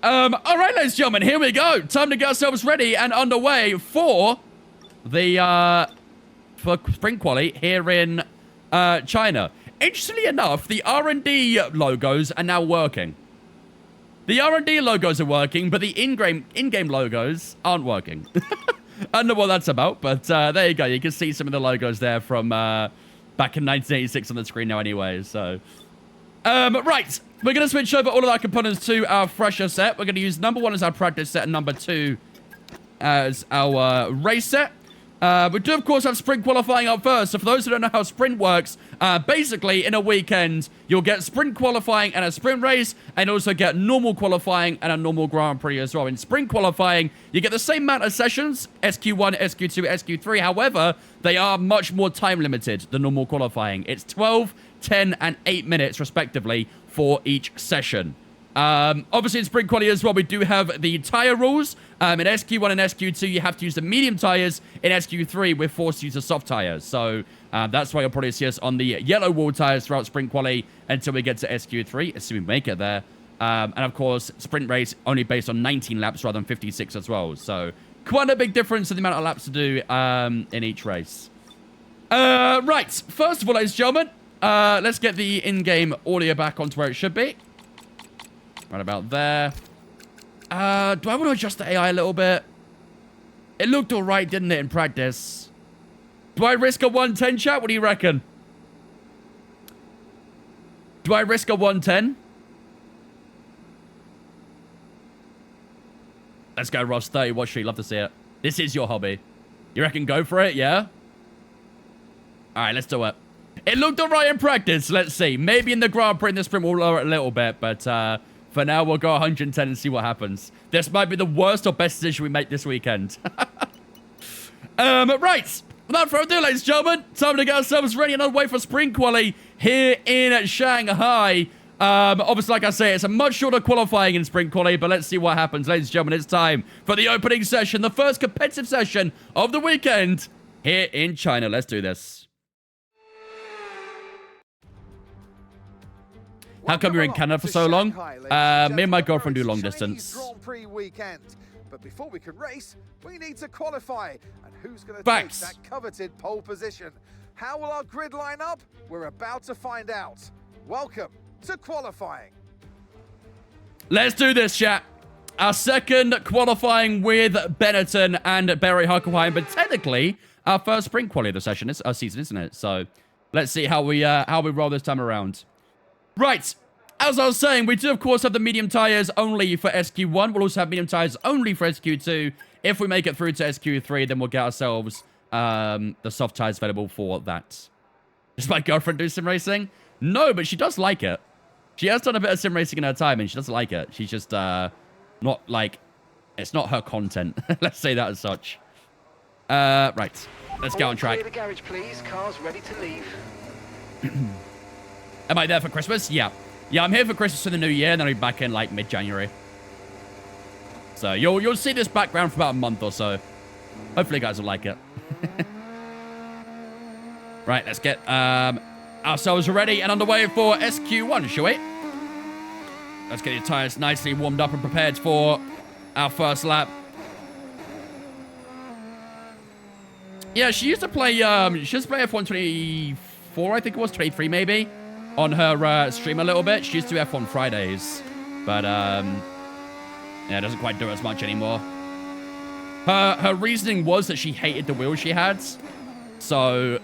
All right, ladies and gentlemen, here we go. Time to get ourselves ready and underway for the, for Spring Quali here in, China. Interestingly enough, the R&D logos are now working. The R&D logos are working, but the in-game logos aren't working. I don't know what that's about, but there you go. You can see some of the logos there from back in 1986 on the screen now anyway. So, right. We're going to switch over all of our components to our fresher set. We're going to use number 1 as our practice set and number 2 as our race set. We do, of course, have sprint qualifying up first. So for those who don't know how sprint works, basically, in a weekend, you'll get sprint qualifying and a sprint race, and also get normal qualifying and a normal Grand Prix as well. In sprint qualifying, you get the same amount of sessions, SQ1, SQ2, SQ3. However, they are much more time limited than normal qualifying. It's 12, 10, and 8 minutes, respectively, for each session. Obviously, in sprint quality as well, we do have the tire rules. In SQ1 and SQ2, you have to use the medium tires. In SQ3, we're forced to use the soft tires. So that's why you'll probably see us on the yellow wall tires throughout sprint quality until we get to SQ3, assuming we make it there. And of course, sprint race only based on 19 laps rather than 56 as well. So quite a big difference in the amount of laps to do in each race. Right, first of all, ladies and gentlemen, let's get the in-game audio back onto where it should be. Right about there. Do I want to adjust the AI a little bit? It looked alright, didn't it, in practice? Do I risk a 110, chat? What do you reckon? Do I risk a 110? Let's go, Ross. 30. Watch you. Love to see it. This is your hobby. You reckon go for it, yeah? Alright, let's do it. It looked alright in practice. Let's see. Maybe in the Grand Prix in the sprint we'll lower it a little bit, but for now we'll go 110 and see what happens. This might be the worst or best decision we make this weekend. Right. Without further ado, ladies and gentlemen, time to get ourselves ready and on the way for sprint quali here in Shanghai. Obviously, like I say, it's a much shorter qualifying in sprint quali, but let's see what happens. Ladies and gentlemen, it's time for the opening session, the first competitive session of the weekend here in China. Let's do this. How come you're in Canada for so long? Me and my girlfriend do long distance. But before we can race, we need to qualify. And who's going to take that coveted pole position? How will our grid line up? We're about to find out. Welcome to qualifying. Let's do this, chat. Our second qualifying with Benetton and Barry Huckleheim, but technically our first sprint quality of the session is our season, isn't it? So let's see how we roll this time around. Right, as I was saying, we do, of course, have the medium tires only for SQ1. We'll also have medium tires only for SQ2. If we make it through to SQ3, then we'll get ourselves the soft tires available for that. Does my girlfriend do sim racing? No, but she does like it. She has done a bit of sim racing in her time, and she doesn't like it. She's just not, like, it's not her content. Let's say that as such. Right, let's get on track. Clear the garage, please. Car's ready to leave. Am I there for Christmas? Yeah. Yeah, I'm here for Christmas and the New Year, and then I'll be back in, like, mid-January. So, you'll see this background for about a month or so. Hopefully you guys will like it. Right, let's get ourselves ready and underway for SQ1, shall we? Let's get your tires nicely warmed up and prepared for our first lap. Yeah, she used to play, F1 24, I think it was, 23 maybe, on her stream a little bit. She used to do F1 Fridays, but, yeah, it doesn't quite do it as much anymore. Her reasoning was that she hated the wheels she had, so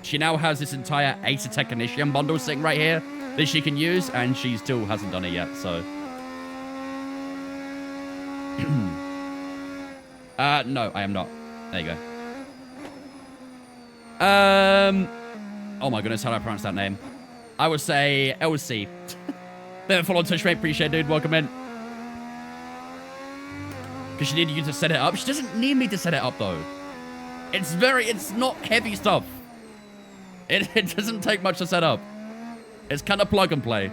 she now has this entire Acer Technician bundle sitting right here that she can use, and she still hasn't done it yet, so. No, I am not. There you go. Oh my goodness, how do I pronounce that name? I would say LC. Then follow on Twitch, mate. Appreciate it, dude. Welcome in. Because she needed you to set it up. She doesn't need me to set it up, though. It's not heavy stuff. It doesn't take much to set up. It's kind of plug and play.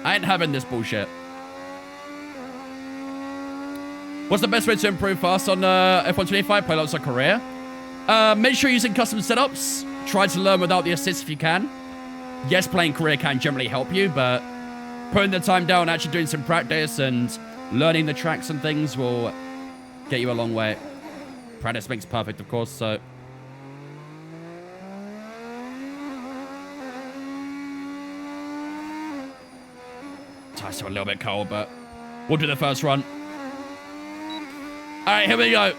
I ain't having this bullshit. What's the best way to improve fast on F125? Play lots of career. Make sure you're using custom setups. Try to learn without the assist if you can. Yes, playing career can generally help you, but putting the time down, actually doing some practice and learning the tracks and things will get you a long way. Practice makes perfect, of course, so... Tires are a little bit cold, but we'll do the first run. All right, here we go.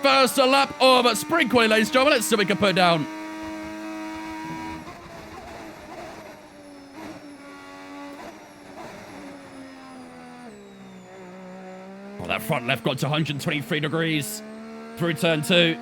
First lap of sprint quality, ladies and gentlemen. Let's see what we can put down. Oh, that front left got to 123 degrees through turn 2.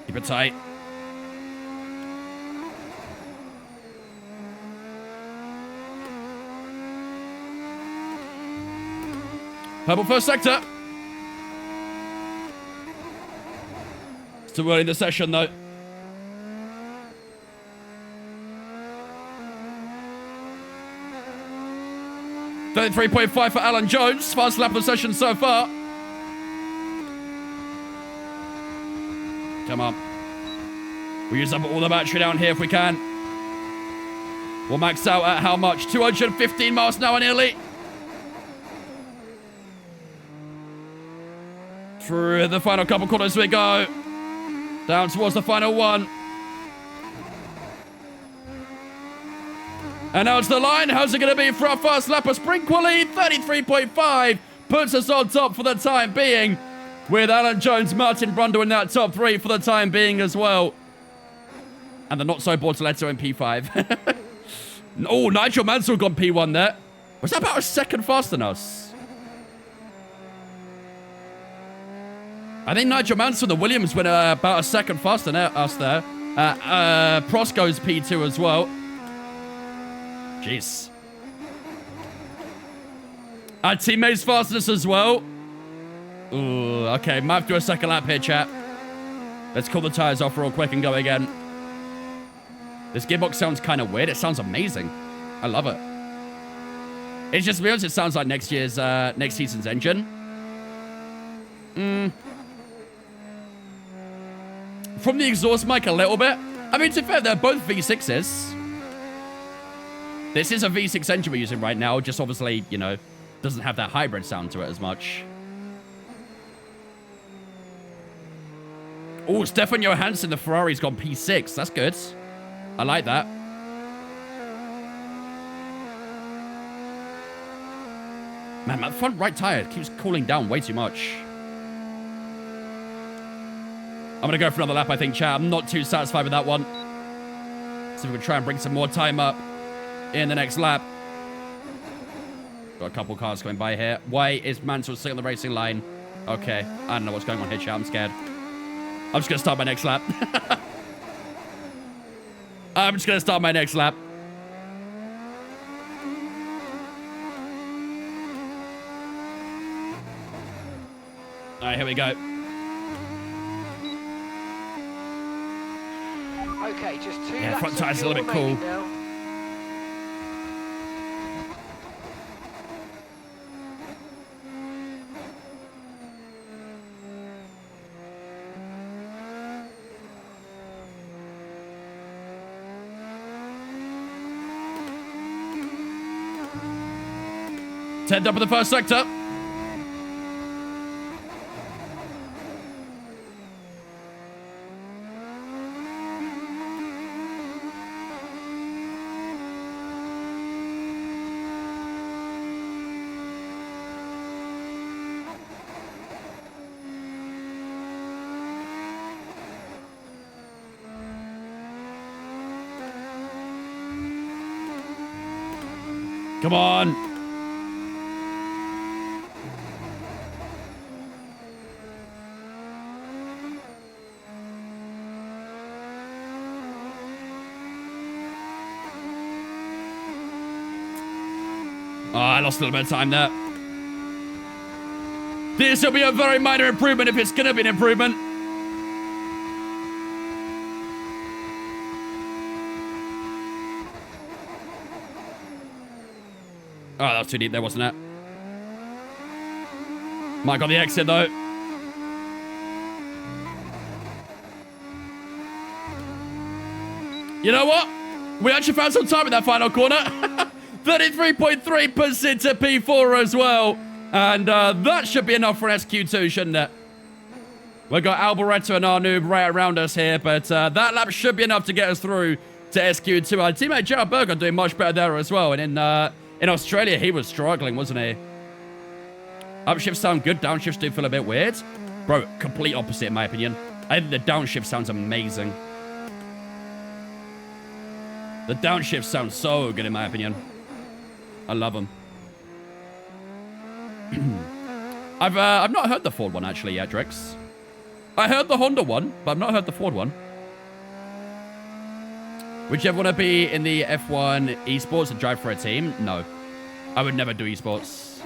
Keep it tight. Purple first sector. Still early in the session, though. $33.5 for Alan Jones. Fast lap of the session so far. Come on. We'll use up all the battery down here if we can. We'll max out at how much? 215 miles an hour nearly. Through the final couple corners we go. Down towards the final one. And now it's the line. How's it going to be for our first lap of sprint quality? 33.5 puts us on top for the time being. With Alan Jones, Martin Brundle in that top 3 for the time being as well. And the not-so-Bortoletto in P5. Oh, Nigel Mansell gone P1 there. Was that about a second faster than us? I think Nigel Mansell, the Williams, went about a second faster than us there. Prost goes P2 as well. Jeez. Our teammates fastness as well. Ooh, okay, might have to do a second lap here, chat. Let's cool the tires off real quick and go again. This gearbox sounds kind of weird. It sounds amazing. I love it. It's just, to be honest, it sounds like next season's engine. From the exhaust mic a little bit. I mean, to be fair, they're both V6s. This is a V6 engine we're using right now. Just obviously, you know, doesn't have that hybrid sound to it as much. Oh, Stefan Johansson, the Ferrari's gone P6. That's good. I like that. Man, that front right tire keeps cooling down way too much. I'm going to go for another lap, I think, chat. I'm not too satisfied with that one. So we can try and bring some more time up in the next lap. Got a couple cars going by here. Why is Mansell sitting on the racing line? Okay, I don't know what's going on here, chat. I'm scared. I'm just going to start my next lap. I'm just going to start my next lap. All right, here we go. Okay, just 2 Yeah, laps front tire's a of little bit fuel cool. remaining now. Turned up in the first sector. Come on. Oh, I lost a little bit of time there. This will be a very minor improvement if it's going to be an improvement. Oh, that was too deep there, wasn't it? Mike on the exit, though. You know what? We actually found some time in that final corner. 33.3% to P4 as well. And that should be enough for an SQ2, shouldn't it? We've got Alboreto and Arnoob right around us here, but that lap should be enough to get us through to SQ2. Our teammate Gerard Berger doing much better there as well. And in Australia, he was struggling, wasn't he? Upshifts sound good. Downshifts do feel a bit weird. Bro, complete opposite in my opinion. I think the downshift sounds amazing. The downshift sounds so good in my opinion. I love them. I've not heard the Ford one actually yet, Drix. I heard the Honda one, but I've not heard the Ford one. Would you ever want to be in the F1 esports and drive for a team? No. I would never do esports.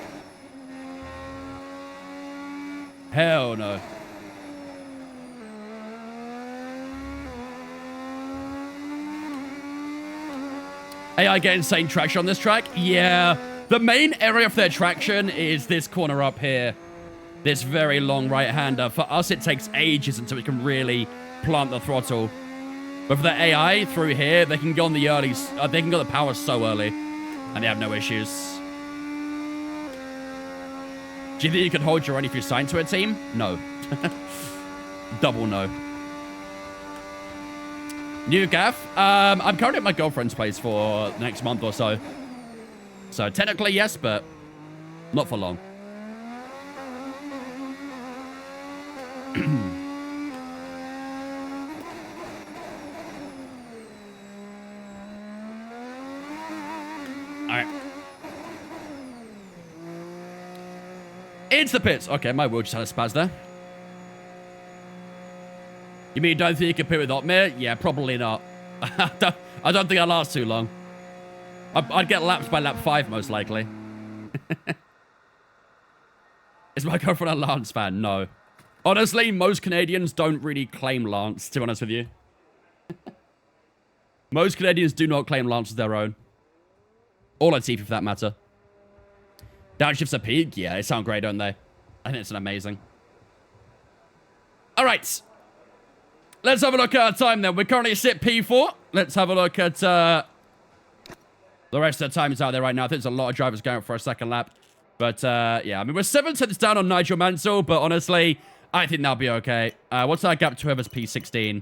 Hell no. AI get insane traction on this track? Yeah. The main area for their traction is this corner up here. This very long right-hander. For us, it takes ages until we can really plant the throttle. But for the AI through here, they can go on the early... they can go the power so early. And they have no issues. Do you think you could hold your own if you signed to a team? No. Double no. New gaff. I'm currently at my girlfriend's place for the next month or so. So technically yes, but not for long. Alright. It's the pits. Okay, my wheel just had a spaz there. You mean you don't think you can pit with Otmir? Yeah, probably not. I don't think I'd last too long. I'd get lapped by lap 5, most likely. Is my girlfriend a Lance fan? No. Honestly, most Canadians don't really claim Lance, to be honest with you. Most Canadians do not claim Lance as their own. Or Latifi, for that matter. Downshifts are peak? Yeah, they sound great, don't they? I think it's an amazing. All right. Let's have a look at our time, then. We're currently sit P4. Let's have a look at the rest of the times out there right now. I think there's a lot of drivers going for a second lap. But, yeah, I mean, we're 7 tenths down on Nigel Mansell, but honestly, I think that'll be okay. What's our gap to whoever's P16?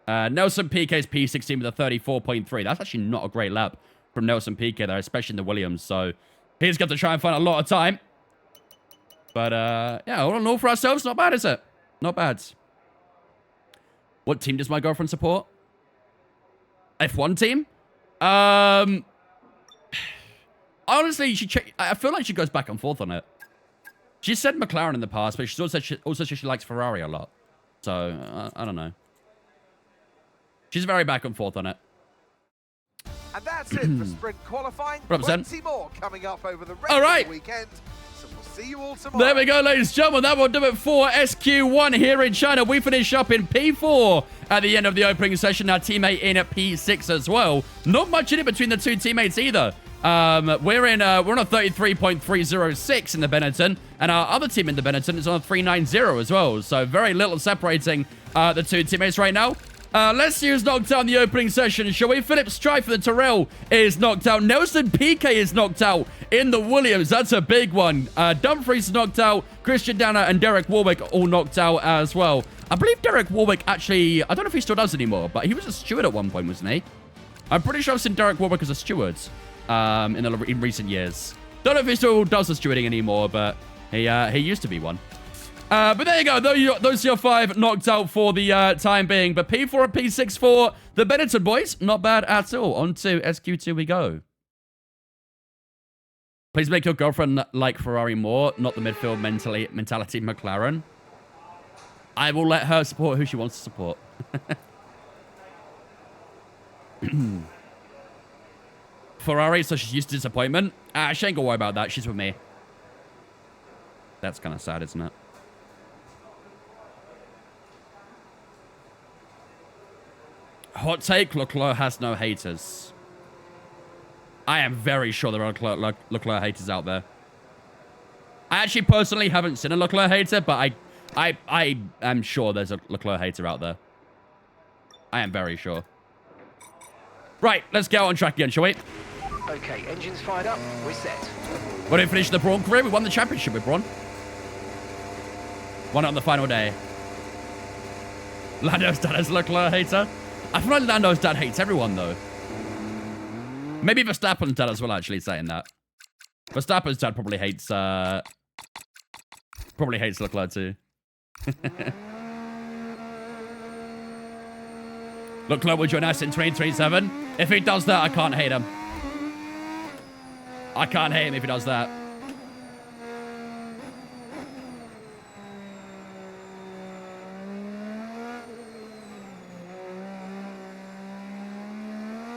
Nelson Piquet's P16 with a 34.3. That's actually not a great lap from Nelson Piquet there, especially in the Williams. So he's got to try and find a lot of time. But, yeah, all in all for ourselves, not bad, is it? Not bad. What team does my girlfriend support? F1 team? Honestly, I feel like she goes back and forth on it. She said McLaren in the past, but she's also said she likes Ferrari a lot. So, I don't know. She's very back and forth on it. And that's it for sprint qualifying. 20 more coming up over the rest of the weekend. So we'll see you all tomorrow. There we go, ladies and gentlemen. That will do it for SQ1 here in China. We finish up in P4 at the end of the opening session. Our teammate in at P6 as well. Not much in it between the two teammates either. We're on a 33.306 in the Benetton, and our other team in the Benetton is on a 390 as well. So very little separating the two teammates right now. Let's see who's knocked out in the opening session, shall we? Philip Strife for the Tyrrell is knocked out. Nelson Piquet is knocked out in the Williams. That's a big one. Dumfries is knocked out. Christian Danner and Derek Warwick all knocked out as well. I believe Derek Warwick actually, I don't know if he still does anymore, but he was a steward at one point, wasn't he? I'm pretty sure I've seen Derek Warwick as a steward in recent years. Don't know if he still does the stewarding anymore, but he used to be one. But there you go. Those are your 5 knocked out for the time being. But P4 and P6 for the Benetton boys. Not bad at all. On to SQ2 we go. Please make your girlfriend like Ferrari more, not the midfield mentality McLaren. I will let her support who she wants to support. Ferrari, so she's used to disappointment. She ain't gonna worry about that. She's with me. That's kind of sad, isn't it? Hot take, Leclerc has no haters. I am very sure there are Leclerc haters out there. I actually personally haven't seen a Leclerc hater, but I am sure there's a Leclerc hater out there. I am very sure. Right, let's get on track again, shall we? Okay, engines fired up. We're set. When we finished the Braun career, we won the championship with Braun. Won it on the final day. Lando's dad is a Leclerc hater. I feel like Lando's dad hates everyone, though. Maybe Verstappen's dad as well, actually, saying that. Verstappen's dad probably hates Leclerc, too. Leclerc will join us in 2027. If he does that, I can't hate him. I can't hate him if he does that.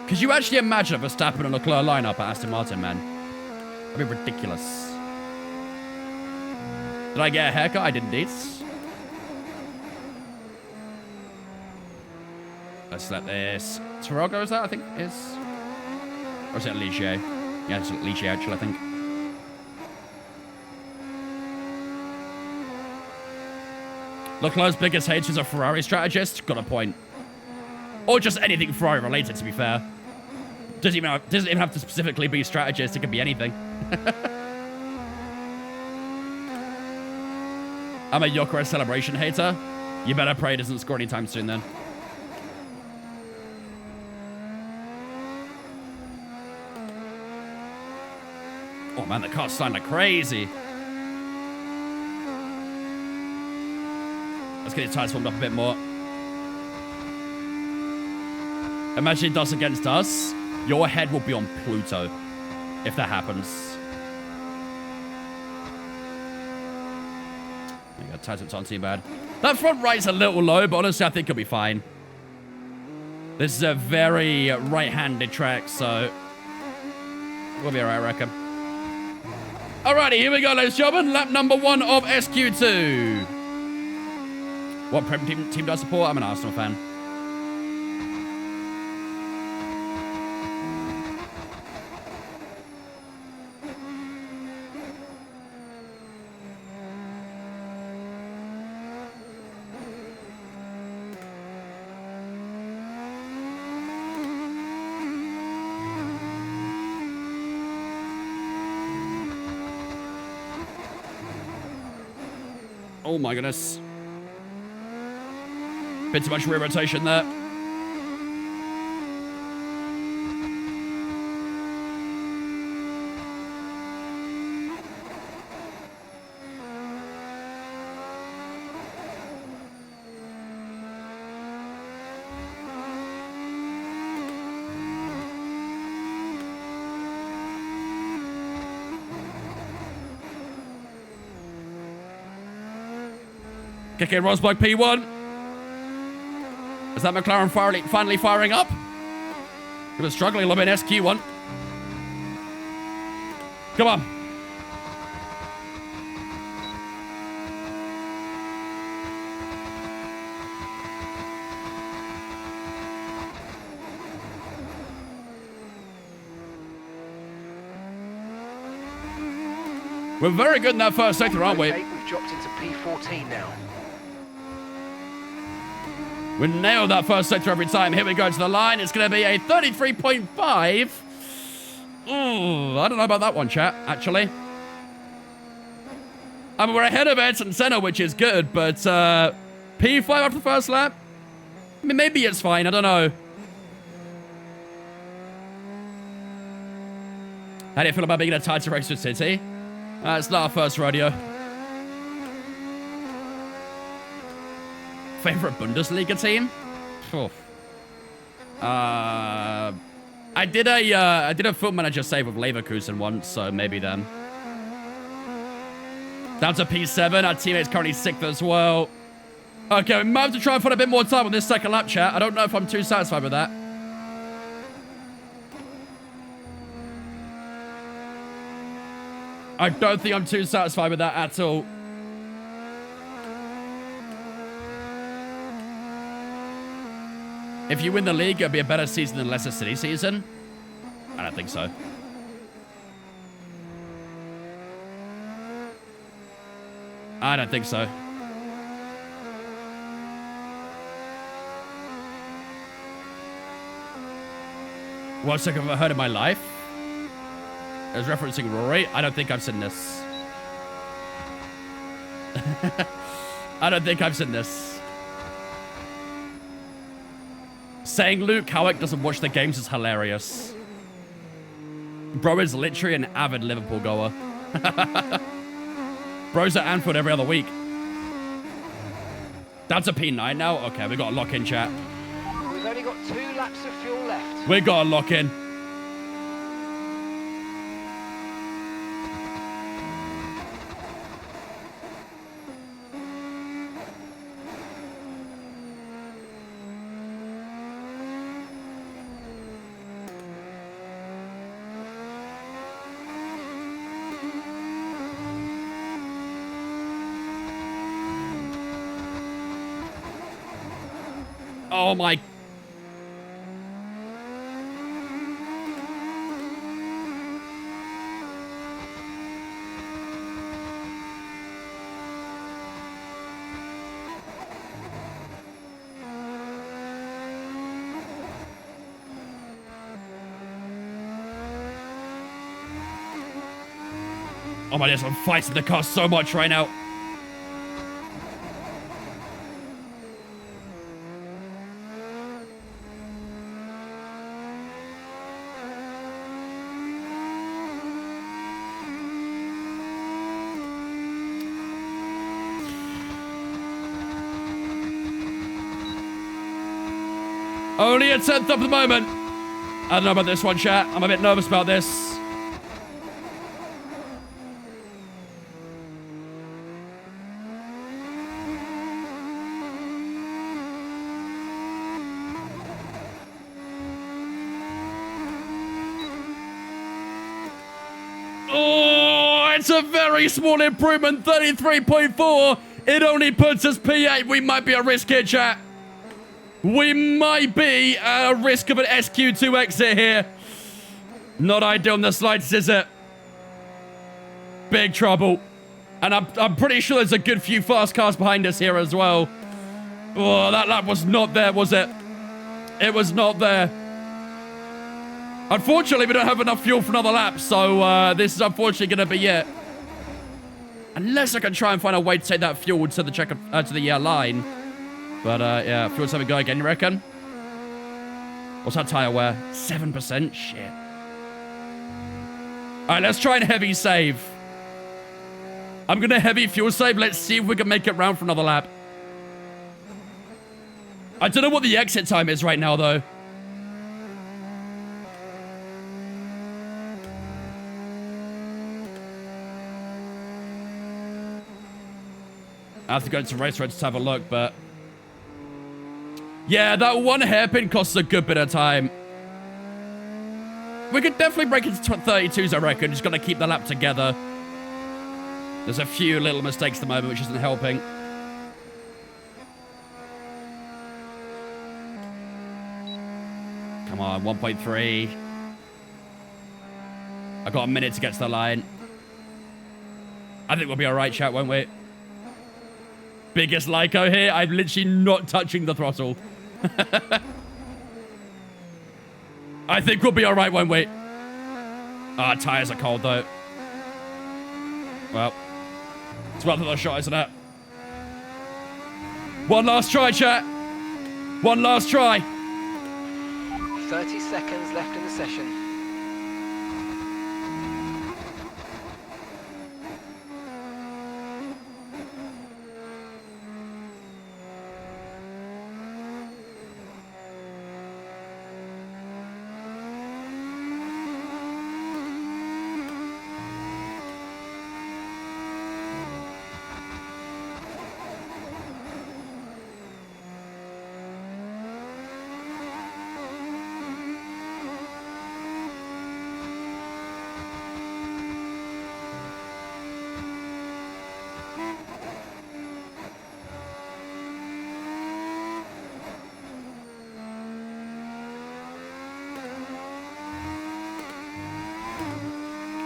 Could you actually imagine a Verstappen and Leclerc lineup at Aston Martin, man? That'd be ridiculous. Did I get a haircut? I did indeed. Let's let this... Tarago, is that, I think, is? Or is it Ligier? Yeah, it's Ligier, actually, I think. Leclerc's biggest hate is a Ferrari strategist. Got a point. Or just anything Ferrari related, to be fair. Doesn't even have to specifically be strategist. It could be anything. I'm a Yokora celebration hater. You better pray it doesn't score anytime soon, then. Oh, man, the car's sliding like crazy. Let's get his tires warmed up a bit more. Imagine it does against us. Your head will be on Pluto if that happens. There you go, tires aren't too bad. That front right's a little low, but honestly, I think it'll be fine. This is a very right-handed track, so we'll be alright, I reckon. Alrighty, here we go, ladies and gentlemen. Lap number 1 of SQ2. What Prem team do I support? I'm an Arsenal fan. Oh my goodness. Bit too much rear rotation there. Kick in Rosberg P1. Is that McLaren finally firing up? It was struggling a little bit in SQ1. Come on. We're very good in that first sector, aren't we? We've dropped into P14 now. We nailed that first sector every time. Here we go to the line. It's going to be a 33.5. Ooh, I don't know about that one, chat, actually. I mean, we're ahead of Ayrton Senna, which is good, but P5 after the first lap? I mean, maybe it's fine. I don't know. How do you feel about being in a tighter race with City? It's not our first rodeo. Favorite Bundesliga team? Oh. I did a foot manager save with Leverkusen once, so maybe then. Down to P7. Our teammate's currently 6th as well. Okay, we might have to try and find a bit more time on this second lap, chat. I don't know if I'm too satisfied with that. I don't think I'm too satisfied with that at all. If you win the league, it'll be a better season than Leicester City season. I don't think so. I don't think so. Worst thing I've ever heard in my life. I was referencing Rory. I don't think I've seen this. I don't think I've seen this. Saying Luke Howick doesn't watch the games is hilarious. Bro is literally an avid Liverpool goer. Bro's at Anfield every other week. That's a P9 now? Okay, we got a lock in, chat. We've only got 2 laps of fuel left. We got a lock in. Oh my. Oh my goodness, I'm fighting the car so much right now. Only a 10th up at the moment. I don't know about this one, chat. I'm a bit nervous about this. Oh, it's a very small improvement, 33.4. It only puts us P8. We might be at risk here, chat. We might be at a risk of an SQ2 exit here. Not ideal on the slightest, is it? Big trouble. And I'm pretty sure there's a good few fast cars behind us here as well. Oh, that lap was not there, was it? It was not there. Unfortunately, we don't have enough fuel for another lap, so this is unfortunately going to be it. Unless I can try and find a way to take that fuel to the line. But, yeah, fuel's having a go again, you reckon? What's that tire wear? 7%? Shit. Alright, let's try and heavy save. I'm going to heavy fuel save. Let's see if we can make it round for another lap. I don't know what the exit time is right now, though. I have to go into race road to have a look, but... yeah, that one hairpin costs a good bit of time. We could definitely break into 32s, I reckon. Just got to keep the lap together. There's a few little mistakes at the moment, which isn't helping. Come on, 1.3. I've got a minute to get to the line. I think we'll be all right, chat, won't we? Biggest Lyco here. I'm literally not touching the throttle. I think we'll be all right, won't we? Ah, tires are cold, though. Well, it's worth another shot, isn't it? One last try, chat. One last try. 30 seconds left in the session.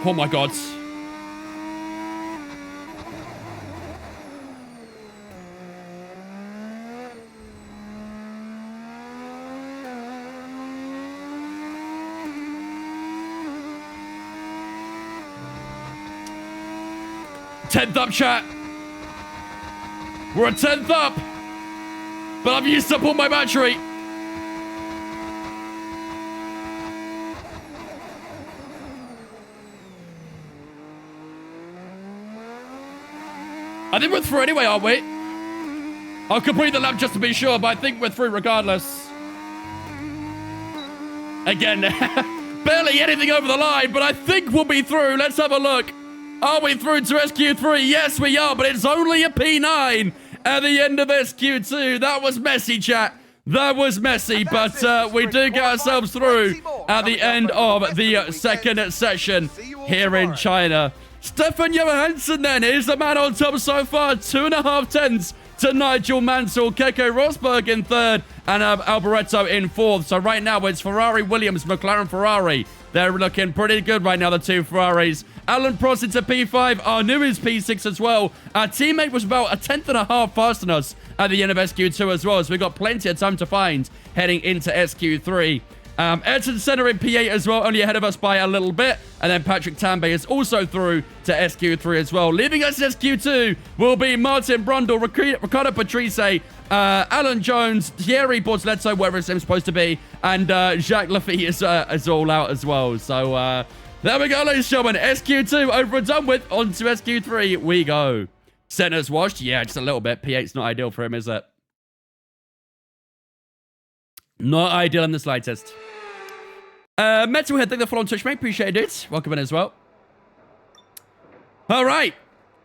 Oh my God. Tenth up, chat. We're a 10th up. But I've used up all my battery. I think we're through anyway, aren't we? I'll complete the lap just to be sure, but I think we're through regardless. Again, barely anything over the line, but I think we'll be through. Let's have a look. Are we through to SQ3? Yes, we are, but it's only a P9 at the end of SQ2. That was messy, chat. That was messy, but we do get ourselves through at the end of the second session here in China. Stefan Johansson then is the man on top so far. 2.5 tenths to Nigel Mansell. Keke Rosberg in third and Alboreto in fourth. So right now it's Ferrari, Williams, McLaren, Ferrari. They're looking pretty good right now, the two Ferraris. Alan Prost into P5. Arnu is P6 as well. Our teammate was about 1.5 tenths faster than us at the end of SQ2 as well. So we've got plenty of time to find heading into SQ3. Ayrton Senna in P8 as well, only ahead of us by a little bit. And then Patrick Tambay is also through to SQ3 as well. Leaving us in SQ2 will be Martin Brundle, Riccardo Patrese, Alan Jones, Thierry Bortoleto, wherever his name's supposed to be, and Jacques Laffy is all out as well. So there we go, ladies and gentlemen. SQ2 over and done with. On to SQ3 we go. Senna's washed. Yeah, just a little bit. P8's not ideal for him, is it? Not ideal in the slightest. Metalhead, thank you for following Twitch, mate. Appreciate it. Welcome in as well. All right.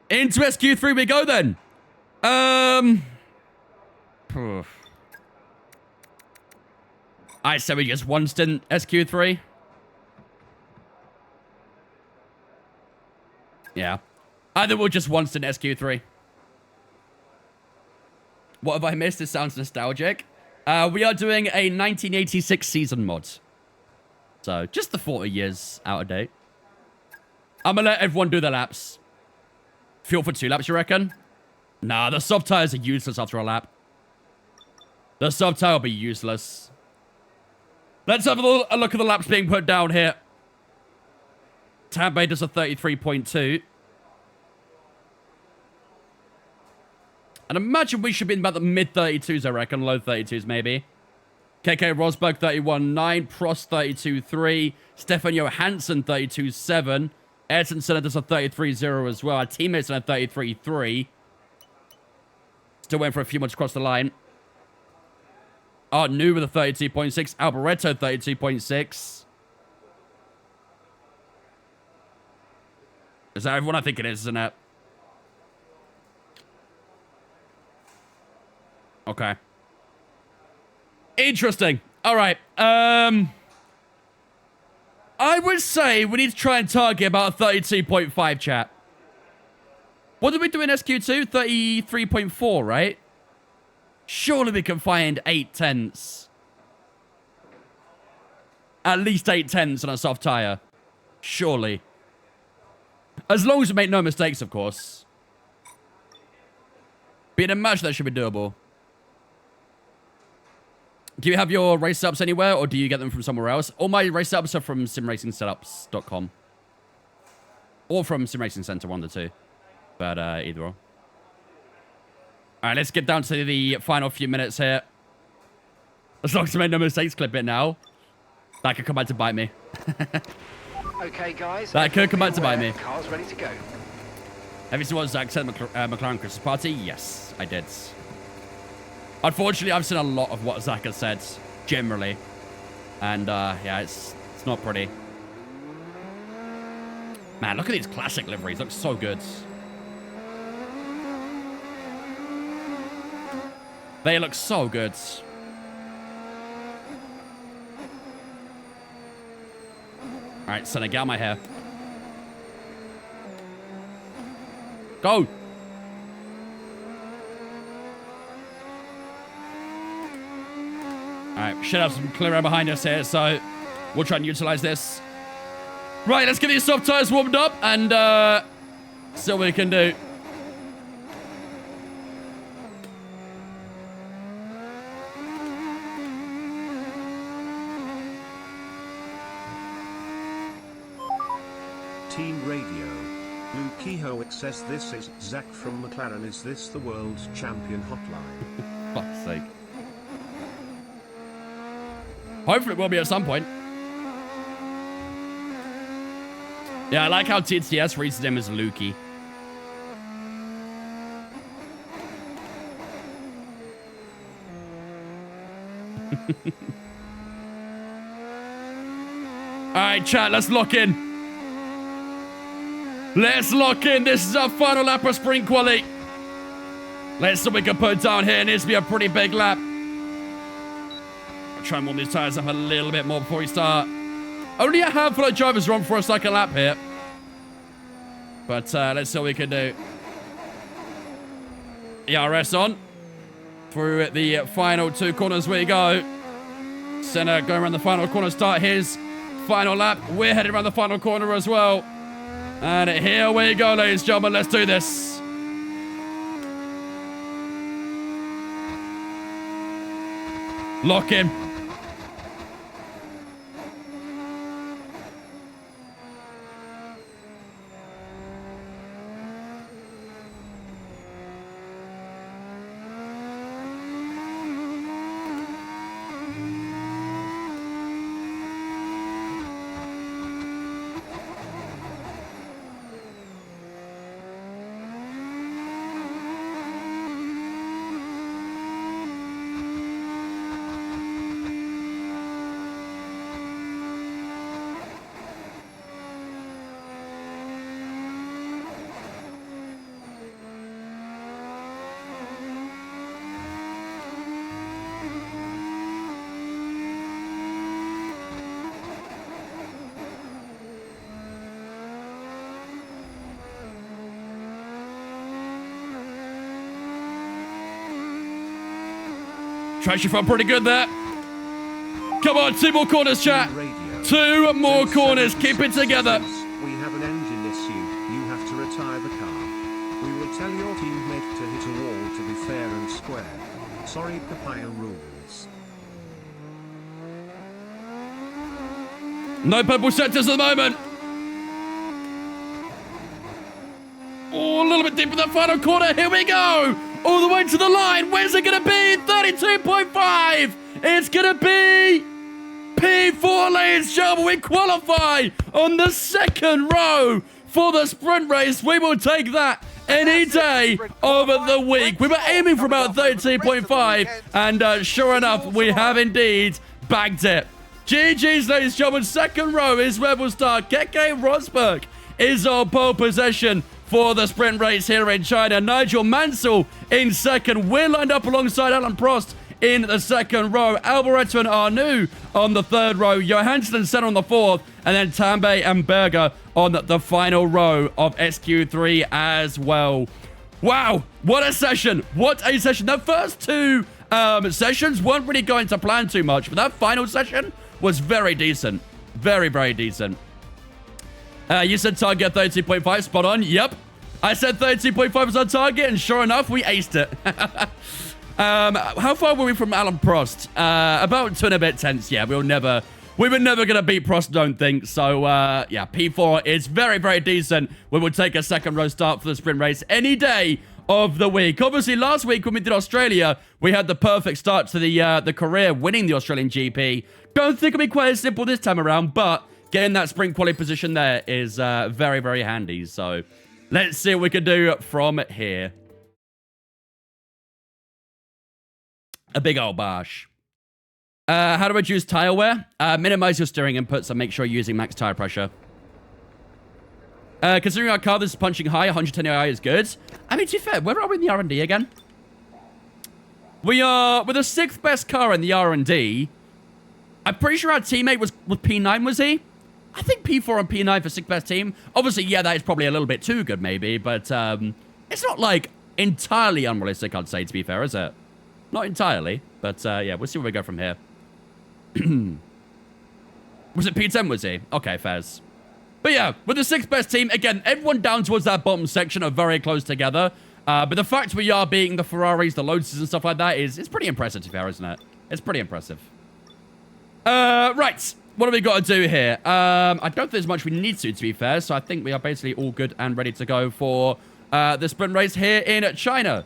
Into SQ3 we go then. I say we just one stint SQ3. Yeah. Either we'll just one stint SQ3. What have I missed? This sounds nostalgic. We are doing a 1986 season mod. So, just the 40 years out of date. I'm gonna let everyone do their laps. Fuel for 2 laps, you reckon? Nah, the soft tires are useless after a lap. The soft tire will be useless. Let's have a look at the laps being put down here. Tambay does a 33.2. And imagine we should be in about the mid-32s, I reckon. Low 32s, maybe. KK Rosberg, 31.9. Prost, 32.3. Stefan Johansson, 32.7. Ayrton Senna does a 33.0 as well. Our teammates on a 33.3. Still waiting for a few more to cross the line. New with a 32.6. Alboreto, 32.6. Is that everyone? I think it is, isn't it? Okay. Interesting. All right. I would say we need to try and target about a 32.5, chat. What did we do in SQ2? 33.4, right? Surely we can find 8 tenths. At least 8 tenths on a soft tire. Surely. As long as we make no mistakes, of course. But you'd imagine that should be doable. Do you have your race setups anywhere, or do you get them from somewhere else? All my race setups are from simracingsetups.com. Or from Sim Racing Center, one of the two. But either or. Alright, let's get down to the final few minutes here. As long as I make no mistakes, clip it now. That could come back to bite me. Okay, guys. That could come back to bite me. Car's ready to go. Have you seen what Zach said at McLaren Christmas party? Yes, I did. Unfortunately, I've seen a lot of what Zach has said, generally. And, yeah, it's not pretty. Man, look at these classic liveries. Look so good. They look so good. Alright, Senna, get out my hair. Go! Alright, should have some clear air behind us here, so we'll try and utilize this. Right, let's get these soft tires warmed up and see what we can do. Team Radio. Blue Kehoe says this is Zach from McLaren. Is this the world champion hotline? Fuck's sake. Hopefully it will be at some point. Yeah, I like how TTS reads him as Lukey. Alright, chat, let's lock in. Let's lock in. This is our final lap of sprint quali. Let's see what we can put down here. It needs to be a pretty big lap. I'll try and warm these tires up a little bit more before we start. Only a handful of drivers are on for a second lap here. But let's see what we can do. ERS on. Through the final 2 corners we go. Senna going around the final corner, start his final lap. We're heading around the final corner as well. And here we go, ladies and gentlemen. Let's do this. Lock in. Traction front pretty good there. Come on, 2 more corners, chat. 2 more corners. Keep it together. We have an engine issue. You have to retire the car. We will tell your teammate to hit a wall to be fair and square. Sorry, papaya rules. No purple sectors at the moment. Oh, a little bit deep in the final corner. Here we go. All the way to the line. Where's it going to be? 32.5. It's going to be P4, ladies and gentlemen. We qualify on the 2nd row for the sprint race. We will take that any day of the week. We were aiming for about 32.5, and sure enough, we have indeed bagged it. GG's, ladies and gentlemen. 2nd row is where we'll start. Keke Rosberg is on pole position for the sprint race here in China. Nigel Mansell in 2nd. We're lined up alongside Alan Prost in the 2nd row. Alboreto and Arnoux on the 3rd row. Johansson and Senna on the 4th. And then Tambay and Berger on the final row of SQ3 as well. Wow, what a session. What a session. The first 2 sessions weren't really going to plan too much, but that final session was very decent. Very, very decent. You said target 32.5, spot on. Yep. I said 32.5 was our target, and sure enough, we aced it. How far were we from Alan Prost? About 2 and a bit tenths. Yeah, we were never going to beat Prost, don't think. So, yeah, P4 is very, very decent. We will take a 2nd row start for the sprint race any day of the week. Obviously, last week when we did Australia, we had the perfect start to the career, winning the Australian GP. Don't think it'll be quite as simple this time around, but getting that sprint quali position there is very, very handy. So let's see what we can do from here. A big old bash. How to reduce tire wear? Minimize your steering inputs and make sure you're using max tire pressure. Considering our car, this is punching high, 110 AI is good. I mean, to be fair, where are we in the R&D again? We are with the 6th best car in the R&D. I'm pretty sure our teammate was P9, was he? I think P4 and P9 for 6th best team. Obviously, yeah, that is probably a little bit too good, maybe. But it's not, like, entirely unrealistic, I'd say, to be fair, is it? Not entirely. But, yeah, we'll see where we go from here. Was it P10, was he? Okay, fairs. But yeah, with the 6th best team, again, everyone down towards that bottom section are very close together. But the fact we are beating the Ferraris, the Lotuses, and stuff like that is pretty impressive, to be fair, isn't it? It's pretty impressive. Right. What have we got to do here? I don't think there's much we need to be fair. So I think we are basically all good and ready to go for the sprint race here in China.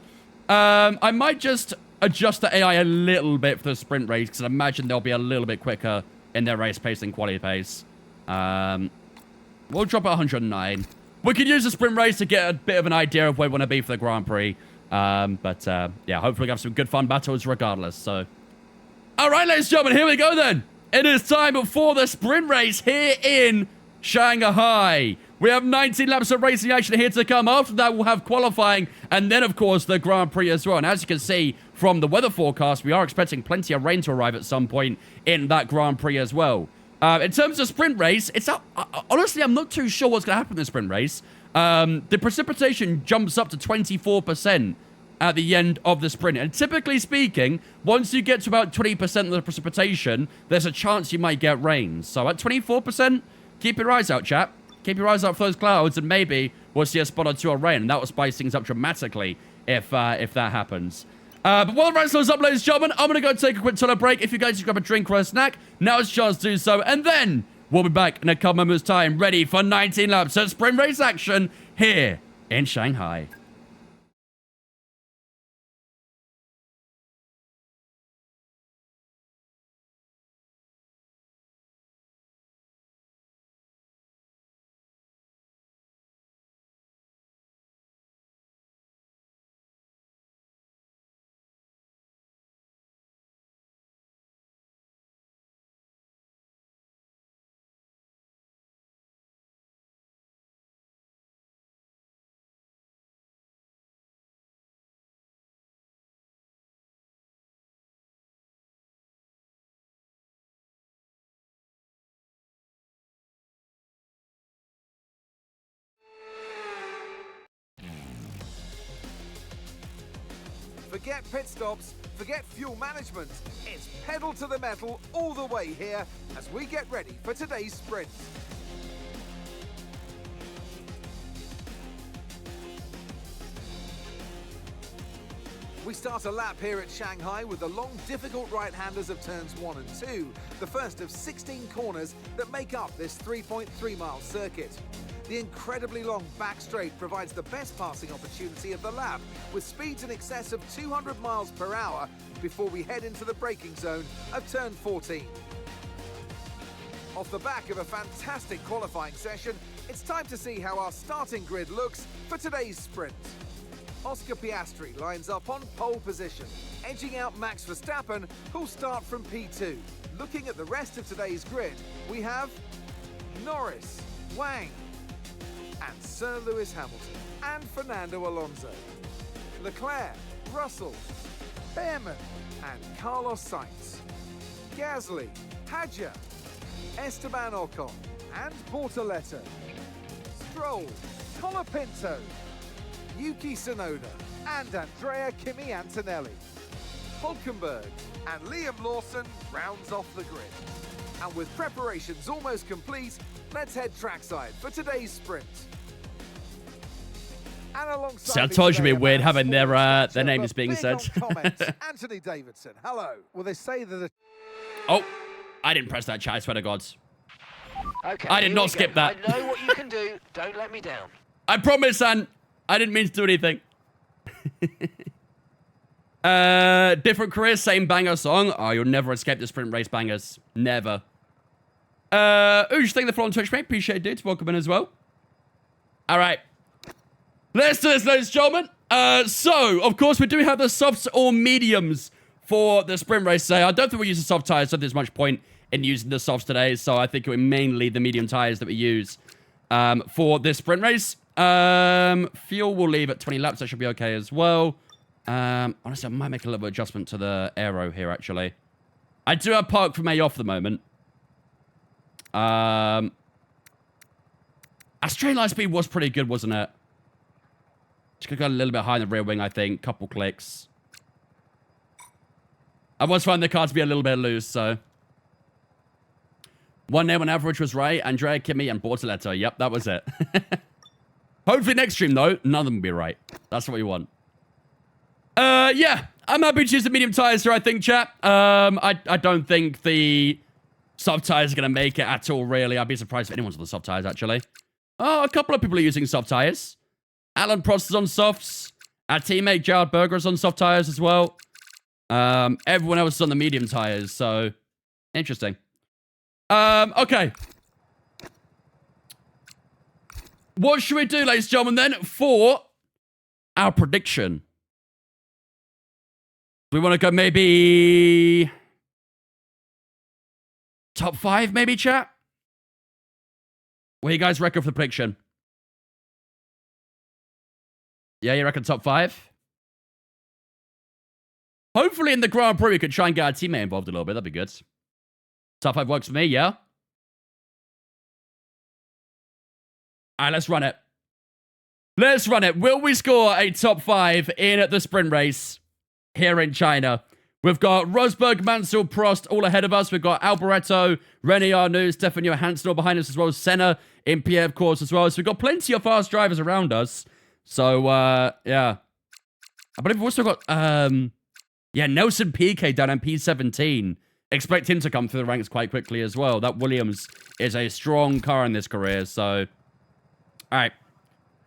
I might just adjust the AI a little bit for the sprint race because I imagine they'll be a little bit quicker in their race pace than quality pace. We'll drop it 109. We could use the sprint race to get a bit of an idea of where we want to be for the Grand Prix. Yeah, hopefully we have some good fun battles regardless. So, all right, ladies and gentlemen, here we go then. It is time for the sprint race here in Shanghai. We have 19 laps of racing action here to come. After that, we'll have qualifying and then, of course, the Grand Prix as well. And as you can see from the weather forecast, we are expecting plenty of rain to arrive at some point in that Grand Prix as well. In terms of sprint race, honestly, I'm not too sure what's going to happen in the sprint race. The precipitation jumps up to 24% at the end of the sprint. And typically speaking, once you get to about 20% of the precipitation, there's a chance you might get rain. So at 24%, keep your eyes out, chap. Keep your eyes out for those clouds, and maybe we'll see a spot or two of rain. And that will spice things up dramatically if that happens. But while the race goes up, ladies and gentlemen, I'm going to go take a quick toilet break. If you guys just grab a drink or a snack, now it's your chance to do so. And then we'll be back in a couple moments' time, ready for 19 laps of sprint race action here in Shanghai. Forget pit stops, forget fuel management. It's pedal to the metal all the way here as we get ready for today's sprint. We start a lap here at Shanghai with the long, difficult right-handers of turns 1 and 2, the first of 16 corners that make up this 3.3-mile circuit. The incredibly long back straight provides the best passing opportunity of the lap, with speeds in excess of 200 miles per hour before we head into the braking zone of turn 14. Off the back of a fantastic qualifying session, it's time to see how our starting grid looks for today's sprint. Oscar Piastri lines up on pole position, edging out Max Verstappen, who'll start from P2. Looking at the rest of today's grid, we have Norris, Wang, and Sir Lewis Hamilton, and Fernando Alonso, Leclerc, Russell, Behrman, and Carlos Sainz, Gasly, Hadjar, Esteban Ocon, and Bortoleto, Stroll, Colapinto, Yuki Tsunoda, and Andrea Kimi Antonelli. Hulkenberg and Liam Lawson rounds off the grid. And with preparations almost complete, let's head trackside for today's sprint. And alongside See, I told you it'd be weird having their names being said. Anthony Davidson, hello. Well, they say that... Oh, I didn't press that chat, I swear to God. Okay, I did not skip that. I know what you can do. Don't let me down. I promise, Anne. I didn't mean to do anything. Different career, same banger song. Oh, you'll never escape the sprint race bangers. Never. Just thank the floor on Twitch, mate. Appreciate it, dude. Welcome in as well. All right. Let's do this, ladies and gentlemen. So, of course, we do have the softs or mediums for the sprint race today. I don't think we're using soft tires, so there's much point in using the softs today. So I think it will be mainly the medium tires that we use for this sprint race. Fuel we'll leave at 20 laps. That should be okay as well. Honestly, I might make a little bit of adjustment to the aero here, actually. I do have park from A off at the moment. Our straight line speed was pretty good, wasn't it? Just gonna go a little bit high in the rear wing, I think. Couple clicks. I was finding the car to be a little bit loose, so... One name on average was right. Andrea, Kimmy, and Bortoletto. Yep, that was it. Hopefully next stream, though, none of them will be right. That's what we want. Yeah. I'm happy to use the medium tires here, I think, chat. I don't think the soft tires are going to make it at all, really. I'd be surprised if anyone's on the soft tires, actually. Oh, a couple of people are using soft tires. Alan Prost is on softs. Our teammate Jared Berger is on soft tires as well. Everyone else is on the medium tires, so interesting. Okay. What should we do, ladies and gentlemen, then, for our prediction? We want to go maybe top 5, maybe, chat? What do you guys reckon for the prediction? Yeah, you reckon top 5? Hopefully in the Grand Prix we could try and get our teammate involved a little bit. That'd be good. Top 5 works for me, yeah? Alright, let's run it. Let's run it. Will we score a top 5 in the sprint race here in China? We've got Rosberg, Mansell, Prost all ahead of us. We've got Alboreto, René Arnoux, Stefan Johansson all behind us as well as Senna in Pierre, of course, as well. So we've got plenty of fast drivers around us. So, yeah. I believe we've also got, yeah, Nelson Piquet down in P17. Expect him to come through the ranks quite quickly as well. That Williams is a strong car in this career, so... Alright.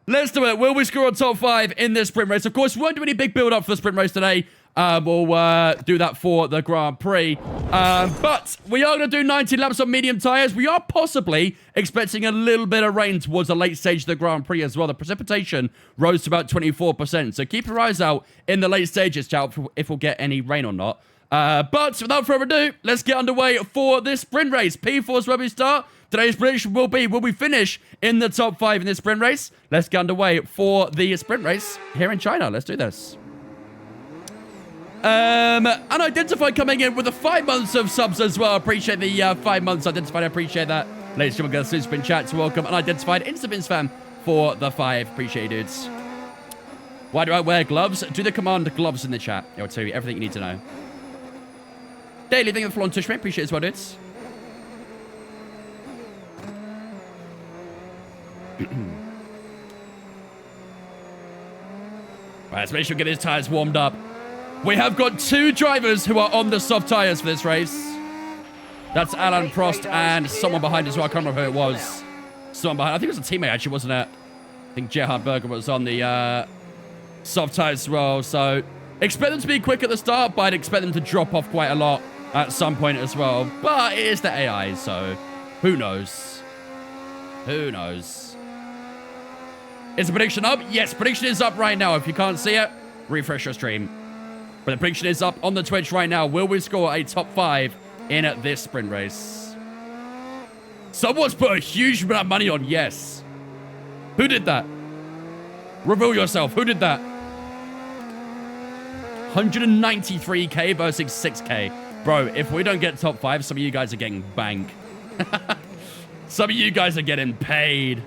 Let's do it. Will we score a top 5 in this sprint race? Of course, we won't do any big build-up for the sprint race today. We'll do that for the Grand Prix. But we are going to do 90 laps on medium tyres. We are possibly expecting a little bit of rain towards the late stage of the Grand Prix as well. The precipitation rose to about 24%. So keep your eyes out in the late stages, chat, if we'll get any rain or not. But without further ado, let's get underway for this sprint race. P4 is where we start. Today's prediction will we finish in the top 5 in this sprint race? Let's get underway for the sprint race here in China. Let's do this. Unidentified coming in with the 5 months of subs as well. Appreciate the 5 months identified. I appreciate that. Ladies and gentlemen, super chat to welcome Unidentified Instabins fam for the 5. Appreciate you, dudes. Why do I wear gloves? Do the command gloves in the chat. It'll tell you everything you need to know. Daily, thank you for the tush, mate. Appreciate it as well, dudes. Right, let's make sure we get his tires warmed up. We have got 2 drivers who are on the soft tires for this race. That's Alan Prost and someone behind as well. I can't remember who it was. Someone behind. I think it was a teammate, actually, wasn't it? I think Gerhard Berger was on the soft tires as well. So expect them to be quick at the start, but I'd expect them to drop off quite a lot at some point as well. But it is the AI, so who knows? Who knows? Is the prediction up? Yes, prediction is up right now. If you can't see it, refresh your stream. But the prediction is up on the Twitch right now. Will we score a top 5 in this sprint race? Someone's put a huge amount of money on yes. Who did that? Reveal yourself. Who did that? 193k versus 6k. Bro, if we don't get top 5, some of you guys are getting bank. Some of you guys are getting paid.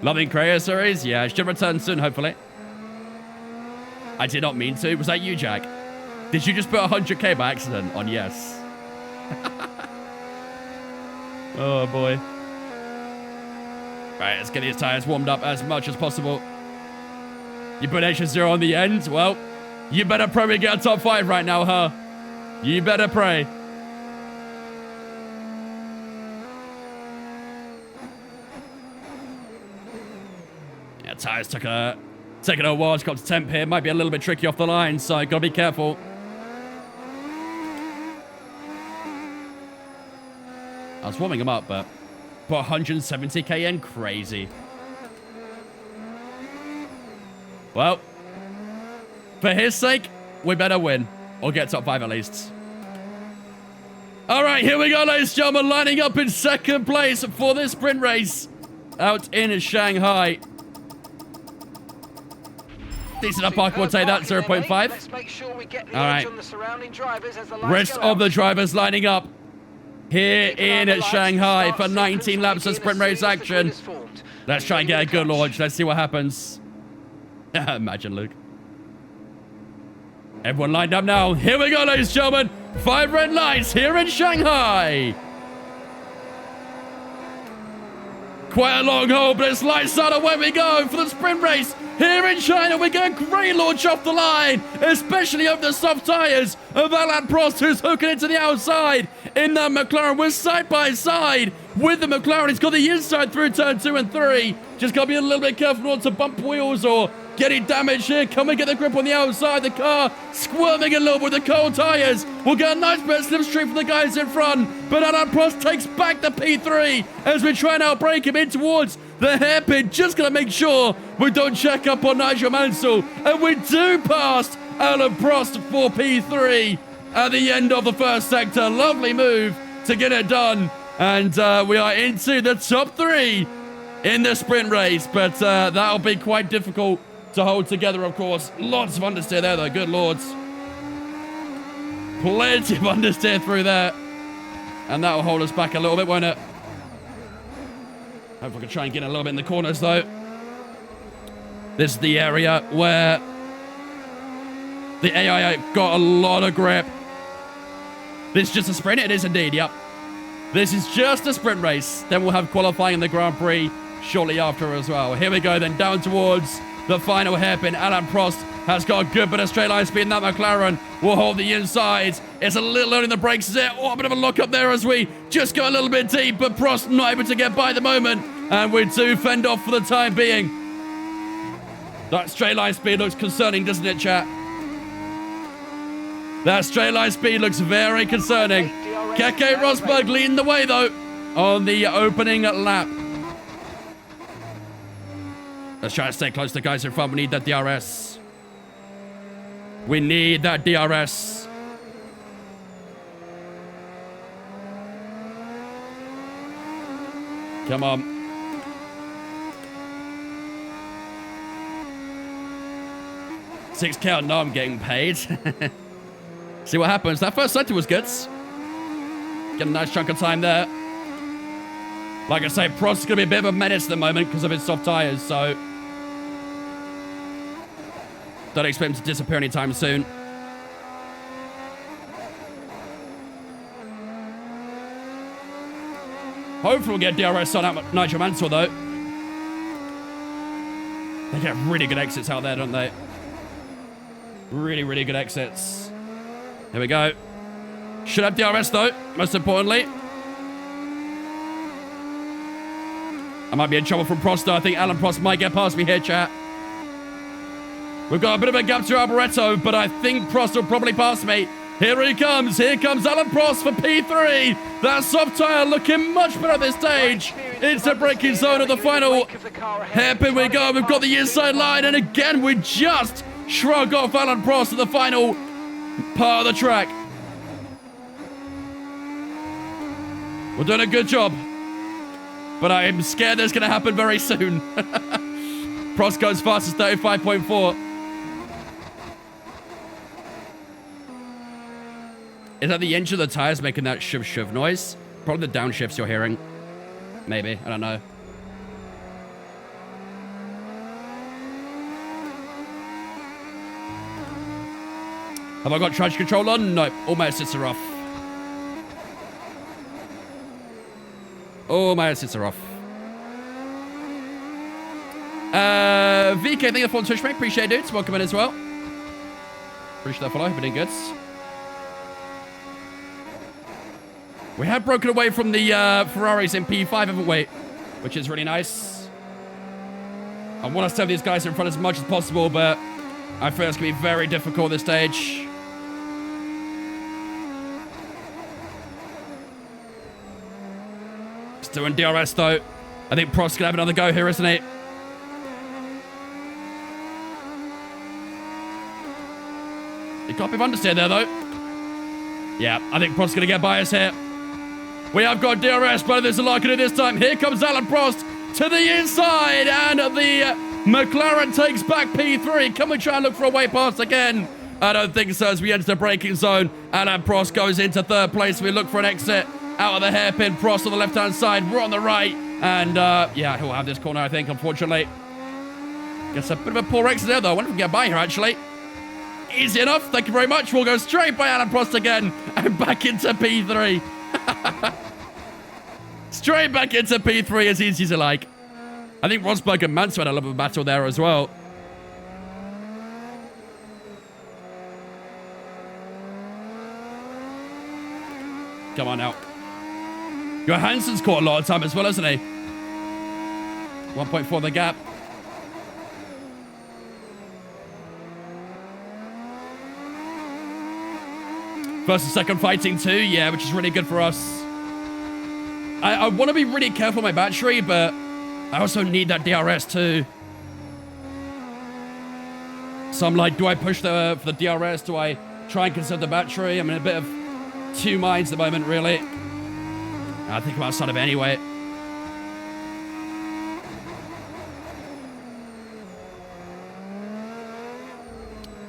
Loving Kreia series? Yeah, should return soon, hopefully. I did not mean to. Was that you, Jack? Did you just put 100k by accident on yes? Oh, boy. Right, let's get these tires warmed up as much as possible. You put H0 on the end? Well, you better pray we get a top 5 right now, huh? You better pray. Yeah, tires taking a while to come to temp here. Might be a little bit tricky off the line, so gotta be careful. I was warming them up, but put 170k in? Crazy. Well, for his sake, we better win. Or get top 5 at least. Alright, here we go, ladies and gentlemen. Lining up in 2nd place for this sprint race out in Shanghai. Decent up park, we'll take that, 0.5. Let's make sure we get the edge on the surrounding drivers as the lights rest of the drivers lining up here in Shanghai for 19 laps of sprint race action. Let's try and get a good launch. Let's see what happens. Imagine, Luke. Everyone lined up now. Here we go, ladies and gentlemen. 5 red lights here in Shanghai. Quite a long hole, but it's lights out. Away we go for the sprint race. Here in China, we get a great launch off the line, especially over the soft tyres of Alain Prost, who's hooking into the outside in that McLaren. We're side by side with the McLaren. He's got the inside through turn 2 and 3. Just got to be a little bit careful not to bump wheels or get it damaged here. Can we get the grip on the outside? The car squirming a little with the cold tyres. We'll get a nice bit of slipstream from the guys in front, but Alain Prost takes back the P3 as we try and outbrake him in towards the hairpin. Just going to make sure we don't check up on Nigel Mansell. And we do pass Alain Prost for P3 at the end of the first sector. Lovely move to get it done. And we are into the top 3 in the sprint race. But that'll be quite difficult to hold together, of course. Lots of understeer there, though. Good lords. Plenty of understeer through there. And that'll hold us back a little bit, won't it? Hope I can try and get a little bit in the corners, though. This is the area where the AI got a lot of grip. This is just a sprint? It is indeed, yep. This is just a sprint race. Then we'll have qualifying in the Grand Prix shortly after as well. Here we go then, down towards the final hairpin. Alain Prost has got a good bit of straight line speed, and that McLaren will hold the inside. It's a little early in the brakes there. Oh, a bit of a lock up there as we just go a little bit deep, but Prost not able to get by the moment. And we do fend off for the time being. That straight line speed looks concerning, doesn't it, chat? That straight line speed looks very concerning. Keke Rosberg leading the way, though, on the opening lap. Let's try to stay close to the guys in front. We need that DRS. We need that DRS. Come on. $6K, no, I'm getting paid. See what happens. That first sector was good. Get a nice chunk of time there. Like I say, Prost is going to be a bit of a menace at the moment because of his soft tyres, so don't expect him to disappear anytime soon. Hopefully we'll get DRS on out Nigel Mansell, though. They get really good exits out there, don't they? Really, really good exits. Here we go. Should have DRS, though, most importantly. I might be in trouble from Prost, though. I think Alain Prost might get past me here, chat. We've got a bit of a gap to Alboreto, but I think Prost will probably pass me. Here he comes. Here comes Alain Prost for P3. That soft tyre looking much better at this stage. It's the braking zone of the final hairpin we go. We've got the inside line, and again, we just shrug off Alain Prost at the final part of the track. We're doing a good job, but I'm scared that's going to happen very soon. Prost goes fast as 35.4. Is that the engine of the tires making that shuv-shuv noise? Probably the downshifts you're hearing. Maybe. I don't know. Have I got traction control on? No. All my assists are off. All my assists are off. VK, thank you for the Twitch, mate. Appreciate it, dudes. Welcome in as well. Appreciate that follow. Hope you're doing good. We have broken away from the Ferraris in P5, haven't we? Which is really nice. I want us to have these guys in front as much as possible, but I feel it's going to be very difficult at this stage. Still in DRS, though. I think Prost's going to have another go here, isn't he? He got a bit of understeer there, though. Yeah, I think Prost's going to get by us here. We have got DRS, but there's a lot to do this time. Here comes Alain Prost to the inside, and the McLaren takes back P3. Can we try and look for a way past again? I don't think so. As we enter the braking zone, Alain Prost goes into third place. We look for an exit out of the hairpin. Prost on the left-hand side, we're on the right, and yeah, he'll have this corner, I think, unfortunately. Gets a bit of a poor exit there, though. I wonder if we can get by here, actually. Easy enough. Thank you very much. We'll go straight by Alan Prost again and back into P3. Straight back into P3 as easy as you like. I think Rosberg and Mansell had a little bit of battle there as well. Come on now. Johansson's caught a lot of time as well, hasn't he? 1.4 the gap. First and second fighting too, yeah, which is really good for us. I want to be really careful with my battery, but I also need that DRS too. So I'm like, do I push for the DRS? Do I try and conserve the battery? I'm in a bit of two minds at the moment, really. I think I'm outside of it anyway.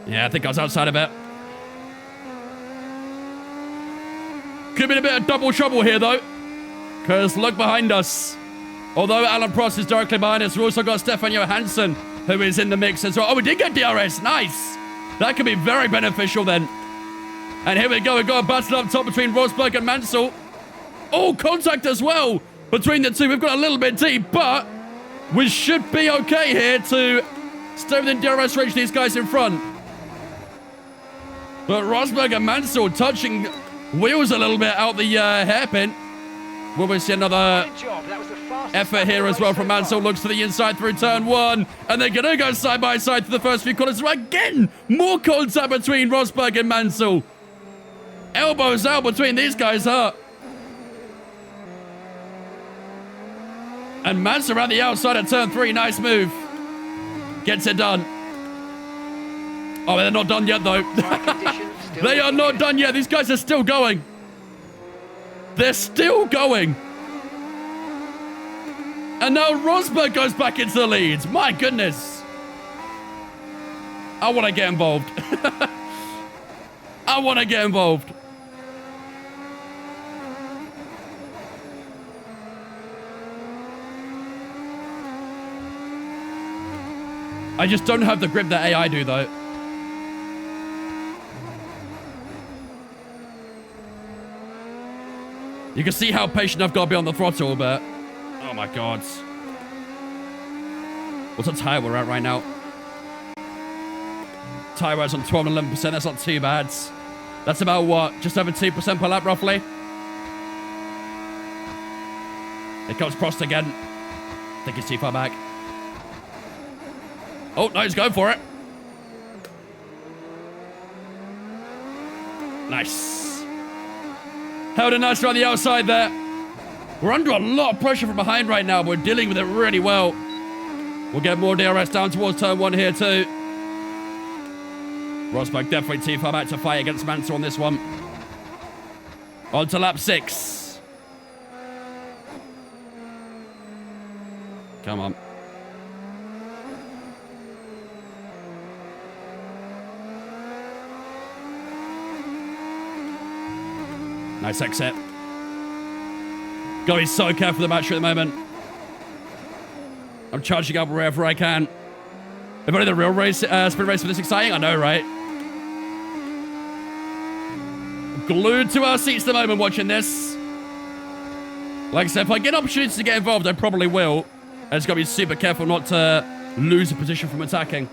Yeah, I think I was outside of it. Could be a bit of double trouble here, though. Because look behind us. Although Alan Prost is directly behind us, we've also got Stefan Johansson, who is in the mix as well. Oh, we did get DRS. Nice. That could be very beneficial then. And here we go. We've got a battle up top between Rosberg and Mansell. Oh, contact as well between the two. We've got a little bit deep, but we should be okay here to stay within DRS range these guys in front. But Rosberg and Mansell touching wheels a little bit out the hairpin. Will we see another effort here as well from Mansell? Looks to the inside through turn one. And they're going to go side by side for the first few corners. Again, more contact between Rosberg and Mansell. Elbows out between these guys, huh? And Mansell around the outside of turn three. Nice move. Gets it done. Oh, they're not done yet, though. They are not done yet. These guys are still going. They're still going. And now Rosberg goes back into the lead. My goodness. I want to get involved. I want to get involved. I just don't have the grip that AI do, though. You can see how patient I've got to be on the throttle, but... Oh, my God. What's the tire we're at right now? Tire wear's on 12 and 11%. That's not too bad. That's about, what? Just over 2% per lap, roughly? Here comes Prost again. I think he's too far back. Oh, no, he's going for it. Nice. Held it nice around the outside there. We're under a lot of pressure from behind right now, but we're dealing with it really well. We'll get more DRS down towards turn one here too. Rosberg definitely too far back to fight against Mansell on this one. On to lap 6. Come on. Nice exit. Gotta be so careful with the battery at the moment. I'm charging up wherever I can. If only the real race, sprint race was this exciting, I know, right? Glued to our seats at the moment watching this. Like I said, if I get opportunities to get involved, I probably will. I just gotta be super careful not to lose a position from attacking.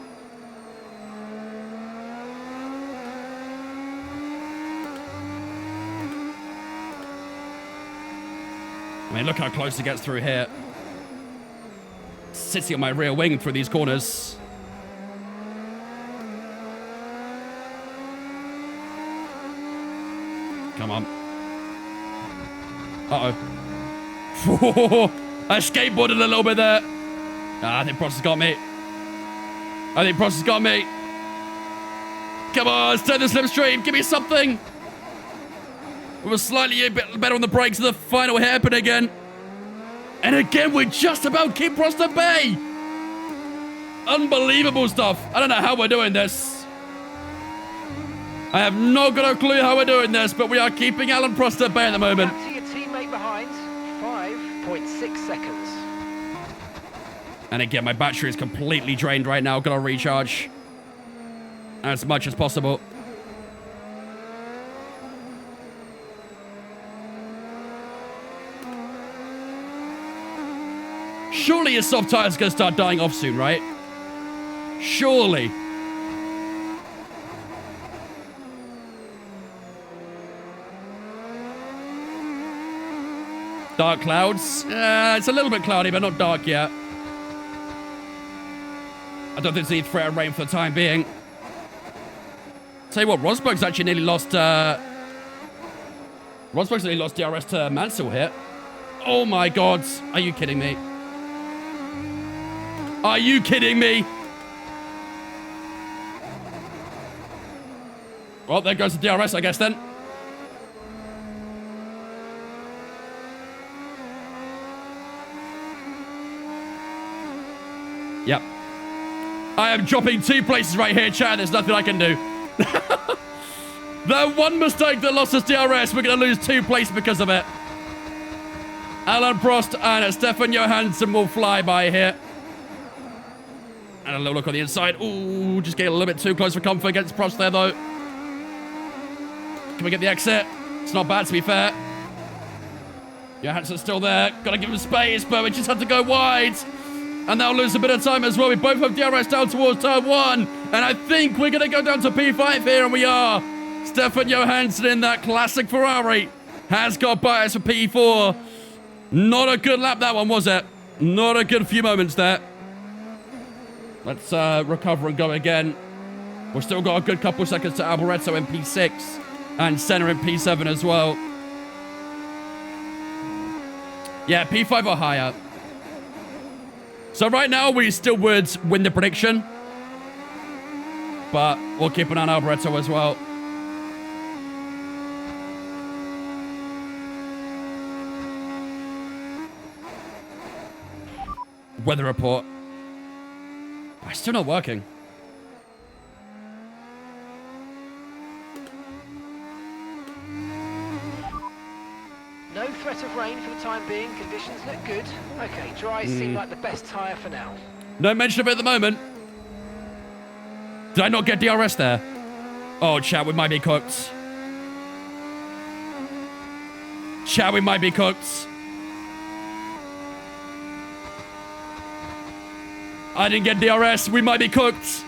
I mean, look how close it gets through here. Sitting on my rear wing through these corners. Come on. Uh-oh. I skateboarded a little bit there. I think Prost has got me. Come on, stay the slipstream. Give me something. We were slightly a bit better on the brakes of the final hairpin again. And again, we just about keep Prost at bay. Unbelievable stuff. I don't know how we're doing this. I have not got a clue how we're doing this, but we are keeping Alan Prost at bay at the moment. To your teammate behind, 5.6 seconds. And again, my battery is completely drained right now. Gotta recharge. as much as possible. Surely his soft tire's gonna start dying off soon, right? Surely. Dark clouds. It's a little bit cloudy, but not dark yet. I don't think there's any threat of rain for the time being. Tell you what, Rosberg's actually nearly lost. Rosberg's nearly lost DRS to Mansell here. Oh my God! Are you kidding me? Are you kidding me? Well, there goes the DRS, I guess then. Yep. I am dropping 2 places right here, chat. There's nothing I can do. The one mistake that lost us DRS, we're going to lose 2 places because of it. Alan Prost and Stefan Johansson will fly by here. And a little look on the inside. Ooh, just getting a little bit too close for comfort against Prost there, though. Can we get the exit? It's not bad, to be fair. Johansson's still there. Got to give him space, but we just have to go wide. And that'll lose a bit of time as well. We both have DRS down towards turn 1. And I think we're going to go down to P5 here, and we are. Stefan Johansson in that classic Ferrari has got bias for P4. Not a good lap, that one, was it? Not a good few moments there. Let's recover and go again. We've still got a good couple seconds to Alboreto in P6 and Senna in P7 as well. Yeah, P5 or higher. So right now, we still would win the prediction. But we'll keep an eye on Alboreto as well. Weather report. It's still not working. No threat of rain for the time being. Conditions look good. Okay, dry seem like the best tyre for now. No mention of it at the moment. Did I not get DRS there? Oh, chat, we might be cooked. Chat, we might be cooked. I didn't get DRS. We might be cooked.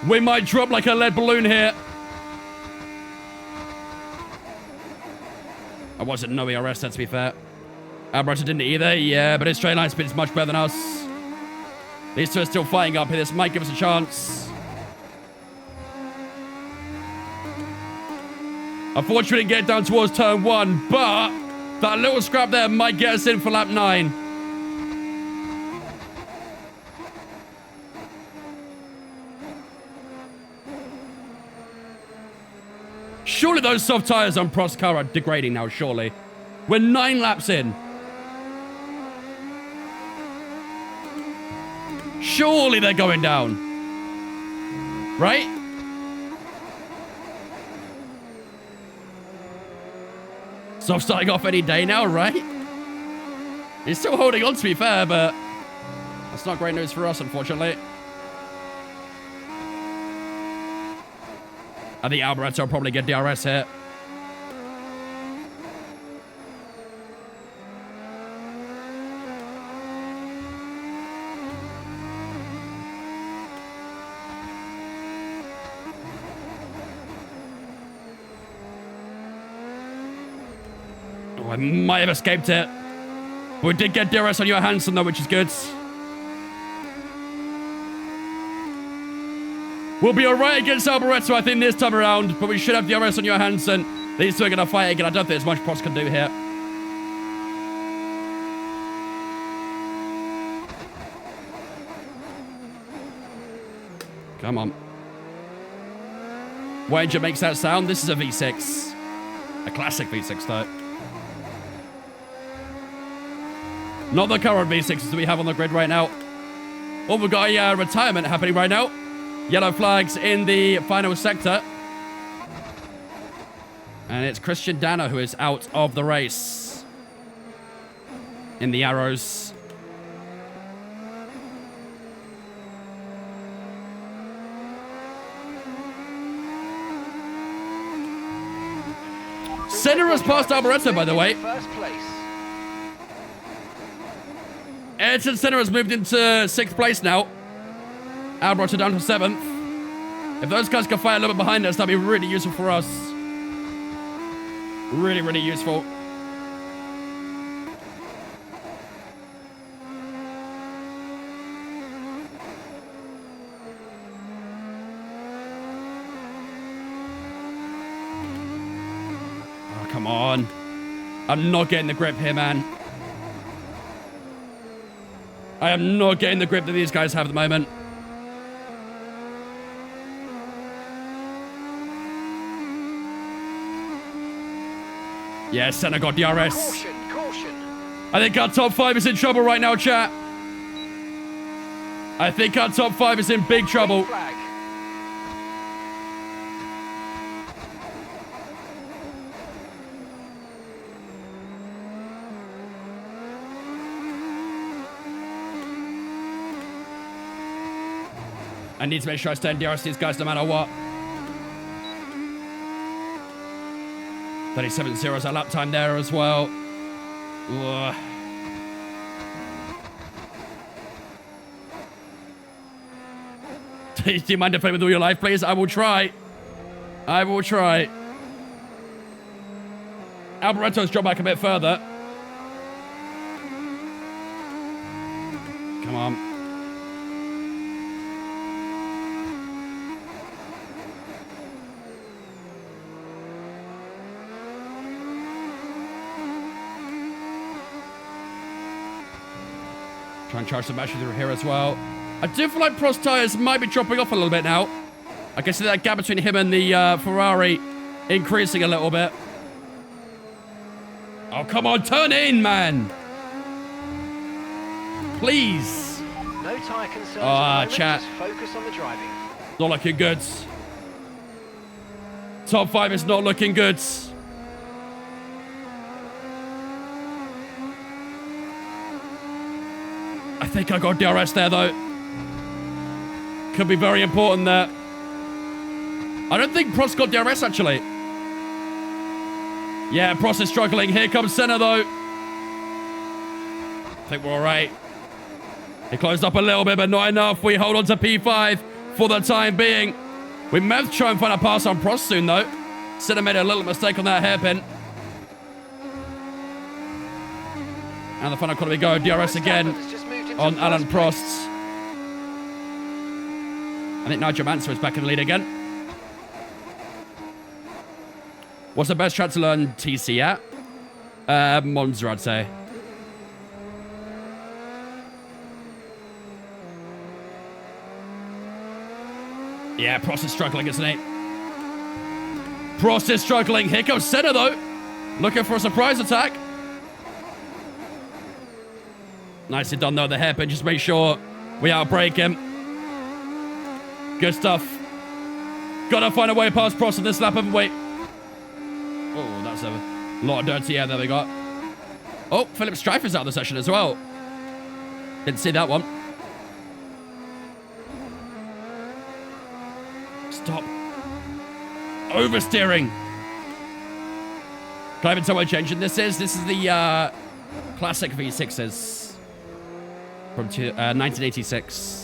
We might drop like a lead balloon here. I wasn't no ERS, to be fair. Alboreto didn't either. Yeah, but his straight line speed is much better than us. These two are still fighting up here. This might give us a chance. Unfortunately, we didn't get down towards turn 1, but that little scrap there might get us in for lap 9. Surely those soft tires on Prost's car are degrading now, surely. We're 9 laps in. Surely they're going down. Right? So starting off any day now, right? He's still holding on, to be fair, but that's not great news for us, unfortunately. I think Alboreto will probably get DRS here. Oh, I might have escaped it. But we did get DRS on Johansson, though, which is good. We'll be alright against Alboreto, I think, this time around, but we should have DRS on Johansson. These two are going to fight again. I don't think there's much Prost can do here. Come on. What engine makes that sound? This is a V6. A classic V6, though. Not the current V6s that we have on the grid right now. Oh, we've got a retirement happening right now. Yellow flags in the final sector. And it's Christian Danner who is out of the race. In the arrows. Senna has passed Alboreto, by the way. First place. Ayrton Senna has moved into 6th place now. Alboreto down to 7th. If those guys can fight a little bit behind us, that'd be really useful for us. Really, really useful. Oh, come on. I'm not getting the grip here, man. I am not getting the grip that these guys have at the moment. Yeah, Senna got DRS. Caution, caution. I think our top 5 is in trouble right now, chat. I think our top 5 is in big trouble. Flag. I need to make sure I stay in DRS these guys no matter what. 37.0 is our lap time there as well. Ugh. Do you mind defending with all your life, please? I will try. I will try. Alboreto's dropped back a bit further. Come on. Try and charge some battery through here as well. I do feel like Prost tyres might be dropping off a little bit now. I can see that gap between him and the Ferrari increasing a little bit. Oh, come on, turn in, man. Please. No tyre concerns. Chat. Just focus on the driving. Not looking good. Top 5 is not looking good. I think I got DRS there, though. Could be very important there. I don't think Prost got DRS, actually. Yeah, Prost is struggling. Here comes Senna, though. I think we're all right. He closed up a little bit, but not enough. We hold on to P5 for the time being. We may have to try and find a pass on Prost soon, though. Senna made a little mistake on that hairpin. And the final corner we go. DRS again on Alan Prost. I think Nigel Mansell is back in the lead again. What's the best track to learn TC at? Monza, I'd say. Yeah, Prost is struggling, isn't he? Prost is struggling. Here comes Senna, though. Looking for a surprise attack. Nicely done, though, the hairpin. Just make sure we outbrake him. Good stuff. Gotta find a way past Prost in this lap, haven't we? Oh, that's a lot of dirty air there we got. Oh, Philip Strife is out of the session as well. Didn't see that one. Stop. Oversteering. Can I even tell what engine this is? This is the classic V6s from 1986.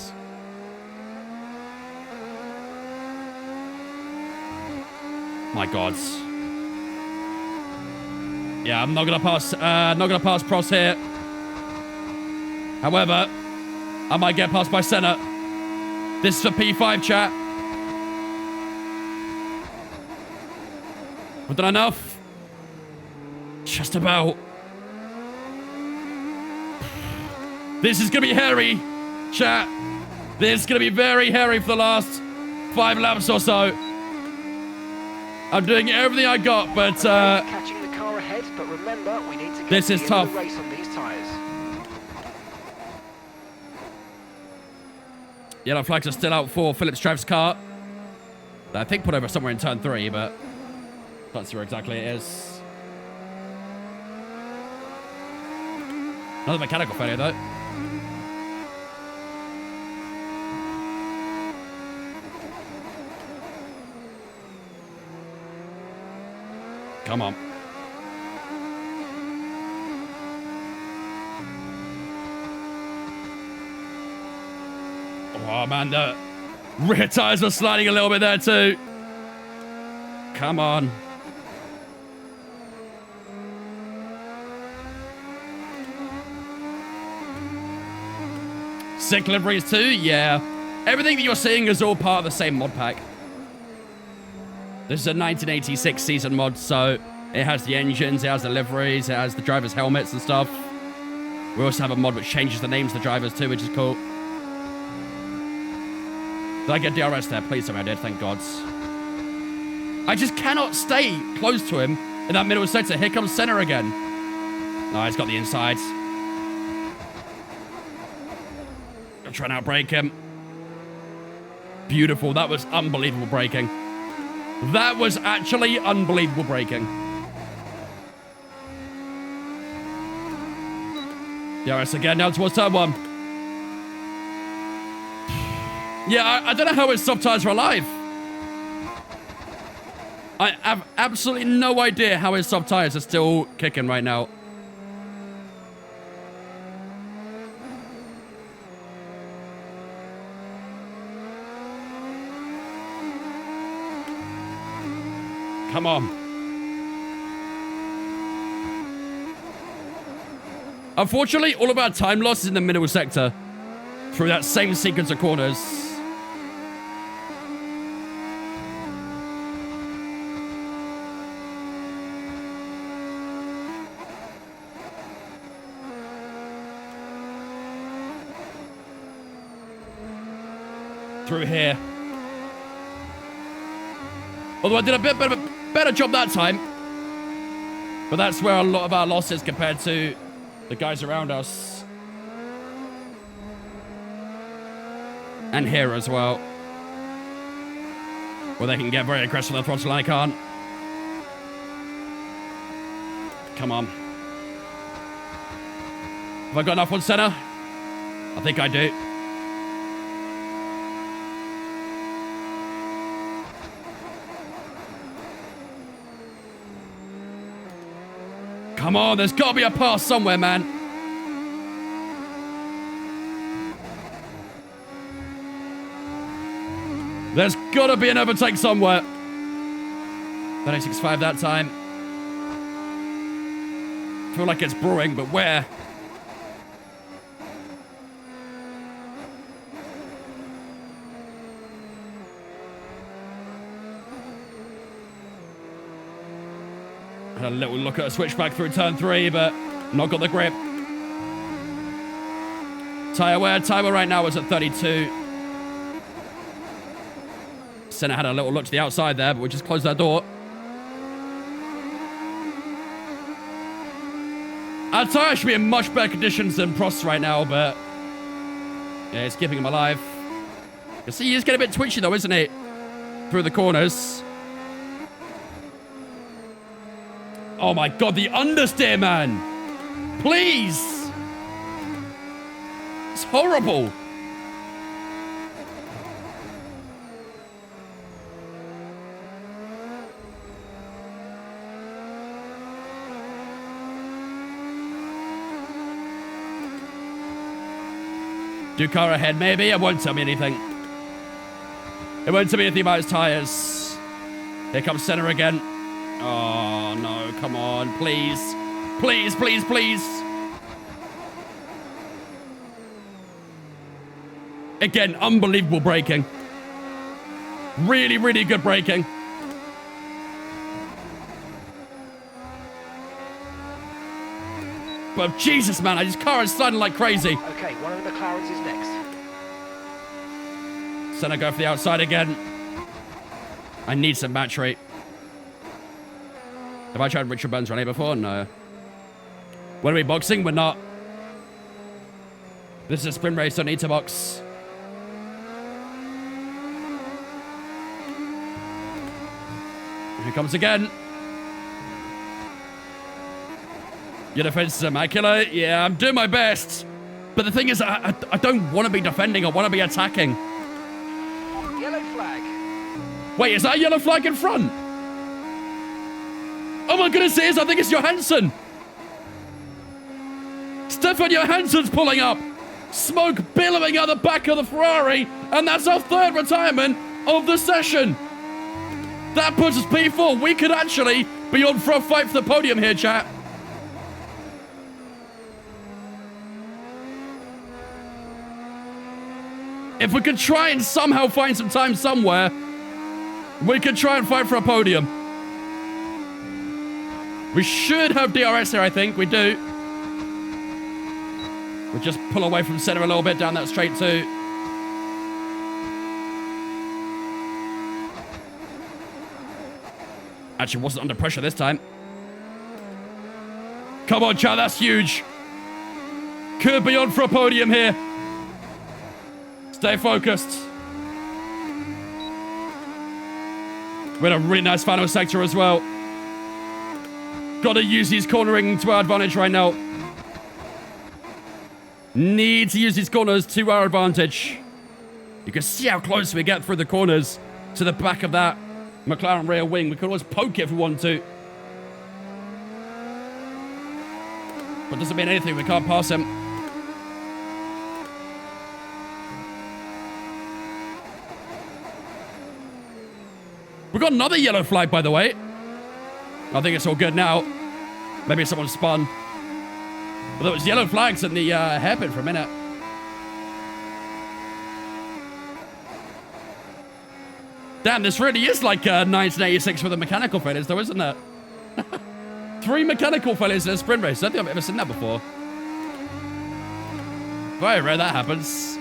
My God. Yeah, I'm not gonna pass. Not gonna pass Prost here. However, I might get passed by Senna. This is for P5, chat. We've done enough. Just about. This is gonna be hairy, chat. This is gonna be very hairy for the last 5 laps or so. I'm doing everything I got, but catching the car ahead, but remember, we need to get this is tough. the race on these tires. Yellow flags are still out for Philip Strife's car. I think put over somewhere in turn 3, but can't see where exactly it is. Another mechanical failure, though. Come on. Oh, man, the rear tires were sliding a little bit there, too. Come on. Sick liveries, too? Yeah. Everything that you're seeing is all part of the same mod pack. This is a 1986 season mod, so it has the engines, it has the liveries, it has the drivers' helmets and stuff. We also have a mod which changes the names of the drivers too, which is cool. Did I get DRS there? Please, I did, thank God. I just cannot stay close to him in that middle sector. Here comes Senna again. No, he's got the inside. I'm trying to outbrake him. Beautiful. That was unbelievable braking. That was actually unbelievable braking. DRS again, now towards turn 1. Yeah, I don't know how his soft tires are alive. I have absolutely no idea how his soft tires are still kicking right now. Come on. Unfortunately, all of our time loss is in the middle sector through that same sequence of corners. Through here. Although I did a bit better job that time. But that's where a lot of our losses compared to the guys around us. And here as well. Where they can get very aggressive on the throttle and I can't. Come on. Have I got enough on center? I think I do. Come on, there's got to be a pass somewhere, man. There's got to be an overtake somewhere. 3065 that time. Feel like it's brewing, but where? Had a little look at a switchback through turn 3, but not got the grip. Tyre wear right now is at 32. Senna had a little look to the outside there, but we just closed that door. Our tyre should be in much better conditions than Prost's right now, but yeah, it's keeping him alive. You see, he's getting a bit twitchy though, isn't it? Through the corners. Oh my God, the understeer, man. Please. It's horrible. Do car ahead, maybe? It won't tell me anything. It won't tell me anything about his tires. Here comes Senna again. Oh, no, come on, please. Please, please, please. Again, unbelievable braking. Really, really good braking. But Jesus, man, his car is sliding like crazy. Okay, one of the McLarens is next. Senna go for the outside again. I need some battery. Have I tried Richard Burns running before? No. When are we boxing? We're not. This is a sprint race, don't need to box. Here comes again. Your defense is immaculate. Yeah, I'm doing my best. But the thing is, I don't want to be defending. I want to be attacking. Yellow flag. Wait, is that a yellow flag in front? Oh my goodness, it is. I think it's Johansson. Stefan Johansson's pulling up. Smoke billowing out the back of the Ferrari, and that's our third retirement of the session. That puts us P4. We could actually be on for a fight for the podium here, chat. If we could try and somehow find some time somewhere, we could try and fight for a podium. We should have DRS here, I think. We do. We just pull away from center a little bit down that straight too. Actually wasn't under pressure this time. Come on, chat, that's huge. Could be on for a podium here. Stay focused. We had a really nice final sector as well. Got to use these cornering to our advantage right now. Need to use these corners to our advantage. You can see how close we get through the corners to the back of that McLaren rear wing. We could always poke it if we want to. But doesn't mean anything. We can't pass him. We got another yellow flag, by the way. I think it's all good now. Maybe someone spun. But there was yellow flags in the hairpin for a minute. Damn, this really is like 1986 with the mechanical failures, though, isn't it? 3 mechanical failures in a sprint race. I don't think I've ever seen that before. Very rare that happens.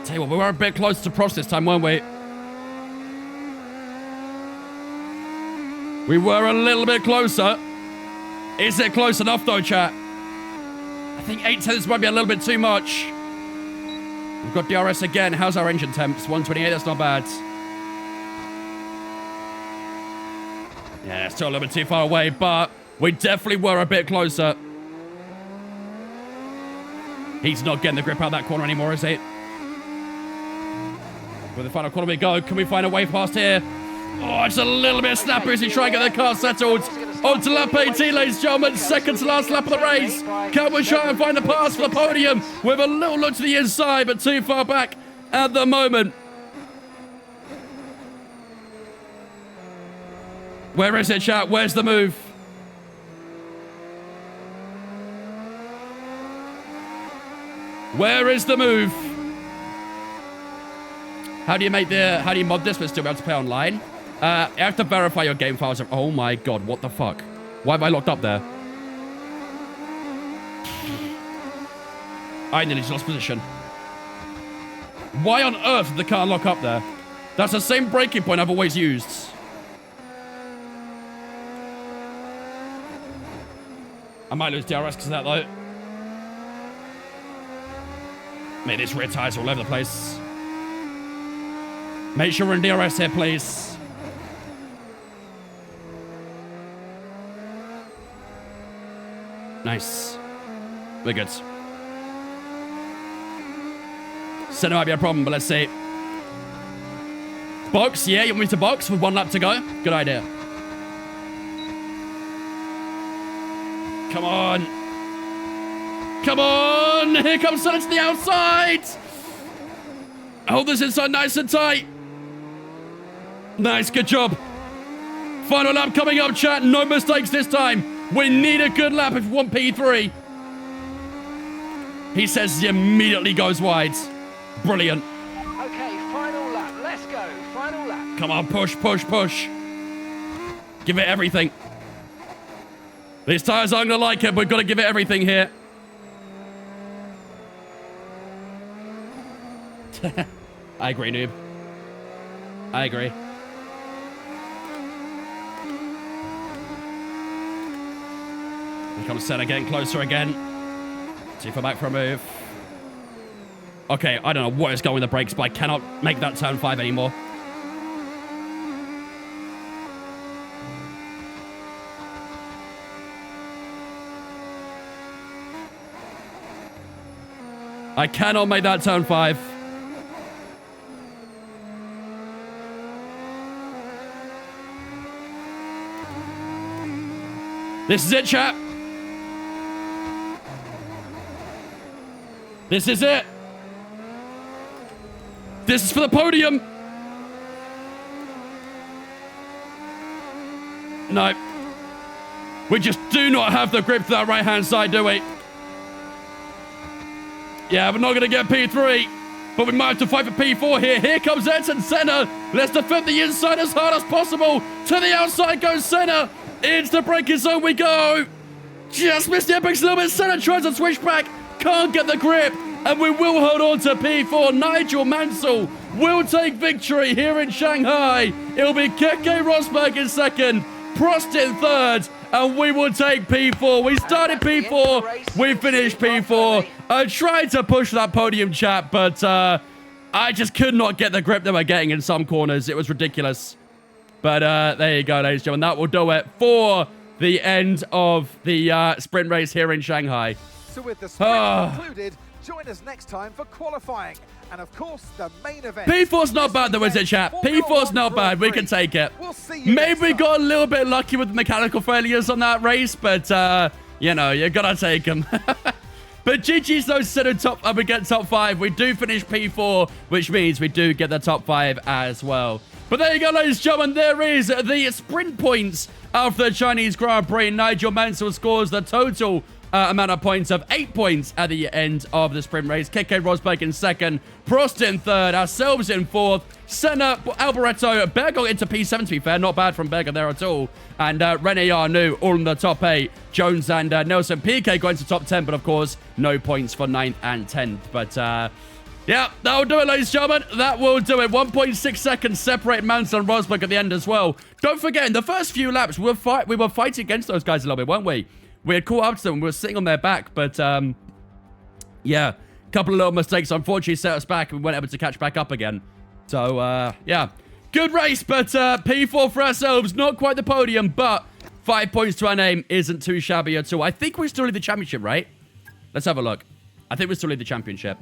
Tell you what, we were a bit closer to Prost this time, weren't we? We were a little bit closer. Is it close enough, though, chat? I think 8 tenths might be a little bit too much. We've got DRS again. How's our engine temps? 128, that's not bad. Yeah, it's still a little bit too far away, but we definitely were a bit closer. He's not getting the grip out of that corner anymore, is he? With the final corner we go. Can we find a way past here? Oh, it's a little bit snappy as we try and get the car settled. On to lap 18, ladies and gentlemen. Second to last lap of the race. Can we try and find a pass for the podium? With a little look to the inside, but too far back at the moment. Where is it, chat? Where's the move? Where is the move? How do you mod this but still be able to play online? You have to verify your game files. Oh my god, what the fuck? Why am I locked up there? I nearly lost position. Why on earth did the car lock up there? That's the same braking point I've always used. I might lose DRS because of that, though. Mate, this rear tire's all over the place. Make sure we're in DRS here, please. Nice. We're good. Center might be a problem, but let's see. Box, yeah, you want me to box with 1 lap to go? Good idea. Come on. Come on. Here comes Senna to the outside. Hold this inside nice and tight. Nice, good job. Final lap coming up, chat. No mistakes this time. We need a good lap if we want P3. He says he immediately goes wide. Brilliant. Okay, final lap. Let's go. Final lap. Come on, push, push, push. Give it everything. These tires aren't going to like it, but we've got to give it everything here. I agree, noob. I agree. Here comes Senna getting closer again. See if we're back for a move. Okay, I don't know what is going with the brakes, but I cannot make that turn 5 anymore. I cannot make that turn 5. This is it, chap. This is it. This is for the podium. No. We just do not have the grip for that right-hand side, do we? Yeah, we're not going to get P3, but we might have to fight for P4 here. Here comes Ayrton Senna. Let's defend the inside as hard as possible. To the outside goes Senna. Into the braking zone we go. Just missed the apex a little bit. Senna tries to switch back. Can't get the grip. And we will hold on to P4. Nigel Mansell will take victory here in Shanghai. It'll be Keke Rosberg in second. Prost in third. And we will take P4. We started P4. We finished P4. I tried to push that podium, chat, but I just could not get the grip they were getting in some corners. It was ridiculous. But there you go, ladies and gentlemen. That will do it for the end of the sprint race here in Shanghai. So with the sprint concluded, join us next time for qualifying. And of course, the main event. P4's not bad though, is it, chat? P4's not bad. We can take it. We'll see you Maybe we next time. got a little bit lucky with the mechanical failures on that race, but, you know, you gotta take them. But GG's though, we get top 5. We do finish P4, which means we do get the top 5 as well. But there you go, ladies and gentlemen. There is the sprint points after the Chinese Grand Prix. Nigel Mansell scores the total amount of points of 8 points at the end of the sprint race. Keke Rosberg in second. Prost in third. Ourselves in fourth. Senna, Alboreto, Berger into P7, to be fair. Not bad from Berger there at all. And Rene Arnoux all in the top 8. Jones and Nelson Piquet going to top 10, but of course, no points for 9th and 10th. But yeah, that'll do it, ladies and gentlemen. That will do it. 1.6 seconds separate Mansell and Rosberg at the end as well. Don't forget, in the first few laps, we were fighting against those guys a little bit, weren't we? We had caught up to them. We were sitting on their back, but yeah, a couple of little mistakes unfortunately set us back and we weren't able to catch back up again. So yeah, good race, but P4 for ourselves. Not quite the podium, but 5 points to our name isn't too shabby at all. I think we still lead the championship, right? Let's have a look. I think we still lead the championship.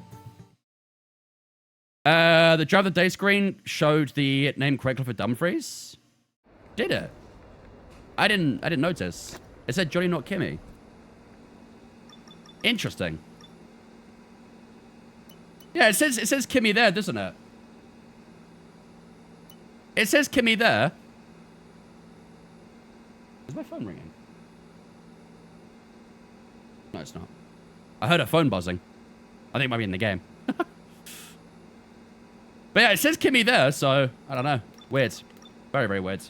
The drive of the day screen showed the name correctly for Dumfries. Did it? I didn't notice. It said Johnny, not Kimmy. Interesting. Yeah, it says Kimmy there, doesn't it? It says Kimmy there. Is my phone ringing? No, it's not. I heard a phone buzzing. I think it might be in the game. But yeah, it says Kimmy there, so I don't know. Weird. Very, very weird.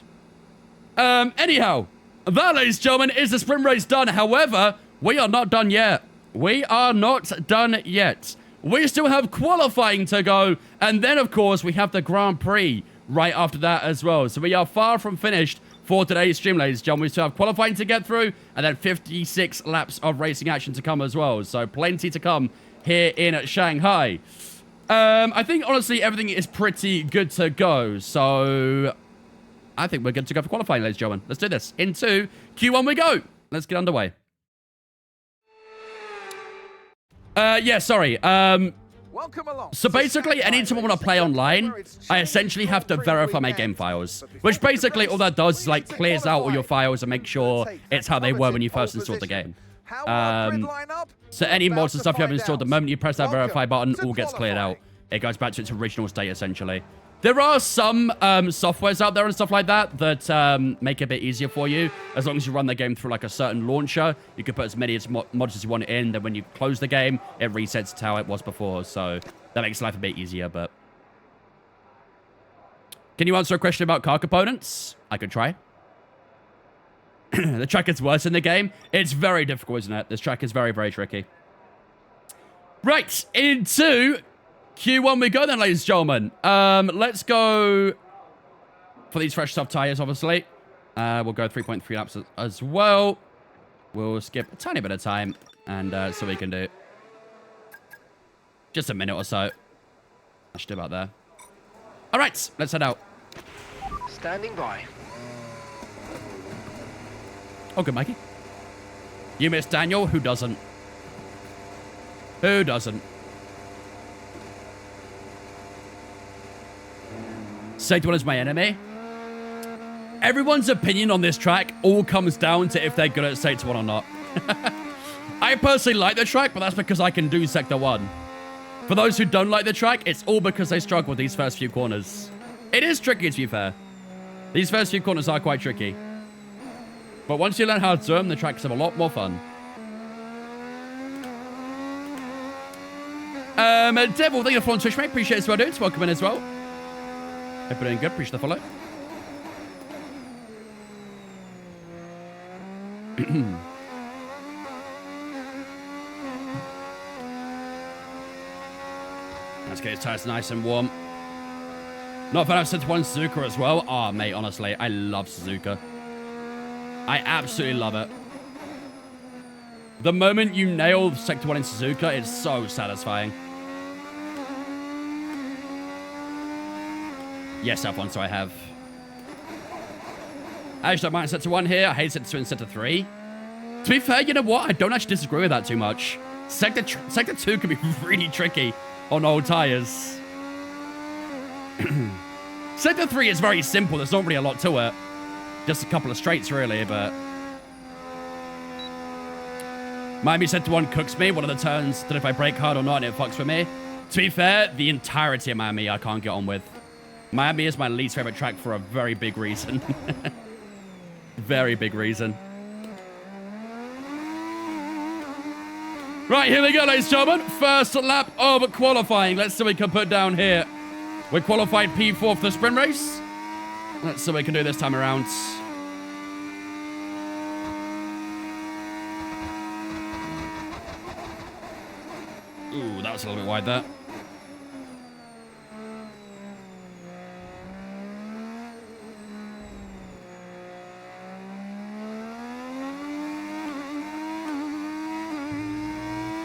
Anyhow, that, ladies and gentlemen, is the sprint race done. However, we are not done yet. We are not done yet. We still have qualifying to go. And then, of course, we have the Grand Prix right after that as well. So we are far from finished for today's stream, ladies and gentlemen. We still have qualifying to get through and then 56 laps of racing action to come as well. So plenty to come here in Shanghai. I think, honestly, everything is pretty good to go. So I think we're good to go for qualifying, ladies and gentlemen. Let's do this. Into Q1 we go. Let's get underway. Yeah, sorry. Welcome along. So basically, anytime I want to play online, I essentially have to verify my game files. Which basically, all that does is, like, clears out all your files and make sure it's how they were when you first installed the game. So any mods and stuff you have installed, the moment you press that verify button, all gets cleared out. It goes back to its original state, essentially. There are some softwares out there and stuff like that that make it a bit easier for you. As long as you run the game through like a certain launcher, you can put as many mods as you want in. Then when you close the game, it resets to how it was before. So that makes life a bit easier. But can you answer a question about car components? I could try. The track gets worse in the game. It's very difficult, isn't it? This track is very, very tricky. Right, into Q1 we go then, ladies and gentlemen. Let's go for these fresh soft tires, obviously. We'll go 3.3 laps as well. We'll skip a tiny bit of time, and so we can do just a minute or so. I should do about there. All right, let's head out. Standing by. Oh, good, Mikey. You miss Daniel? Who doesn't? Who doesn't? Safety one is my enemy. Everyone's opinion on this track all comes down to if they're good at Sector 1 or not. I personally like the track, but that's because I can do Sector 1. For those who don't like the track, it's all because they struggle with these first few corners. It is tricky, to be fair. These first few corners are quite tricky. But once you learn how to do them, the tracks have a lot more fun. Devil, thank you for on Twitch, mate. Appreciate it as well, dudes. Welcome in as well. Hope you're doing good. Appreciate the follow. Let's get his tires nice and warm. Not bad, I've sent one Suzuka as well. Oh, mate, honestly, I love Suzuka. I absolutely love it. The moment you nail Sector 1 in Suzuka, it's so satisfying. Yes, F1, so I have. I actually don't mind Sector 1 here. I hate Sector 2 and Sector 3. To be fair, you know what? I don't actually disagree with that too much. Sector 2 can be really tricky on old tires. Sector 3 is very simple. There's not really a lot to it. Just a couple of straights, really, but... Miami Sector 1 cooks me. One of the turns that if I brake hard or not, it fucks with me. To be fair, the entirety of Miami I can't get on with. Miami is my least favorite track for a very big reason. Very big reason. Right, here we go, ladies and gentlemen. First lap of qualifying. Let's see what we can put down here. We qualified P4 for the sprint race. Let's see what we can do this time around. Ooh, that was a little bit wide there.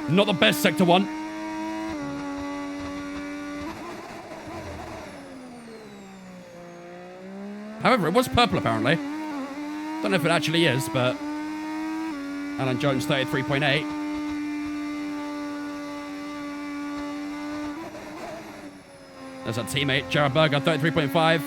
Not the best Sector 1. However, it was purple, apparently. Don't know if it actually is, but... Alan Jones, 33.8. There's our teammate, Jared Berger, 33.5.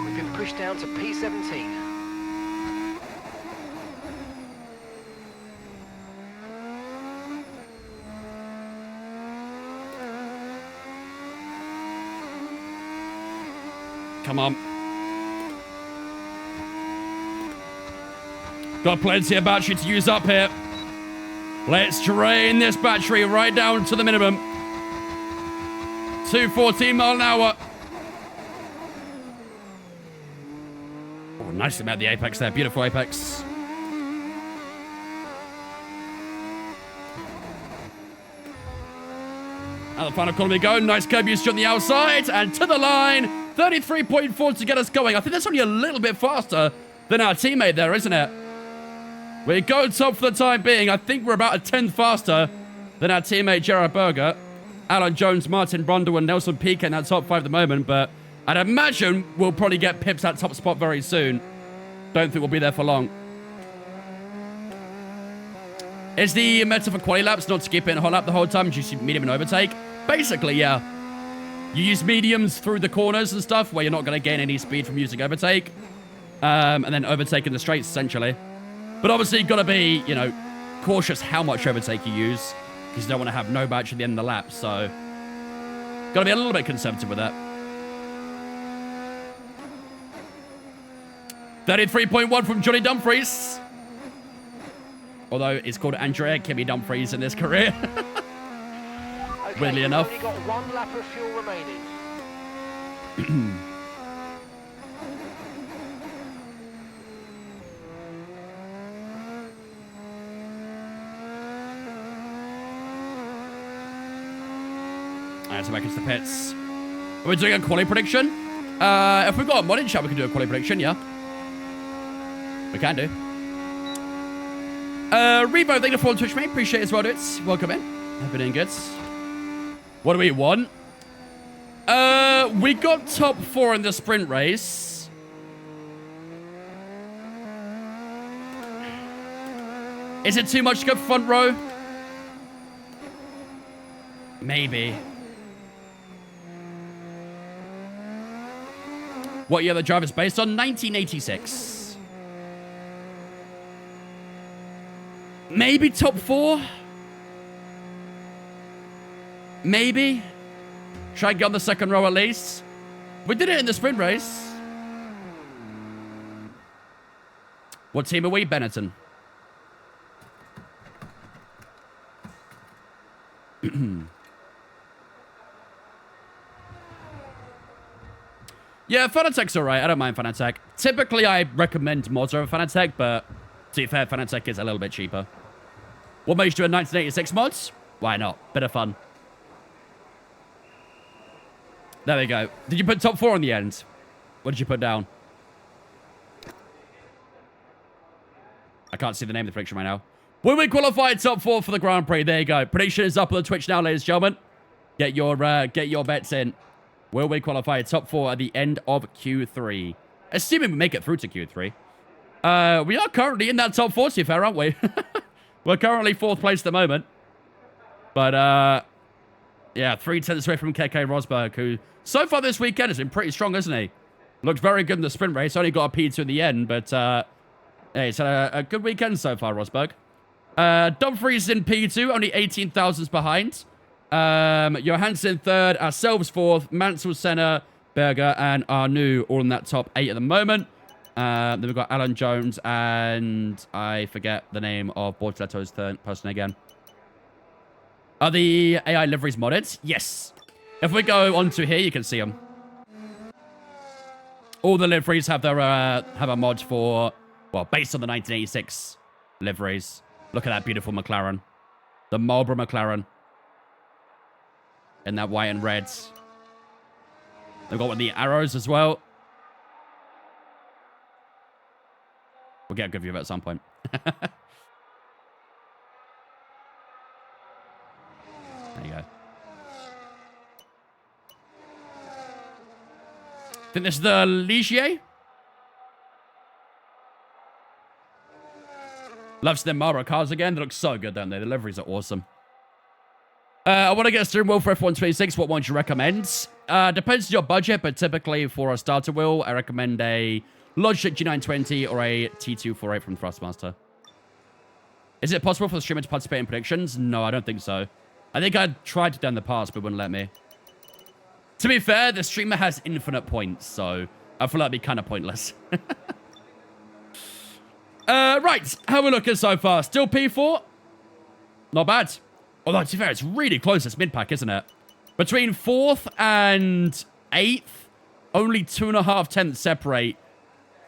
We've been pushed down to P17. Come on. Got plenty of battery to use up here. Let's drain this battery right down to the minimum. 214 mile an hour. Oh, nicely met the apex there. Beautiful apex. And the final corner we go. Nice curb usage on the outside. And to the line. 33.4 to get us going. I think that's only a little bit faster than our teammate there, isn't it? We go top for the time being. I think we're about a tenth faster than our teammate Gerard Berger. Alan Jones, Martin Brundle, and Nelson Piquet in that top 5 at the moment, but I'd imagine we'll probably get Pips that top spot very soon. Don't think we'll be there for long. Is the meta for quali laps not skip it and hot lap the whole time? Do you see medium and overtake? Basically, yeah. You use mediums through the corners and stuff where you're not going to gain any speed from using overtake. And then overtake in the straights, essentially. But obviously, you've got to be, you know, cautious how much overtake you use. Because you don't want to have no battery at the end of the lap. So, got to be a little bit conservative with that. 33.1 from Johnny Dumfries. Although it's called Andrea Kimmy Dumfries in his career. Okay, Weirdly we've enough. only got 1 lap of fuel remaining. Alright, so back into the pits. Are we doing a quali prediction? If we've got a mod in chat, we can do a quali prediction, yeah. We can do. Revo, thank you for on Twitch, mate. Appreciate it as well, dudes. Welcome in. Hope you're doing good. What do we want? We got top 4 in the sprint race. Is it too much to go front row? Maybe. What year the driver's based on? 1986. Maybe top 4? Maybe. Try and get on the second row at least. We did it in the sprint race. What team are we, Benetton? Yeah, Fanatec's alright. I don't mind Fanatec. Typically, I recommend mods over Fanatec, but to be fair, Fanatec is a little bit cheaper. What made you do a 1986 mods? Why not? Bit of fun. There we go. Did you put top 4 on the end? What did you put down? I can't see the name of the prediction right now. Will we qualify top 4 for the Grand Prix? There you go. Prediction is up on the Twitch now, ladies and gentlemen. Get your bets in. Will we qualify top 4 at the end of Q3? Assuming we make it through to Q3. We are currently in that top 4, to be fair, aren't we? We're currently 4th place at the moment. But, yeah, 3/10 away from KK Rosberg, who so far this weekend has been pretty strong, hasn't he? Looked very good in the sprint race. Only got a P2 in the end, but, hey, it's had a good weekend so far, Rosberg. Dumfries in P2, only 18 thousandths behind. Johansson 3rd, ourselves 4th, Mansell, Senna, Berger, and Arnoux all in that top 8 at the moment. Then we've got Alan Jones, and I forget the name of Bortoletto's third person again. Are the AI liveries modded? Yes. If we go onto here, you can see them. All the liveries have their have a mod for, well, based on the 1986 liveries. Look at that beautiful McLaren. The Marlboro McLaren. In that white and red. They've got one of the arrows as well. We'll get a good view of it at some point. There you go. Think this is the Ligier? Loves them Marlboro cars again. They look so good, don't they? The liveries are awesome. I want to get a steering wheel for F126. What one do you recommend? Depends on your budget, but typically for a starter wheel, I recommend a Logitech G920 or a T248 from Thrustmaster. Is it possible for the streamer to participate in predictions? No, I don't think so. I think I tried to do in the past, but it wouldn't let me. To be fair, the streamer has infinite points, so I feel like it'd be kind of pointless. Right, how are we looking so far? Still P4? Not bad. Although, to be fair, it's really close. It's mid-pack, isn't it? Between 4th and 8th, only 2.5 tenths separate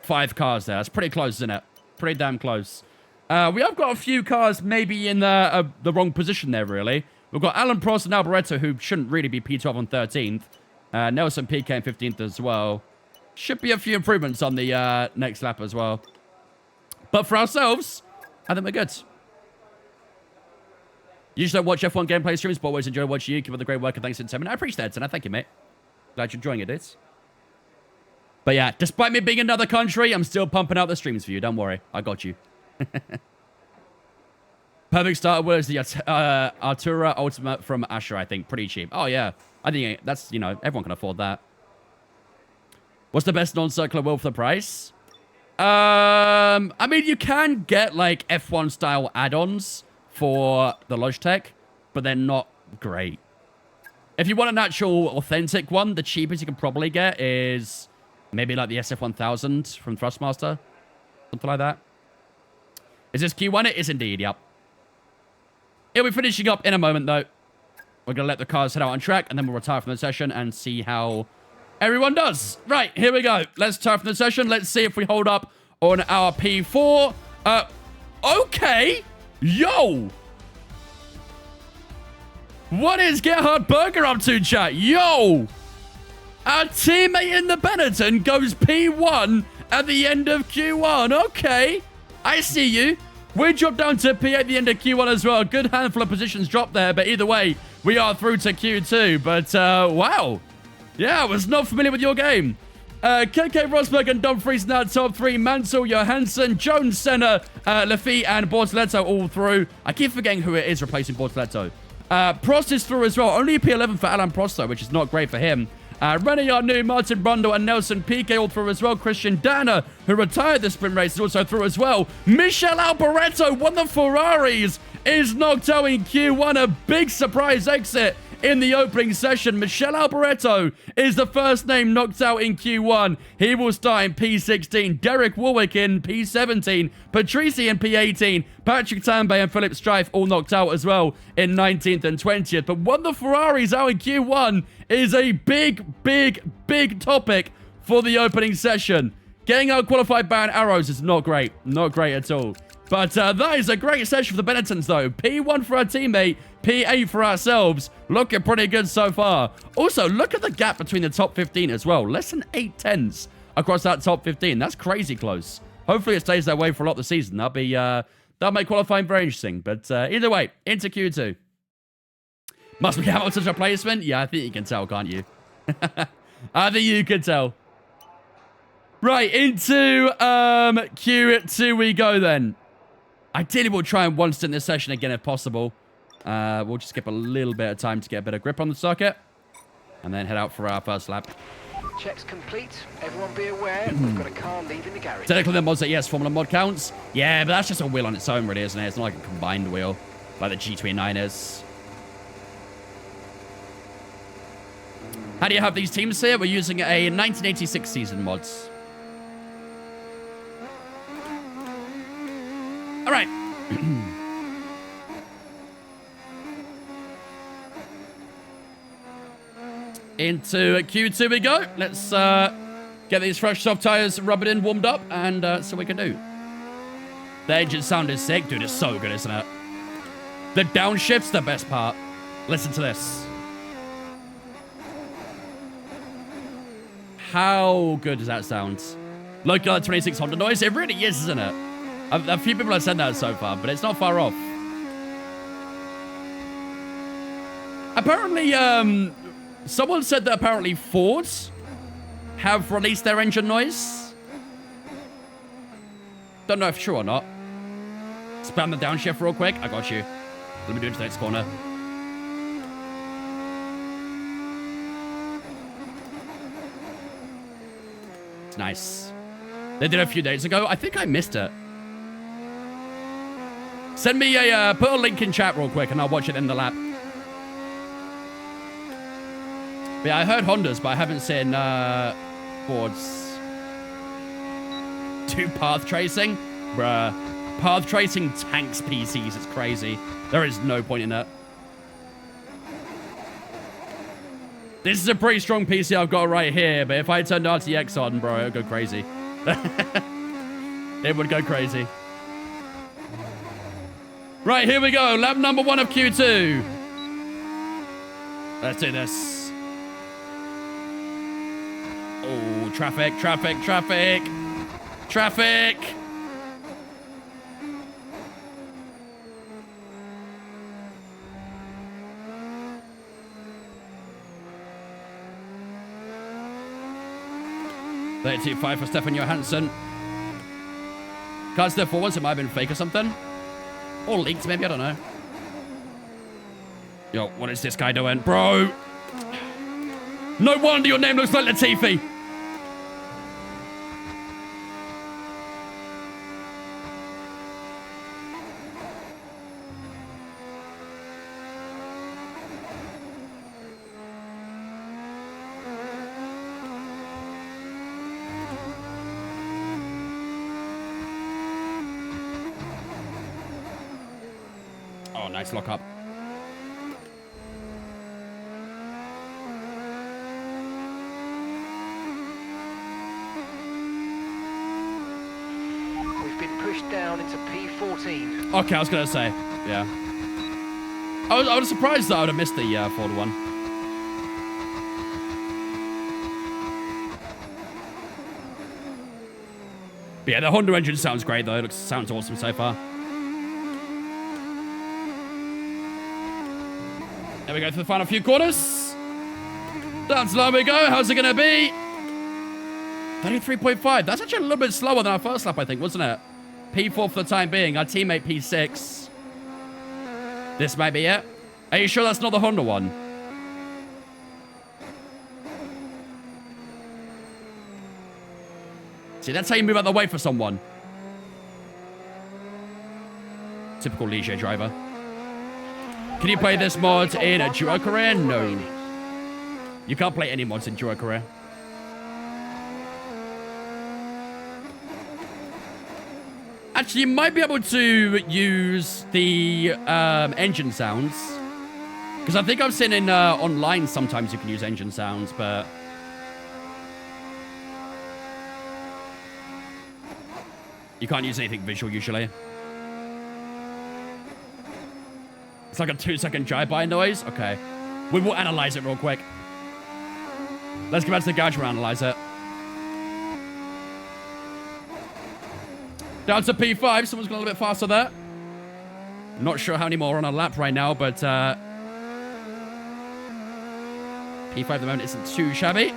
5 cars there. That's pretty close, isn't it? Pretty damn close. We have got a few cars maybe in the wrong position there, really. We've got Alan Prost and Alboreto, who shouldn't really be P12 on 13th. Nelson PK in 15th as well. Should be a few improvements on the next lap as well. But for ourselves, I think we're good. Usually don't watch F1 gameplay streams, but always enjoy watching you. Keep up the great work and thanks for the I appreciate it, and I thank you, mate. Glad you're enjoying it, dude. But yeah, despite me being in another country, I'm still pumping out the streams for you. Don't worry. I got you. Perfect starter wheel is the Artura Ultimate from Asher, I think. Pretty cheap. Oh, yeah. I think that's, you know, everyone can afford that. What's the best non-circular wheel for the price? I mean, you can get, like, F1-style add-ons for the Logitech, but they're not great. If you want an actual authentic one, the cheapest you can probably get is maybe like the SF1000 from Thrustmaster. Something like that. Is this Q1? It is indeed, yep. It'll be finishing up in a moment, though. We're going to let the cars head out on track, and then we'll retire from the session and see how everyone does. Right, here we go. Let's retire from the session. Let's see if we hold up on our P4. Okay. Yo! What is Gerhard Berger up to, chat? Yo! Our teammate in the Benetton goes P1 at the end of Q1. Okay. I see you. We dropped down to P8 at the end of Q1 as well. A good handful of positions dropped there, but either way, we are through to Q2. But, wow. Yeah, I was not familiar with your game. KK Rosberg and Dumfries in that top 3. Mansell, Johansson, Jones, Senna, Lafitte, and Bortoletto all through. I keep forgetting who it is replacing Bortoletto. Prost is through as well. Only a P11 for Alan Prost, though, which is not great for him. René Arnoux, Martin Brundle, and Nelson Piquet all through as well. Christian Danner, who retired the sprint race, is also through as well. Michele Alboreto, one of the Ferraris, is knocked out in Q1. A big surprise exit in the opening session. Michele Alboreto is the first name knocked out in Q1. He will start in P16. Derek Warwick in P17. Patrisi in P18. Patrick Tambay and Philip Strife all knocked out as well in 19th and 20th. But one of the Ferraris out in Q1 is a big topic for the opening session. Getting out qualified by arrows is not great. Not great at all. But that is a great session for the Benettons, though. P1 for our teammate, P8 for ourselves. Looking pretty good so far. Also, look at the gap between the top 15 as well. Less than 8/10 across that top 15. That's crazy close. Hopefully it stays that way for a lot of the season. That'll make qualifying very interesting. But either way, into Q2. Must be Hamilton's replacement? Yeah, I think you can tell, can't you? I think you can tell. Right, into Q2 we go then. Ideally, we'll try and one stint this session again if possible. We'll just skip a little bit of time to get a bit of grip on the circuit. And then head out for our first lap. Checks complete. Everyone be aware, we've got a car leaving the garage. Technically, the mods that, yes, Formula mod counts. Yeah, but that's just a wheel on its own, really, isn't it? It's not like a combined wheel, like the G29 is. How do you have these teams here? We're using a 1986 season mods. All right. Into Q2 we go. Let's get these fresh soft tires rubbed in, warmed up, and see what we can do. The engine sound is sick. Dude, it's so good, isn't it? The downshift's the best part. Listen to this. How good does that sound? Look at that 26 Honda noise. It really is, isn't it? A few people have said that so far, but it's not far off. Apparently, someone said that apparently Fords have released their engine noise. Don't know if true or not. Spam the downshift real quick. I got you. Let me do it to the next corner. It's nice. They did it a few days ago. I think I missed it. Send me put a link in chat real quick and I'll watch it in the lap. But yeah, I heard Hondas, but I haven't seen Fords. Do path tracing? Bruh. Path tracing tanks PCs. It's crazy. There is no point in that. This is a pretty strong PC I've got right here, but if I turned RTX on, bro, it would go crazy. It would go crazy. Right, here we go. Lap number 1 of Q2. Let's do this. Oh, traffic, traffic, traffic. Traffic. $32.5 for Stefan Johansson. Can't step forwards. It might have been fake or something. Or leaked, maybe. I don't know. Yo, what is this guy doing? Bro! No wonder your name looks like Latifi! Oh, nice lock up. We've been pushed down into P14. Okay, I was gonna say, yeah. I was surprised that I would have missed the Ford one. But yeah, the Honda engine sounds great though. It sounds awesome so far. There we go for the final few corners. Down to low we go. How's it going to be? 33.5. That's actually a little bit slower than our first lap, I think, wasn't it? P4 for the time being. Our teammate P6. This might be it. Are you sure that's not the Honda one? See, that's how you move out of the way for someone. Typical Ligier driver. Can you play this mod in a duo career? No. You can't play any mods in duo career. Actually, you might be able to use the engine sounds. Because I think I've seen in online sometimes you can use engine sounds, but... you can't use anything visual usually. It's like a 2-second drive-by noise? Okay. We will analyze it real quick. Let's go back to the garage and analyze it. Down to P5. Someone's gone a little bit faster there. Not sure how many more on a lap right now, but P5 at the moment isn't too shabby.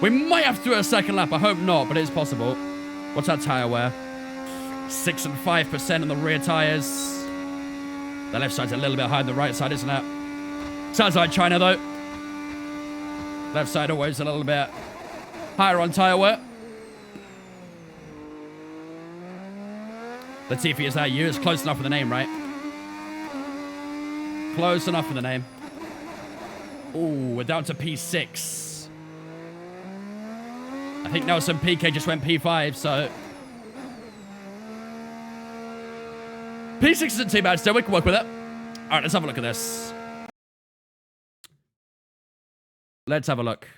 We might have to do a second lap. I hope not, but it is possible. What's that tire wear? 6 and 5% on the rear tires. The left side's a little bit higher than the right side, isn't it? Sounds like China, though. Left side always a little bit higher on tire wear. Let's see if he is that you. It's close enough for the name, right? Close enough for the name. Ooh, we're down to P6. I think Nelson PK just went P5, so... P6 isn't too bad still. We can work with it. All right, let's have a look at this. Let's have a look.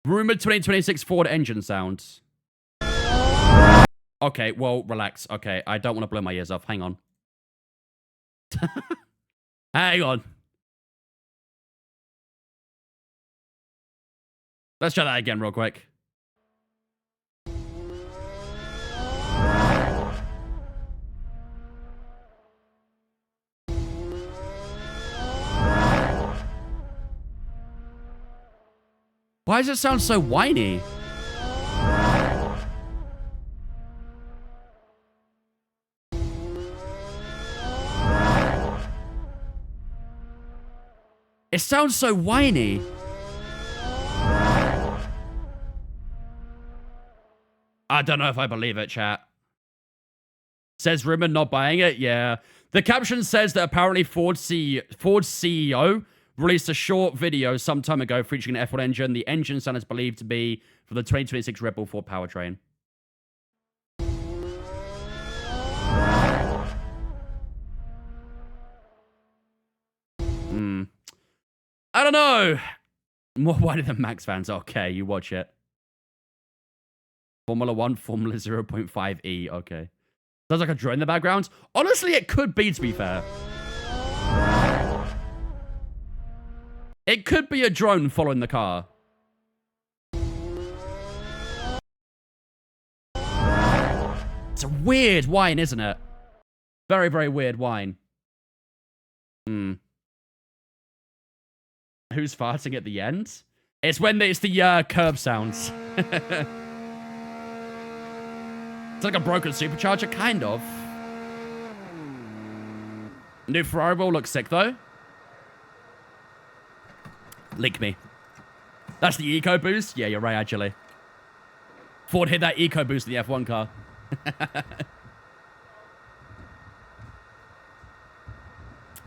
Rumored 2026 Ford engine sound. Okay, well, relax. Okay, I don't want to blow my ears off. Hang on. Hang on. Let's try that again real quick. Why does it sound so whiny? It sounds so whiny. I don't know if I believe it, chat. Says rumor not buying it? Yeah. The caption says that apparently Ford's CEO released a short video some time ago featuring an F1 engine. The engine sound is believed to be for the 2026 Red Bull 4 powertrain. I don't know. More whiny than Max fans. Okay, you watch it. Formula 1, Formula 0.5e. Okay. Sounds like a drone in the background. Honestly, it could be, to be fair. It could be a drone following the car. It's a weird whine, isn't it? Very, very weird whine. Who's farting at the end? It's when it's the curb sounds. It's like a broken supercharger, kind of. New Ferrari will look sick, though. Link me. That's the EcoBoost? Yeah, you're right, actually. Ford hit that EcoBoost in the F1 car.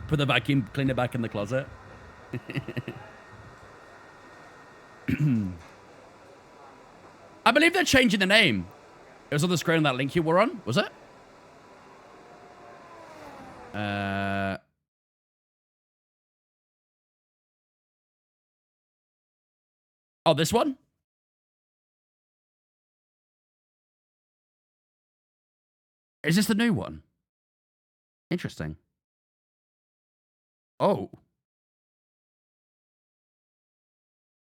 Put the vacuum cleaner back in the closet. I believe they're changing the name. It was on the screen on that link you were on, was it? Oh, this one? Is this the new one? Interesting. Oh.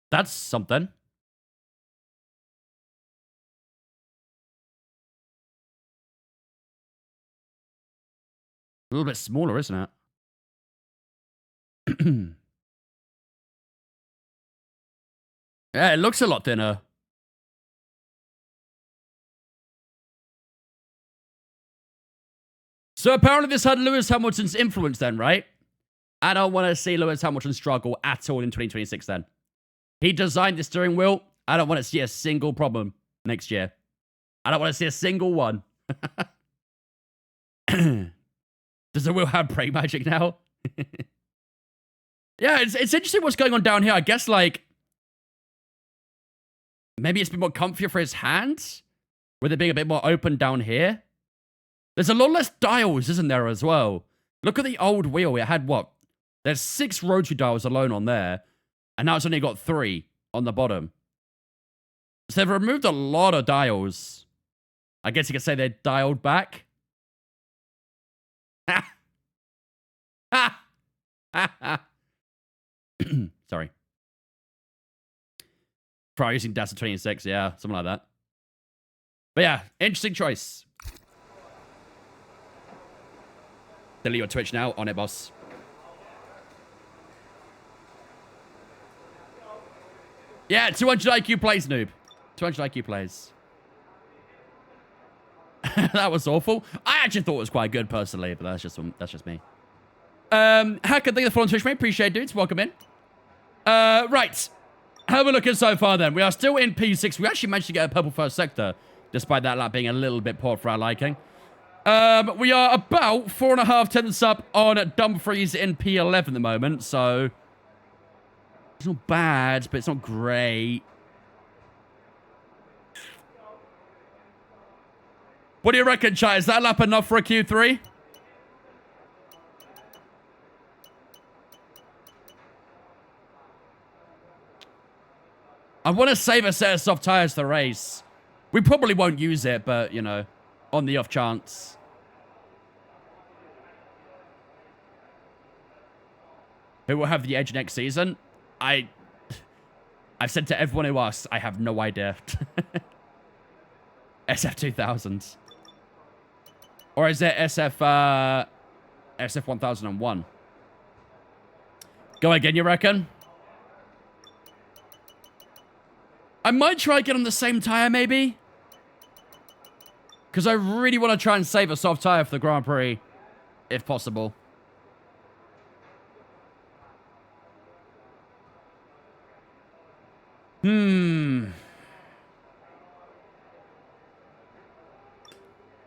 That's something. A little bit smaller, isn't it? Yeah, it looks a lot thinner. So apparently this had Lewis Hamilton's influence then, right? I don't want to see Lewis Hamilton struggle at all in 2026 then. He designed the steering wheel. I don't want to see a single problem next year. I don't want to see a single one. Does the wheel have brake magic now? Yeah, it's interesting what's going on down here. I guess, like, maybe it's been more comfier for his hands, with it being a bit more open down here. There's a lot less dials, isn't there, as well? Look at the old wheel. It had, what? There's 6 rotary dials alone on there, and now it's only got 3 on the bottom. So they've removed a lot of dials. I guess you could say they're dialed back. Sorry. Probably using DASA 26, yeah, something like that. But yeah, interesting choice. Delete your Twitch now. On it, boss. Yeah, 200 IQ plays, noob. 200 IQ plays. That was awful. I actually thought it was quite good, personally, but that's just me. Hacker, thank you for the follow on Twitch, mate. Appreciate it, dudes. Welcome in. Right. How are we looking so far, then? We are still in P6. We actually managed to get a purple first sector, despite that lap being a little bit poor for our liking. We are about 4.5 tenths up on Dumfries in P11 at the moment, so it's not bad, but it's not great. What do you reckon, chat? Is that lap enough for a Q3? I want to save a set of soft tires for the race. We probably won't use it, but, you know, on the off chance. Who will have the edge next season? I've said to everyone who asks, I have no idea. SF2000. Or is it SF1001? Go again, you reckon? I might try get on the same tire, maybe. Because I really want to try and save a soft tire for the Grand Prix, if possible.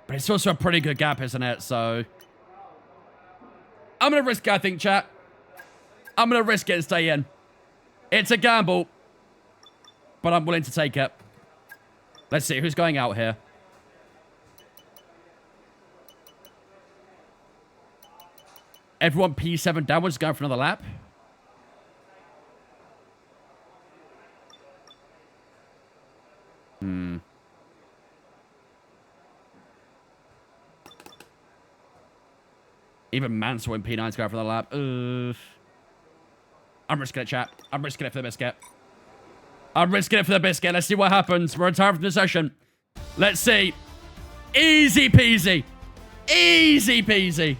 But it's also a pretty good gap, isn't it? So I'm going to risk it, I think, chat. I'm going to risk it and stay in. It's a gamble, but I'm willing to take it. Let's see who's going out here. Everyone P7 downwards going for another lap. Even Mansell in P9's going for the lap. I'm risking it, chat. I'm risking it for the biscuit. I'm risking it for the biscuit. Let's see what happens. We're retiring from the session. Let's see. Easy peasy. Easy peasy.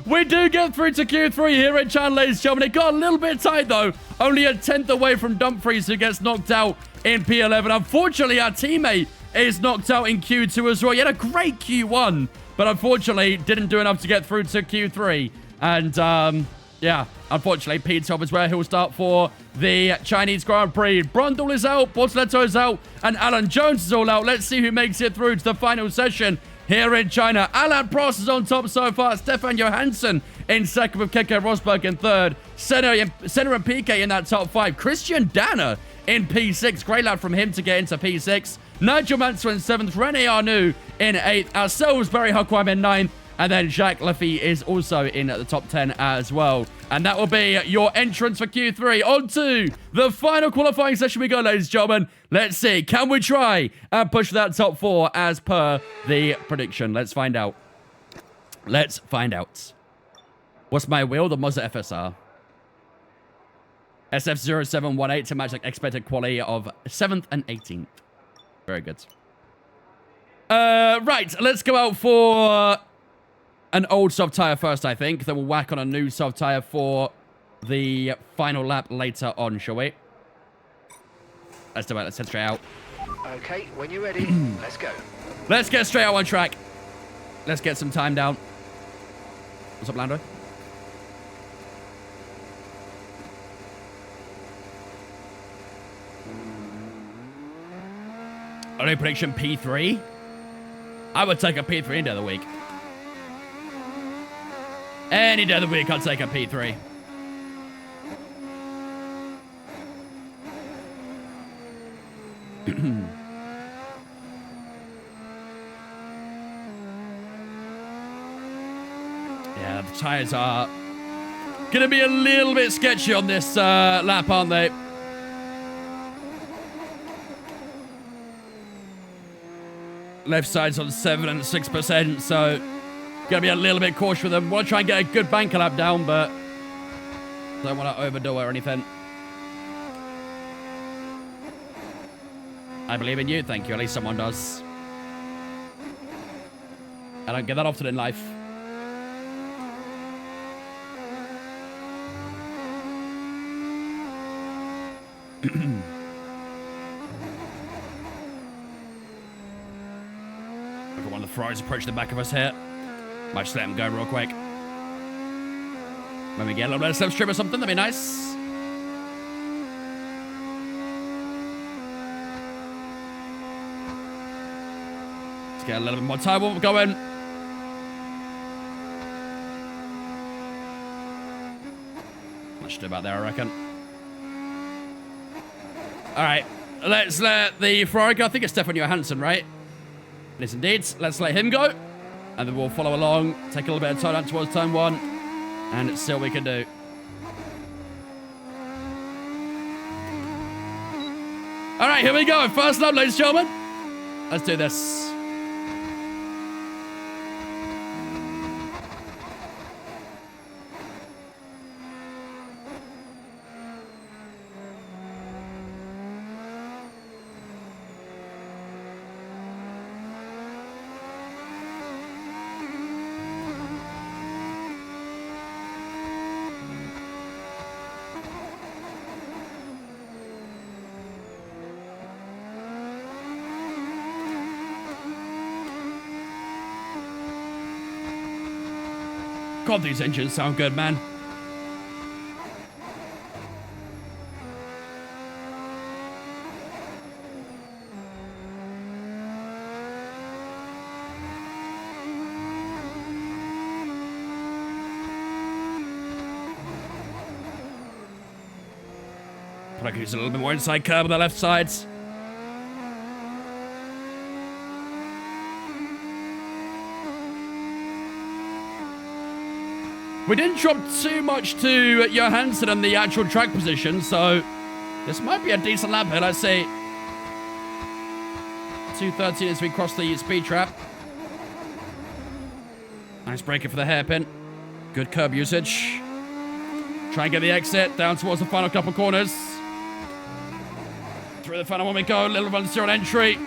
We do get through to Q3 here at Chan, ladies and gentlemen. It got a little bit tight, though. Only a 10th away from Dumfries, who gets knocked out in P11. Unfortunately, our teammate is knocked out in Q2 as well. He had a great Q1, but unfortunately didn't do enough to get through to Q3. And, yeah, unfortunately, P12 is where he'll start for the Chinese Grand Prix. Brundle is out, Bortoletto is out, and Alan Jones is all out. Let's see who makes it through to the final session here in China. Alan Prost is on top so far. Stefan Johansson in second with Keke Rosberg in third. Senna and Piquet in that top 5. Christian Danner in P6. Great lap from him to get into P6. Nigel Mansell in 7th. René Arnoux in 8th. Ourselves, Barry Huckleheim in 9th. And then Jacques Laffy is also in the top 10 as well. And that will be your entrance for Q3. On to the final qualifying session we go, ladies and gentlemen. Let's see. Can we try and push for that top 4 as per the prediction? Let's find out. Let's find out. What's my wheel? The Mazda FSR. SF0718 to match the expected quality of 7th and 18th. Very good. Right. Let's go out for an old soft tire first, I think. Then we'll whack on a new soft tire for the final lap later on, shall we? Let's do it. Let's head straight out. Okay, when you're ready, let's go. Let's get straight out on track. Let's get some time down. What's up, Lando? Only prediction P3? I would take a P3 any day of the week. Any day of the week, I'd take a P3. Yeah, the tires are gonna be a little bit sketchy on this lap, aren't they? Left side's on 7 and 6%, so gonna be a little bit cautious with them. Want to try and get a good banker lap down, but don't want to overdo it or anything. I believe in you. Thank you. At least someone does. I don't get that often in life. Look at one of the Ferraris approach the back of us here. Might just let him go real quick. When we get a little bit of slipstream or something, that'd be nice. Let's get a little bit more time while we're going. That should do about there, I reckon. Alright, let's let the Ferrari go. I think it's Stefan Johansson, right? It is indeed. Let's let him go. And then we'll follow along, take a little bit of time down towards turn 1, and see what we can do. All right, here we go. First lap, ladies and gentlemen. Let's do this. God, these engines sound good, man. But I can use a little bit more inside curb on the left side. We didn't drop too much to Johansson in the actual track position, so this might be a decent lap here. Let's see. 2:13 as we cross the speed trap. Nice braking for the hairpin. Good curb usage. Try and get the exit down towards the final couple corners. Through the final one we go. Little 1-0 on entry.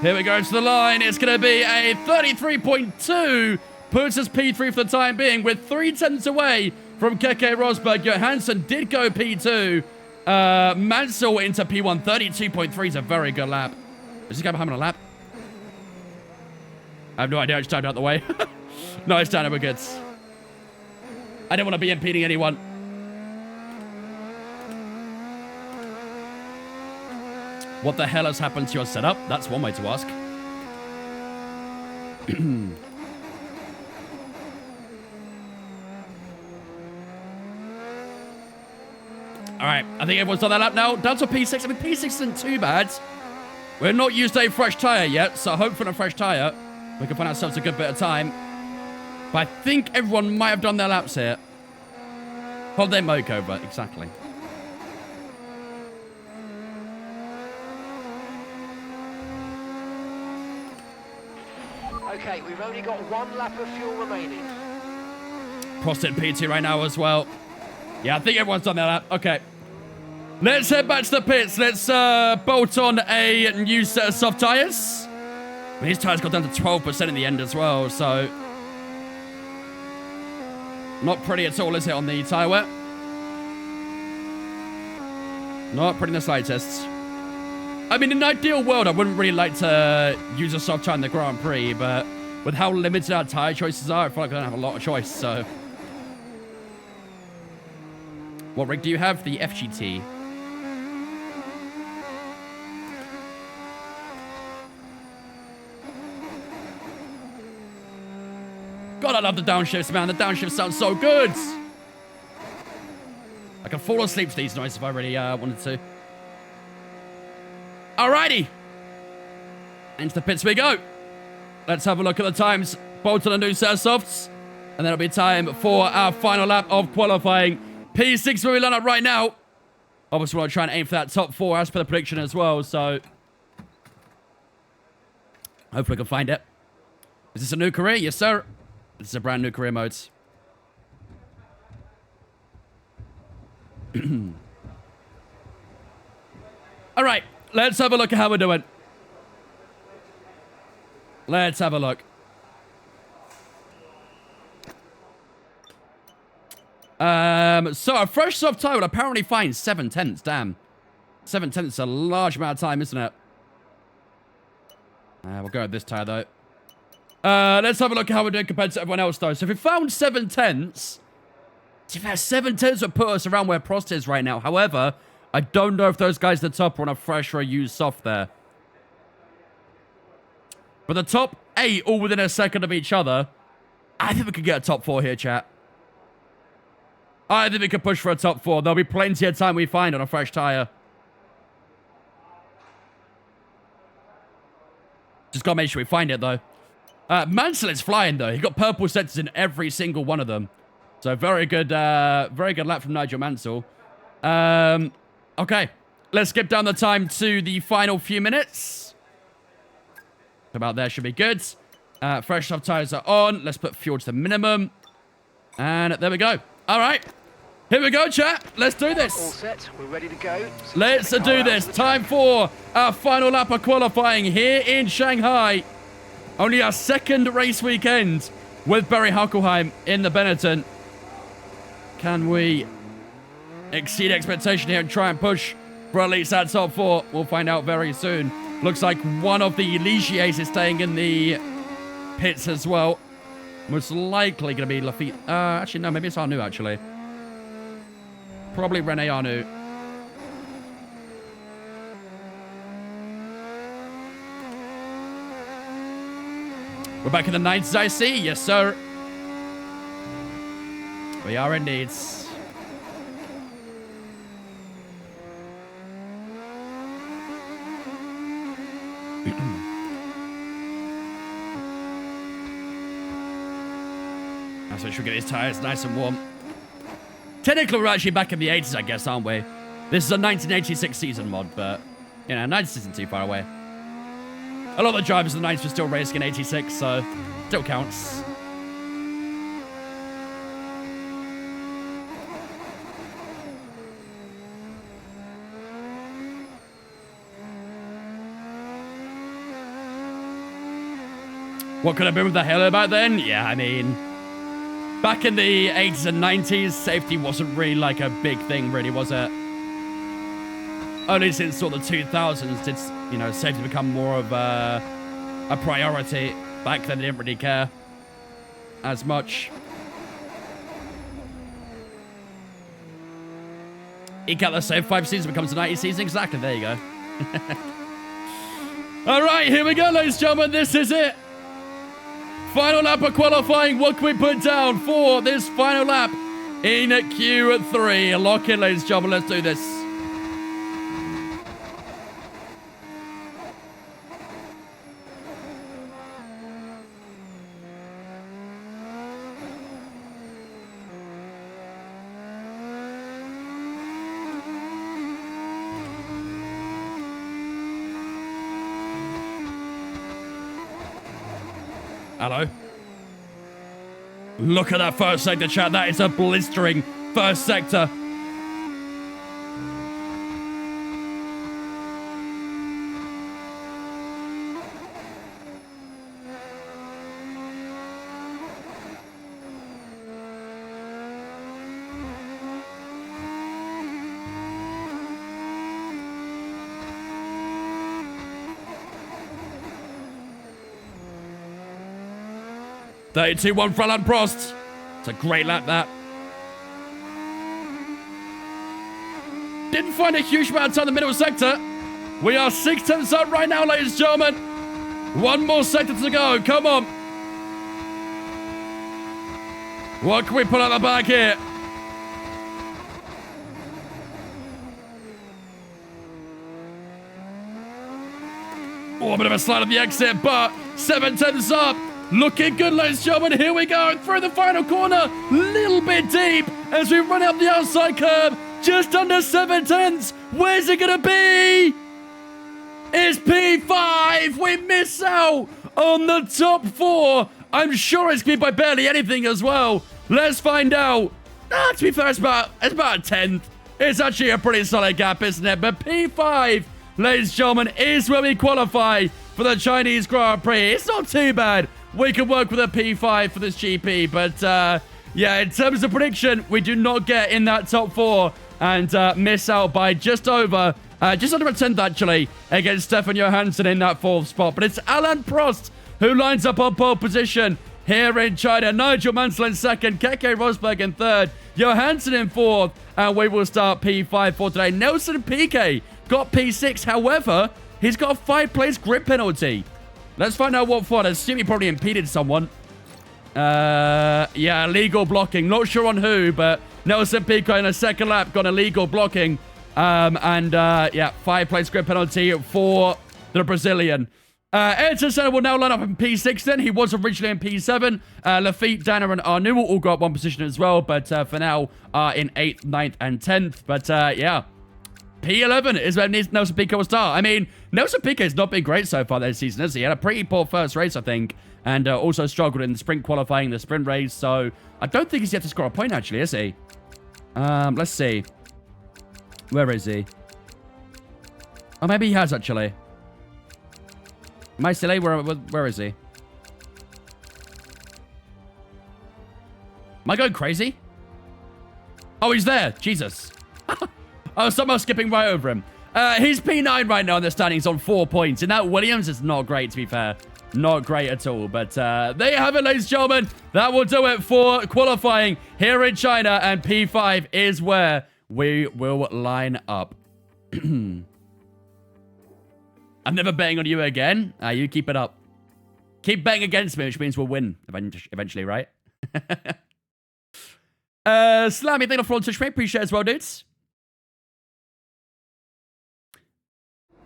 Here we go to the line. It's going to be a 33.2. Puts us P3 for the time being. We're 3 tenths away from Keke Rosberg. Johansson did go P2. Mansell into P1. 32.3 is a very good lap. Is this guy behind me on a lap? I have no idea. I just dived out the way. No, it's down. We're good. I didn't want to be impeding anyone. What the hell has happened to your setup? That's one way to ask. All right, I think everyone's done that lap now. Down to P6. I mean, P6 isn't too bad. We're not used a fresh tyre yet, so hopefully on a fresh tyre, we can find ourselves a good bit of time. But I think everyone might have done their laps here. Holiday Mokover, exactly. Okay, we've only got 1 lap of fuel remaining. Prost in P2 right now as well. Yeah, I think everyone's done their lap. Okay. Let's head back to the pits. Let's bolt on a new set of soft tyres. I mean, his tyres got down to 12% in the end as well, so... Not pretty at all, is it, on the tyre wear? Not pretty in the slightest. I mean, in an ideal world, I wouldn't really like to use a soft tyre in the Grand Prix, but with how limited our tire choices are, I feel like I don't have a lot of choice, so. What rig do you have? The FGT. God, I love the downshifts, man. The downshifts sound so good. I can fall asleep to these noises if I really wanted to. Alrighty. Into the pits we go. Let's have a look at the times. Bolt on a new set of softs. And then it'll be time for our final lap of qualifying. P6 where we line up right now. Obviously, we'll try and aim for that top 4 as per the prediction as well, so. Hopefully we can find it. Is this a new career? Yes, sir. This is a brand new career mode. Alright, let's have a look at how we're doing. Let's have a look. So a fresh soft tire would apparently find 7/10. Damn. 7/10 is a large amount of time, isn't it? We'll go with this tire, though. Let's have a look at how we're doing compared to everyone else, though. So if we found 7/10, to be fair, 7/10 would put us around where Prost is right now. However, I don't know if those guys at the top are on a fresh or a used soft there. But the top 8, all within a second of each other, I think we could get a top 4 here, chat. I think we could push for a top 4. There'll be plenty of time we find on a fresh tire. Just gotta make sure we find it, though. Mansell is flying, though. He got purple sectors in every single one of them. So very good lap from Nigel Mansell. Okay. Let's skip down the time to the final few minutes. About there should be good. Fresh soft tires are on. Let's put fuel to the minimum. And there we go. All right. Here we go, chat. Let's do this. All set. We're ready to go. So let's do this. Time for our final lap of qualifying here in Shanghai. Only our second race weekend with Barry Huckleheim in the Benetton. Can we exceed expectation here and try and push for at least that top 4? We'll find out very soon. Looks like one of the Ligiers is staying in the pits as well. Most likely going to be Lafitte. Actually, no, maybe it's Arnoux, actually. Probably Rene Arnoux. We're back in the 90s, I see. Yes, sir. We are indeed. That's what should get his tires nice and warm. Technically, we're actually back in the 80s, I guess, aren't we? This is a 1986 season mod, but, you know, 90s isn't too far away. A lot of the drivers in the 90s were still racing in 86, so still counts. What could have been with the halo back then? Yeah, I mean, back in the 80s and 90s, safety wasn't really like a big thing, really, was it? Only since sort of the 2000s did, you know, safety become more of a priority. Back then, they didn't really care as much. Eke out the same 5 seasons becomes a 90 season. Exactly, there you go. All right, here we go, ladies and gentlemen. This is it. Final lap of qualifying. What can we put down for this final lap in Q3? Lock in, ladies and gentlemen. Let's do this. Hello. Look at that first sector, chat. That is a blistering first sector. 32.1 for Alan Prost. It's a great lap, that. Didn't find a huge amount of time in the middle sector. We are 6 tenths up right now, ladies and gentlemen. One more sector to go. Come on. What can we pull out the bag here? Oh, a bit of a slide on the exit, but 7 tenths up. Looking good, ladies and gentlemen. Here we go. Through the final corner. Little bit deep as we run up the outside curb. Just under 7 tenths. Where's it going to be? It's P5. We miss out on the top 4. I'm sure it's going to be by barely anything as well. Let's find out. To be fair, it's about a tenth. It's actually a pretty solid gap, isn't it? But P5, ladies and gentlemen, is where we qualify for the Chinese Grand Prix. It's not too bad. We can work with a P5 for this GP. But, yeah, in terms of prediction, we do not get in that top 4 and miss out by just under a tenth, actually, against Stefan Johansson in that 4th spot. But it's Alan Prost who lines up on pole position here in China. Nigel Mansell in 2nd, Keke Rosberg in 3rd, Johansson in 4th, and we will start P5 for today. Nelson Piquet got P6. However, he's got a 5-place grid penalty. Let's find out what for. I assume he probably impeded someone. Yeah, illegal blocking. Not sure on who, but Nelson Piquet in a 2nd lap got illegal blocking. Yeah, 5-place grid penalty for the Brazilian. Ayrton Senna will now line up in P6 then. He was originally in P7. Lafitte, Danner, and Arnoux will all go up 1 position as well, but for now are in 8th, 9th, and 10th. But yeah, P11 is where Nelson Piquet will start. I mean, Nelson Piquet's not been great so far this season, has he? He had a pretty poor first race, I think, and also struggled in the sprint qualifying, the sprint race, so I don't think he's yet to score a point, actually, is he? Let's see. Where is he? Oh, maybe he has, actually. Am I silly? Where is he? Am I going crazy? Oh, he's there. Jesus. Oh, somehow skipping right over him. He's P9 right now in the standings on 4 points. And that Williams is not great, to be fair. Not great at all. But there you have it, ladies and gentlemen. That will do it for qualifying here in China. And P5 is where we will line up. I'm never betting on you again. You keep it up. Keep betting against me, which means we'll win eventually, right? Slammy, thank you for all Twitch, mate. Appreciate it as well, dudes.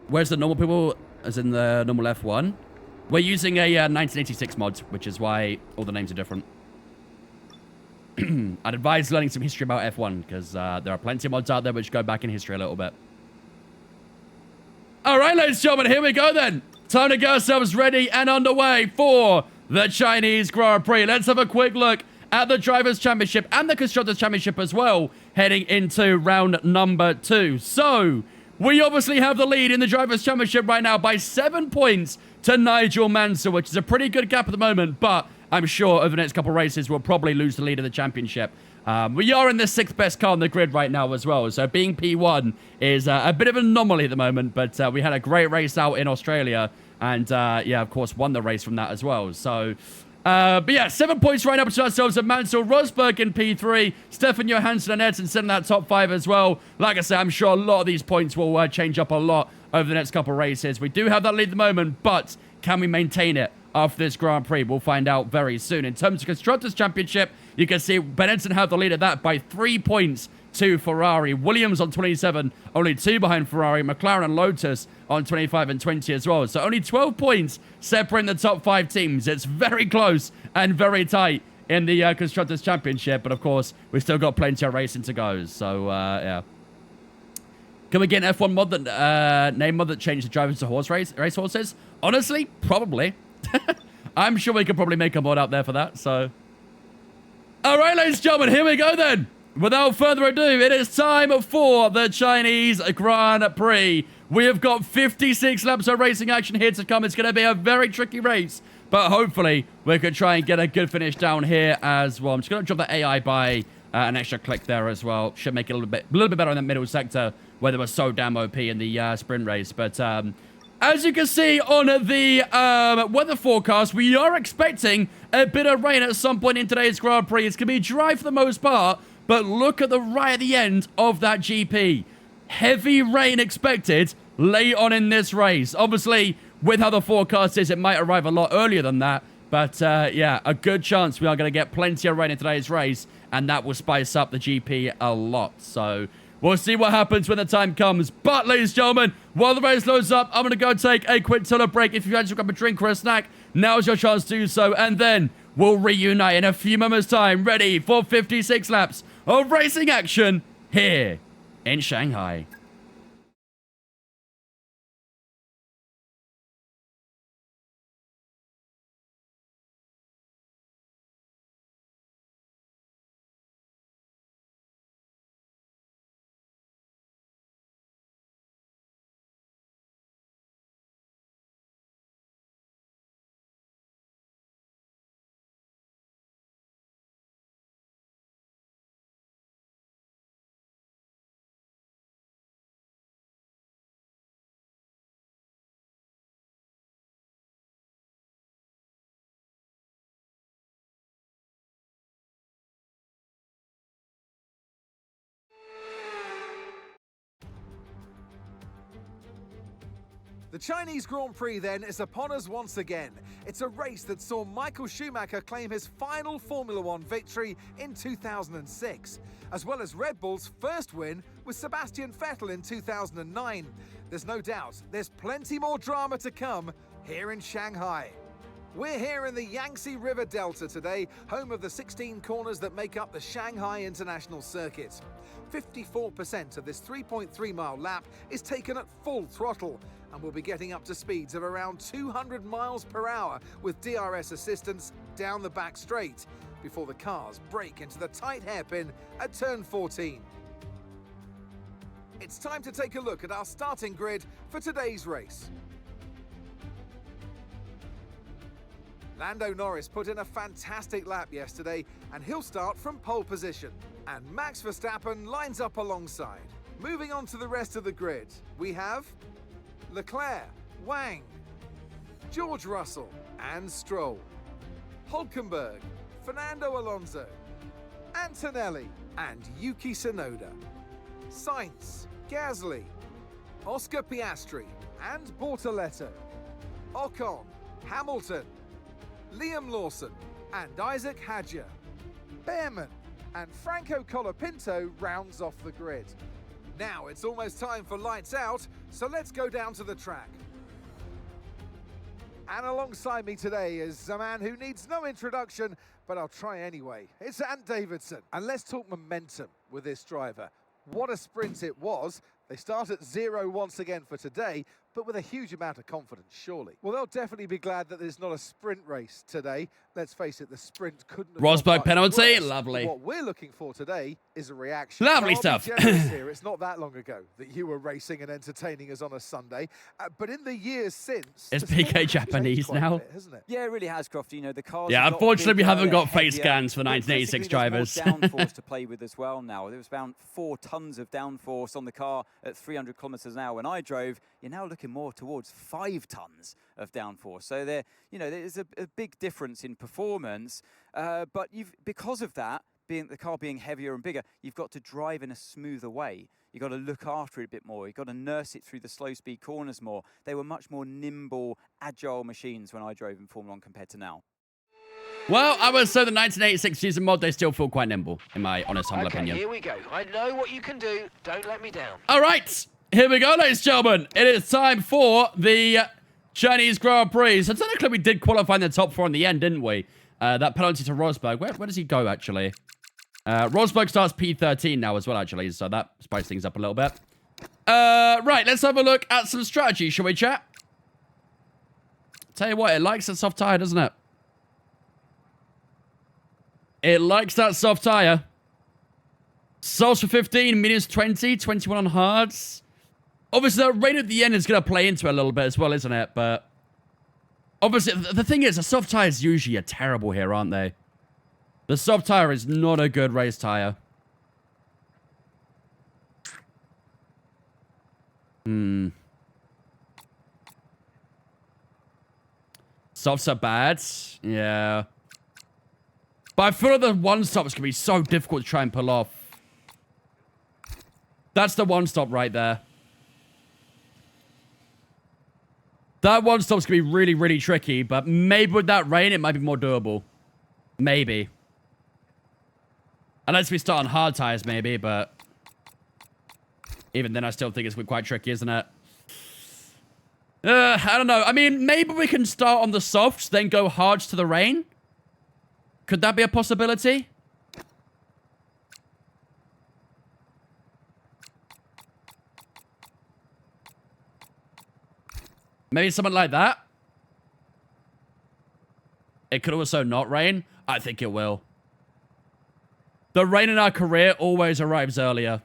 Where's the normal people? As in the normal F1? We're using a 1986 mod, which is why all the names are different. I'd advise learning some history about F1, because there are plenty of mods out there which go back in history a little bit. All right, ladies and gentlemen, here we go then. Time to get ourselves ready and underway for the Chinese Grand Prix. Let's have a quick look at the Drivers' Championship and the Constructors' Championship as well, heading into round number 2. So, we obviously have the lead in the Drivers' Championship right now by 7 points to Nigel Mansell, which is a pretty good gap at the moment, but I'm sure over the next couple of races we'll probably lose the lead of the championship. We are in the 6th best car on the grid right now as well, so being P1 is a bit of an anomaly at the moment, but we had a great race out in Australia, and yeah, of course, won the race from that as well. So, but yeah, 7 points right now between ourselves and Mansell. Rosberg in P3, Stefan Johansson and Ayrton Senna in that top 5 as well. Like I said, I'm sure a lot of these points will change up a lot over the next couple of races. We do have that lead at the moment, but can we maintain it after this Grand Prix? We'll find out very soon. In terms of Constructors' Championship, you can see Benetton have the lead of that by 3 points to Ferrari. Williams on 27, only 2 behind Ferrari. McLaren and Lotus on 25 and 20 as well. So only 12 points separating the top 5 teams. It's very close and very tight in the Constructors' Championship. But of course, we've still got plenty of racing to go. So, yeah. Can we get an F1 mod that, name mod that changed the drivers to race horses? Honestly, probably. I'm sure we could probably make a mod out there for that, so. All right, ladies and gentlemen, here we go then. Without further ado, it is time for the Chinese Grand Prix. We have got 56 laps of racing action here to come. It's going to be a very tricky race, but hopefully we can try and get a good finish down here as well. I'm just going to drop the AI by an extra click there as well. Should make it a little bit better in the middle sector where they were so damn OP in the sprint race, but As you can see on the weather forecast, we are expecting a bit of rain at some point in today's Grand Prix. It's going to be dry for the most part, but look at the right at the end of that GP. Heavy rain expected late on in this race. Obviously, with how the forecast is, it might arrive a lot earlier than that. But, yeah, a good chance we are going to get plenty of rain in today's race, and that will spice up the GP a lot. So we'll see what happens when the time comes. But, ladies and gentlemen, while the race loads up, I'm going to go take a quick toilet break. If you had to grab a drink or a snack, now's your chance to do so. And then we'll reunite in a few moments' time, ready for 56 laps of racing action here in Shanghai. The Chinese Grand Prix then is upon us once again. It's a race that saw Michael Schumacher claim his final Formula One victory in 2006, as well as Red Bull's first win with Sebastian Vettel in 2009. There's no doubt there's plenty more drama to come here in Shanghai. We're here in the Yangtze River Delta today, home of the 16 corners that make up the Shanghai International Circuit. 54% of this 3.3-mile lap is taken at full throttle, and we'll be getting up to speeds of around 200 miles per hour with DRS assistance down the back straight before the cars break into the tight hairpin at turn 14. It's time to take a look at our starting grid for today's race. Lando Norris put in a fantastic lap yesterday, and he'll start from pole position. And Max Verstappen lines up alongside. Moving on to the rest of the grid, we have Leclerc, Wang, George Russell and Stroll, Hulkenberg, Fernando Alonso, Antonelli and Yuki Tsunoda, Sainz, Gasly, Oscar Piastri and Bortoletto, Ocon, Hamilton, Liam Lawson and Isaac Hadjar, Behrman and Franco Colapinto rounds off the grid. Now it's almost time for lights out, so let's go down to the track. And alongside me today is a man who needs no introduction, but I'll try anyway. It's Ant Davidson. And let's talk momentum with this driver. What a sprint it was. They start at 0 once again for today, but with a huge amount of confidence, surely. Well, they'll definitely be glad that there's not a sprint race today. Let's face it, the sprint couldn't have Rosberg gone much penalty, worse. lovely. What we're looking for today is a reaction. Lovely Now, I'll stuff. be generous here. It's not that long ago that you were racing and entertaining us on a Sunday, but in the years since... Is the sport PK has changed Japanese quite a now? bit, hasn't it? Yeah, it really has, Crofty. You know, the cars. Yeah, have got unfortunately, we bigger, haven't got they're face heavier, scans for but 1986 drivers. there's more downforce to play with as well now. There was about 4 tons of downforce on the car at 300 kilometers an hour when I drove. You're now looking more towards 5 tons of downforce. So there, you know, there's a big difference in performance. But because of that, the car being heavier and bigger, you've got to drive in a smoother way. You've got to look after it a bit more. You've got to nurse it through the slow speed corners more. They were much more nimble, agile machines when I drove in Formula 1 compared to now. Well, I would say the 1986 season mod, they still feel quite nimble, in my honest, humble opinion. Here we go. I know what you can do. Don't let me down. All right, here we go, ladies and gentlemen. It is time for the Chinese Grand Prix. So technically, we did qualify in the top 4 in the end, didn't we? That penalty to Rosberg. Where does he go, actually? Rosberg starts P13 now as well, actually, so that spices things up a little bit. Right, let's have a look at some strategy, shall we, chat? Tell you what, it likes a soft tire, doesn't it? It likes that soft tire. Softs for 15, mediums 20, 21 on hards. Obviously, that rain at the end is going to play into it a little bit as well, isn't it? But obviously, the thing is, a soft tires usually are terrible here, aren't they? The soft tire is not a good race tire. Softs are bad. Yeah. But I feel like the one stops can be so difficult to try and pull off. That's the one stop right there. That one stop's gonna be really, really tricky, but maybe with that rain, it might be more doable. Maybe. Unless we start on hard tires, maybe, but even then, I still think it's quite tricky, isn't it? I don't know. I mean, maybe we can start on the softs, then go hards to the rain. Could that be a possibility? Maybe something like that. It could also not rain. I think it will. The rain in our career always arrives earlier.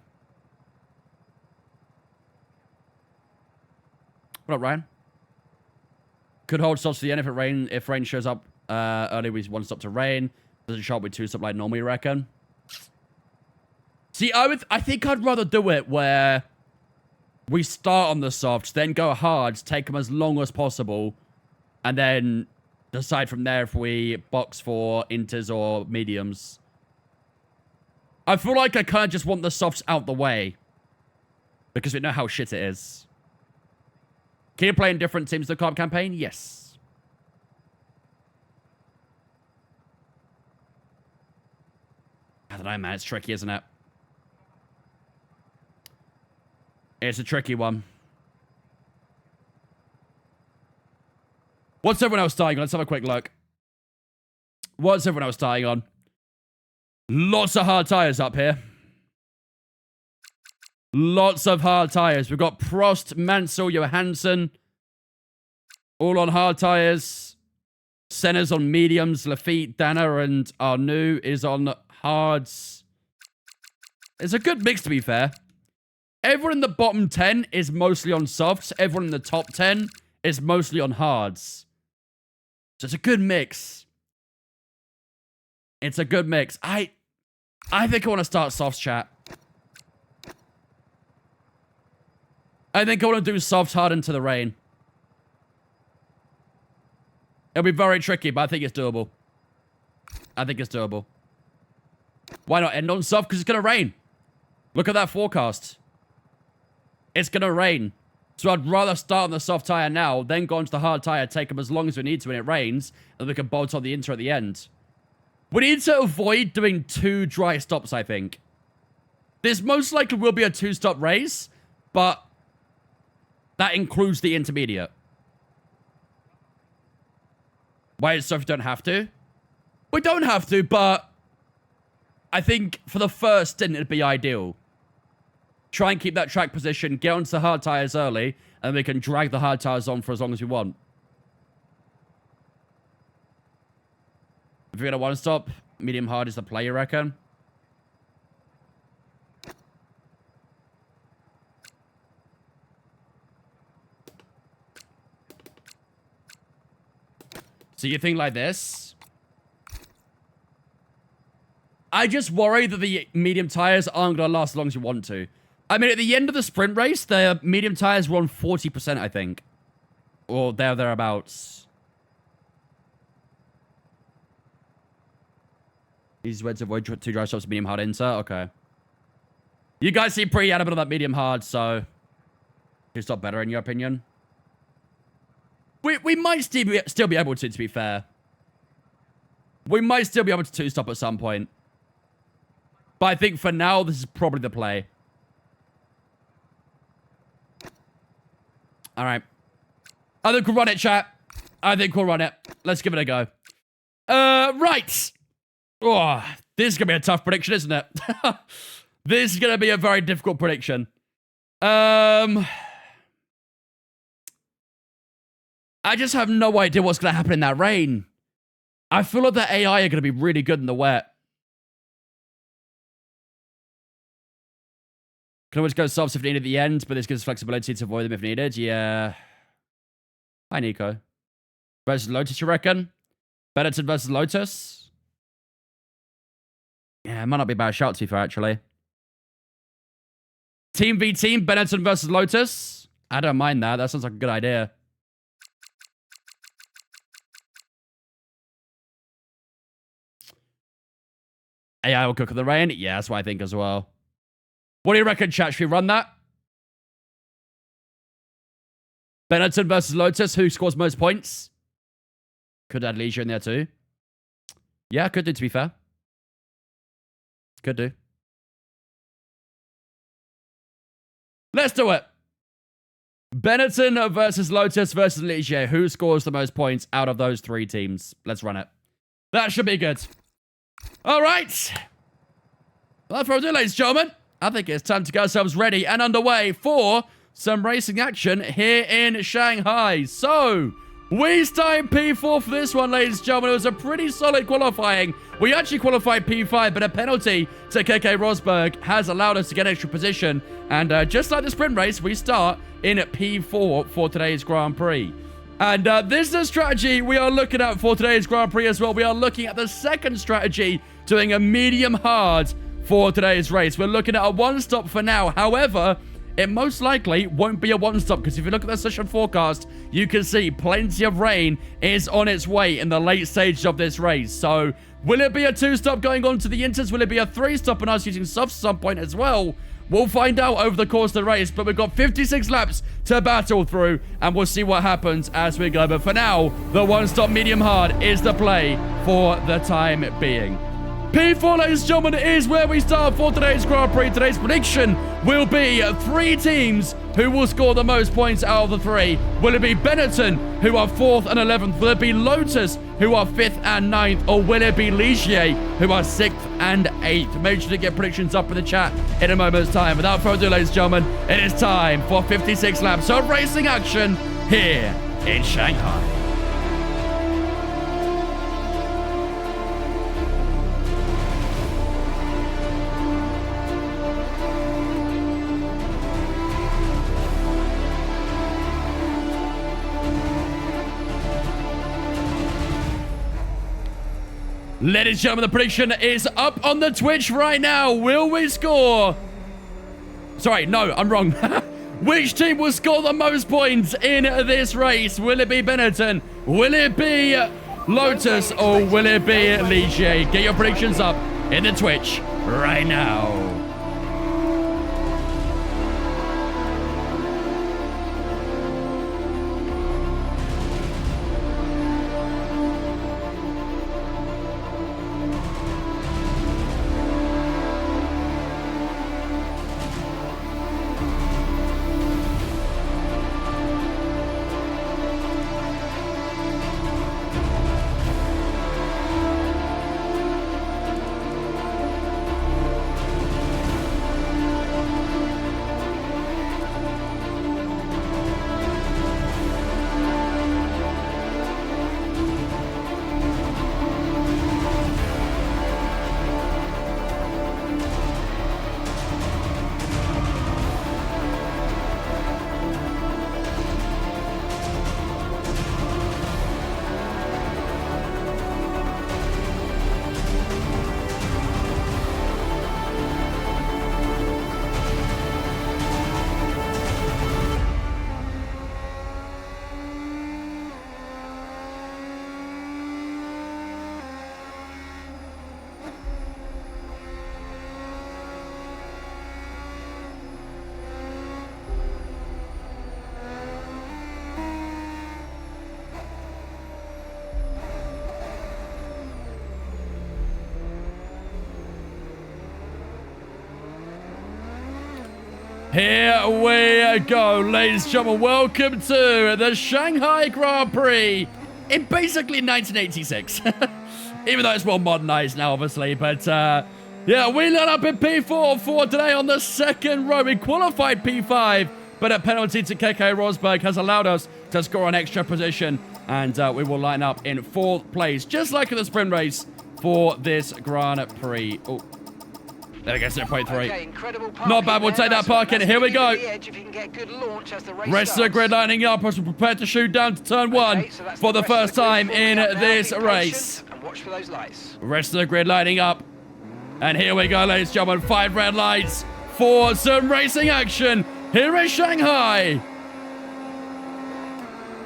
What up, Ryan? Could hold stops to the end if rain shows up early. We one stop to rain. Doesn't show up with two stop like normal, you reckon? See, I think I'd rather do it where we start on the softs, then go hard, take them as long as possible, and then decide from there if we box for inters or mediums. I feel like I kind of just want the softs out the way because we know how shit it is. Can you play in different teams of the carb campaign? Yes. I don't know, man. It's tricky, isn't it? It's a tricky one. What's everyone else dying on? Let's have a quick look. What's everyone else dying on? Lots of hard tires up here. Lots of hard tires. We've got Prost, Mansell, Johansson. All on hard tires. Senna's on mediums. Lafitte, Dana, and Arnoux is on hards. It's a good mix, to be fair. Everyone in the bottom 10 is mostly on softs. Everyone in the top 10 is mostly on hards. So it's a good mix. It's a good mix. I think I want to start softs, chat. I think I want to do soft hard into the rain. It'll be very tricky, but I think it's doable. I think it's doable. Why not end on soft? Because it's going to rain. Look at that forecast. It's going to rain. So I'd rather start on the soft tire now, then go onto the hard tire, take them as long as we need to when it rains, and we can bolt on the inter at the end. We need to avoid doing 2 dry stops, I think. This most likely will be a 2-stop race, but that includes the intermediate. Why is stuff you don't have to? We don't have to, but I think for the first stint, it'd be ideal. Try and keep that track position, get onto the hard tires early, and we can drag the hard tires on for as long as we want. If you're going to one-stop, medium hard is the play, you reckon? So you think like this? I just worry that the medium tires aren't going to last as long as you want to. I mean, at the end of the sprint race, the medium tires were on 40%, I think. Or thereabouts. Easy way to avoid 2 dry stops, medium hard inter. Okay. You guys seem pretty adamant on that medium hard, so... 2-stop better, in your opinion? We might still be able to be fair. We might still be able to 2-stop at some point. But I think for now, this is probably the play. Alright. I think we'll run it, chat. I think we'll run it. Let's give it a go. Right. Oh, this is going to be a tough prediction, isn't it? This is going to be a very difficult prediction. I just have no idea what's going to happen in that rain. I feel like the AI are going to be really good in the wet. Can always go softs if needed at the end, but this gives flexibility to avoid them if needed. Yeah. Hi, Nico. Versus Lotus, you reckon? Benetton versus Lotus? Yeah, it might not be a bad shout, to be fair, actually. Team v team, Benetton versus Lotus? I don't mind that. That sounds like a good idea. AI will cook in the rain? Yeah, that's what I think as well. What do you reckon, chat? Should we run that? Benetton versus Lotus. Who scores most points? Could add Leisure in there too. Yeah, could do, to be fair. Could do. Let's do it. Benetton versus Lotus versus Ligier. Who scores the most points out of those three teams? Let's run it. That should be good. All right. Without further ado, ladies and gentlemen, I think it's time to get ourselves ready and underway for some racing action here in Shanghai. So, we started P4 for this one, ladies and gentlemen. It was a pretty solid qualifying. We actually qualified P5, but a penalty to KK Rosberg has allowed us to get extra position. And just like the sprint race, we start in P4 for today's Grand Prix. And this is a strategy we are looking at for today's Grand Prix as well. We are looking at the second strategy, doing a medium hard for today's race. We're looking at a one-stop for now. However, it most likely won't be a one-stop, because if you look at the session forecast, you can see plenty of rain is on its way in the late stages of this race. So, will it be a two-stop going on to the inters? Will it be a three-stop and us using softs at some point as well? We'll find out over the course of the race, but we've got 56 laps to battle through, and we'll see what happens as we go. But for now, the one-stop medium hard is the play for the time being. P4, ladies and gentlemen, is where we start for today's Grand Prix. Today's prediction will be three teams who will score the most points out of the three. Will it be Benetton, who are 4th and 11th? Will it be Lotus, who are 5th and 9th? Or will it be Ligier, who are 6th and 8th? Make sure to get predictions up in the chat in a moment's time. Without further ado, ladies and gentlemen, it is time for 56 laps of racing action here in Shanghai. Ladies and gentlemen, the prediction is up on the Twitch right now. Will we score? Sorry, no, I'm wrong. Which team will score the most points in this race? Will it be Benetton? Will it be Lotus? Or will it be Ligier? Get your predictions up in the Twitch right now. Here we go, ladies and gentlemen. Welcome to the Shanghai Grand Prix in basically 1986. Even though it's more modernized now, obviously. But, yeah, we line up in P4 for today on the second row. We qualified P5, but a penalty to KK Rosberg has allowed us to score an extra position. And we will line up in 4th place, just like in the sprint race, for this Grand Prix. Oh. There we go, 0.3. Okay, not bad, we'll take that parking. Here we go. Rest of the grid lining up as we prepare to shoot down to turn 1 for the first time in this race. Rest of the grid lining up. And here we go, ladies and gentlemen. 5 red lights for some racing action here in Shanghai.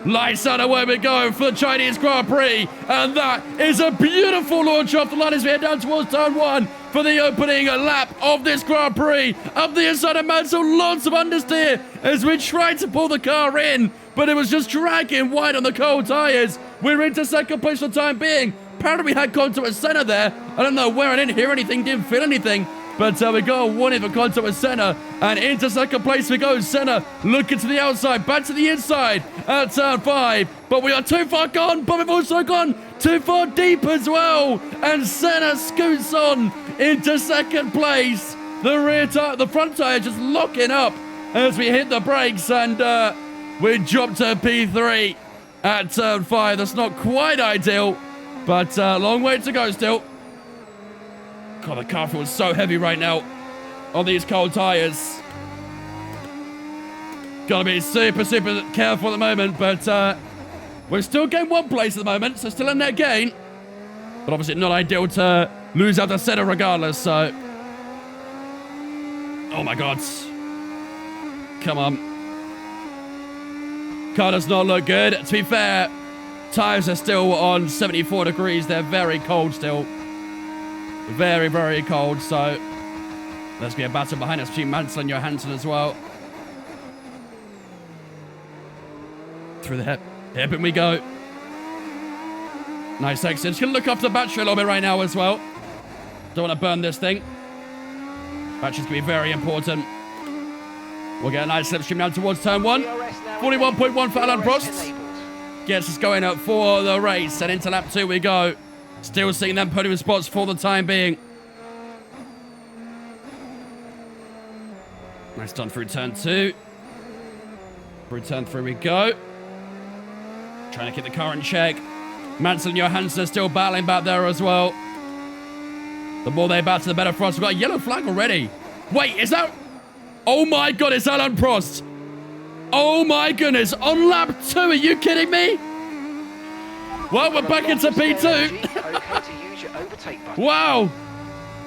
Lights out, away we go for the Chinese Grand Prix. And that is a beautiful launch off the line as we head down towards turn 1 for the opening lap of this Grand Prix. Up the inside of Mansell, lots of understeer as we tried to pull the car in, but it was just dragging wide on the cold tyres. We're into second place for the time being. Apparently we had contact with Senna there. I don't know where, I didn't hear anything, didn't feel anything. But we got a warning for contact with Senna. And into second place we go. Senna looking to the outside, back to the inside at turn 5. But we are too far gone, but we've also gone too far deep as well. And Senna scoots on into second place. The front tire just locking up as we hit the brakes. And we dropped to P3 at turn 5. That's not quite ideal, but long way to go still. God, the car feels so heavy right now on these cold tyres. Gotta be super, super careful at the moment, but we're still getting 1 place at the moment, so still a net gain. But obviously not ideal to lose out the Senna regardless, so... Oh my God. Come on. Car does not look good. To be fair, tyres are still on 74 degrees. They're very cold still. Very, very cold, so there's going to be a battle behind us between Mansell and Johansson as well. Through the hairpin we go. Nice exit. Just going to look after the battery a little bit right now as well. Don't want to burn this thing. Battery's going to be very important. We'll get a nice slipstream down towards turn 1. 41.1 for Alan Prost. Gets us going up for the race, and into lap 2 we go. Still seeing them podium spots for the time being. Nice done through turn 2. Through turn 3 we go. Trying to keep the car in check. Mansell and Johansson are still battling back there as well. The more they battle, the better for us. We've got a yellow flag already. Wait, is that... Oh my God, it's Alan Prost. Oh my goodness, on lap 2, are you kidding me? Well, we're back into P2. Wow.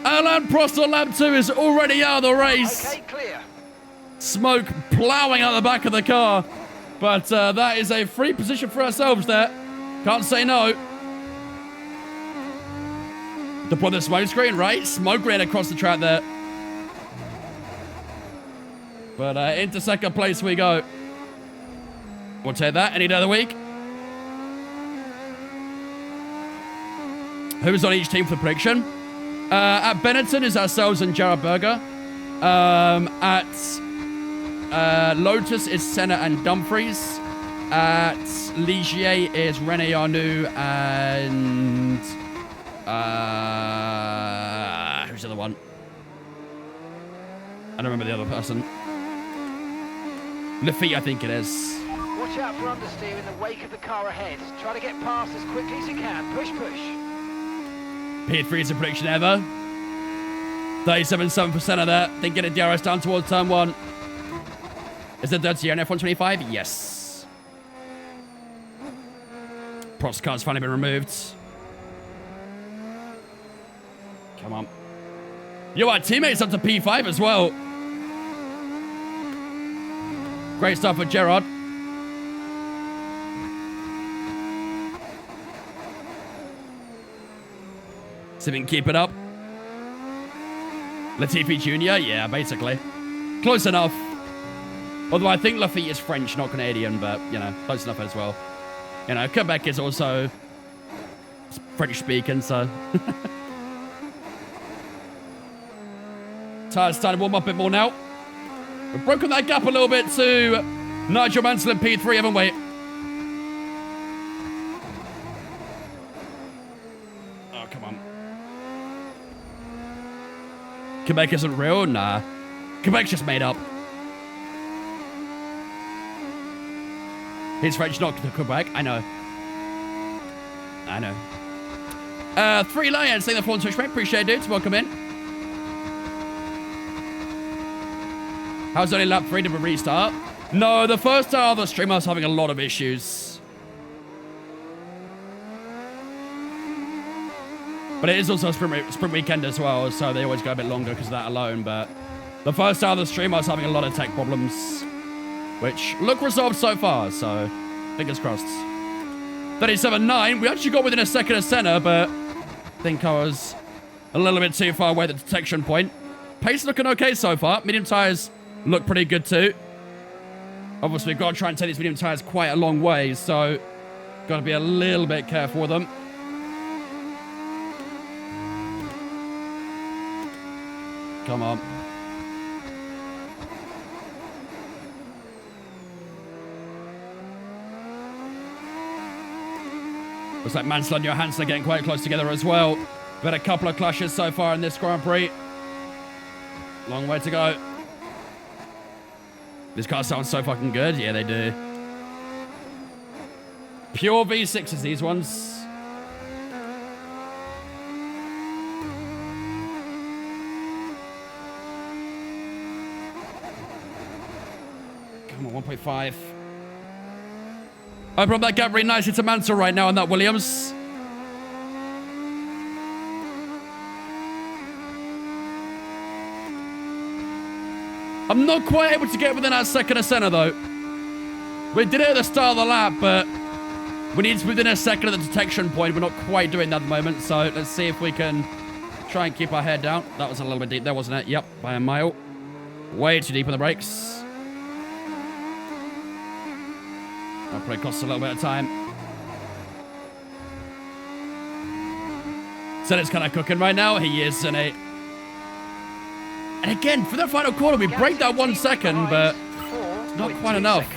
Alan Prost on lap 2 is already out of the race. Okay, clear. Smoke ploughing out the back of the car. But that is a free position for ourselves there. Can't say no. To put the smoke screen, right? Smoke ran across the track there. But into second place we go. We'll take that any day of the week. Who's on each team for prediction? At Benetton is ourselves and Jared Berger. At Lotus is Senna and Dumfries. At Ligier is René Arnoux and... who's the other one? I don't remember the other person. Lafitte, I think it is. Watch out for understeer in the wake of the car ahead. Try to get past as quickly as you can. Push, push. P3 is a prediction ever. 37.7% of that. Then get a DRS down towards turn 1. Is it dirty on F125? Yes. Prost car's finally been removed. Come on. Yo, our teammates up to P5 as well. Great stuff for Gerard. See if we can keep it up. Latifi Jr., yeah, basically. Close enough. Although I think Lafitte is French, not Canadian, but, you know, close enough as well. You know, Quebec is also French speaking, so. Tires starting to warm up a bit more now. We've broken that gap a little bit to Nigel Mansell in P3, haven't we? Oh, come on. Quebec isn't real? Nah. Quebec's just made up. He's French, not to Quebec. I know. I know. 3 Lions, saying the phone switch, mate. Appreciate it. Welcome in. How's only lap 3 to restart? No, the first hour of the stream I was having a lot of issues. But it is also a sprint weekend as well, so they always go a bit longer because of that alone. But the first hour of the stream I was having a lot of tech problems, which look resolved so far, so Fingers crossed. 37.9. We actually got within a second of center, but I think I was a little bit too far away at the detection point. Pace looking okay so far. Medium tires look pretty good too. Obviously, we've got to try and take these medium tires quite a long way, so got to be a little bit careful with them. Come on. Looks like Mansell and Johansson are getting quite close together as well. We've had a couple of clashes so far in this Grand Prix. Long way to go. These cars sound so fucking good. Yeah, they do. Pure V6s, these ones. Come on, 1.5. Open up that gap really nicely to Mansell right now on that Williams. I'm not quite able to get within that second of center, though. We did it at the start of the lap, but we need to be within a second of the detection point. We're not quite doing that at the moment, so let's see if we can try and keep our head down. That was a little bit deep there, wasn't it? Yep, by a mile. Way too deep on the brakes. That probably costs a little bit of time. So it's kind of cooking right now. He is, isn't he? And again, for the final corner, we break that 1 second, but it's not quite enough.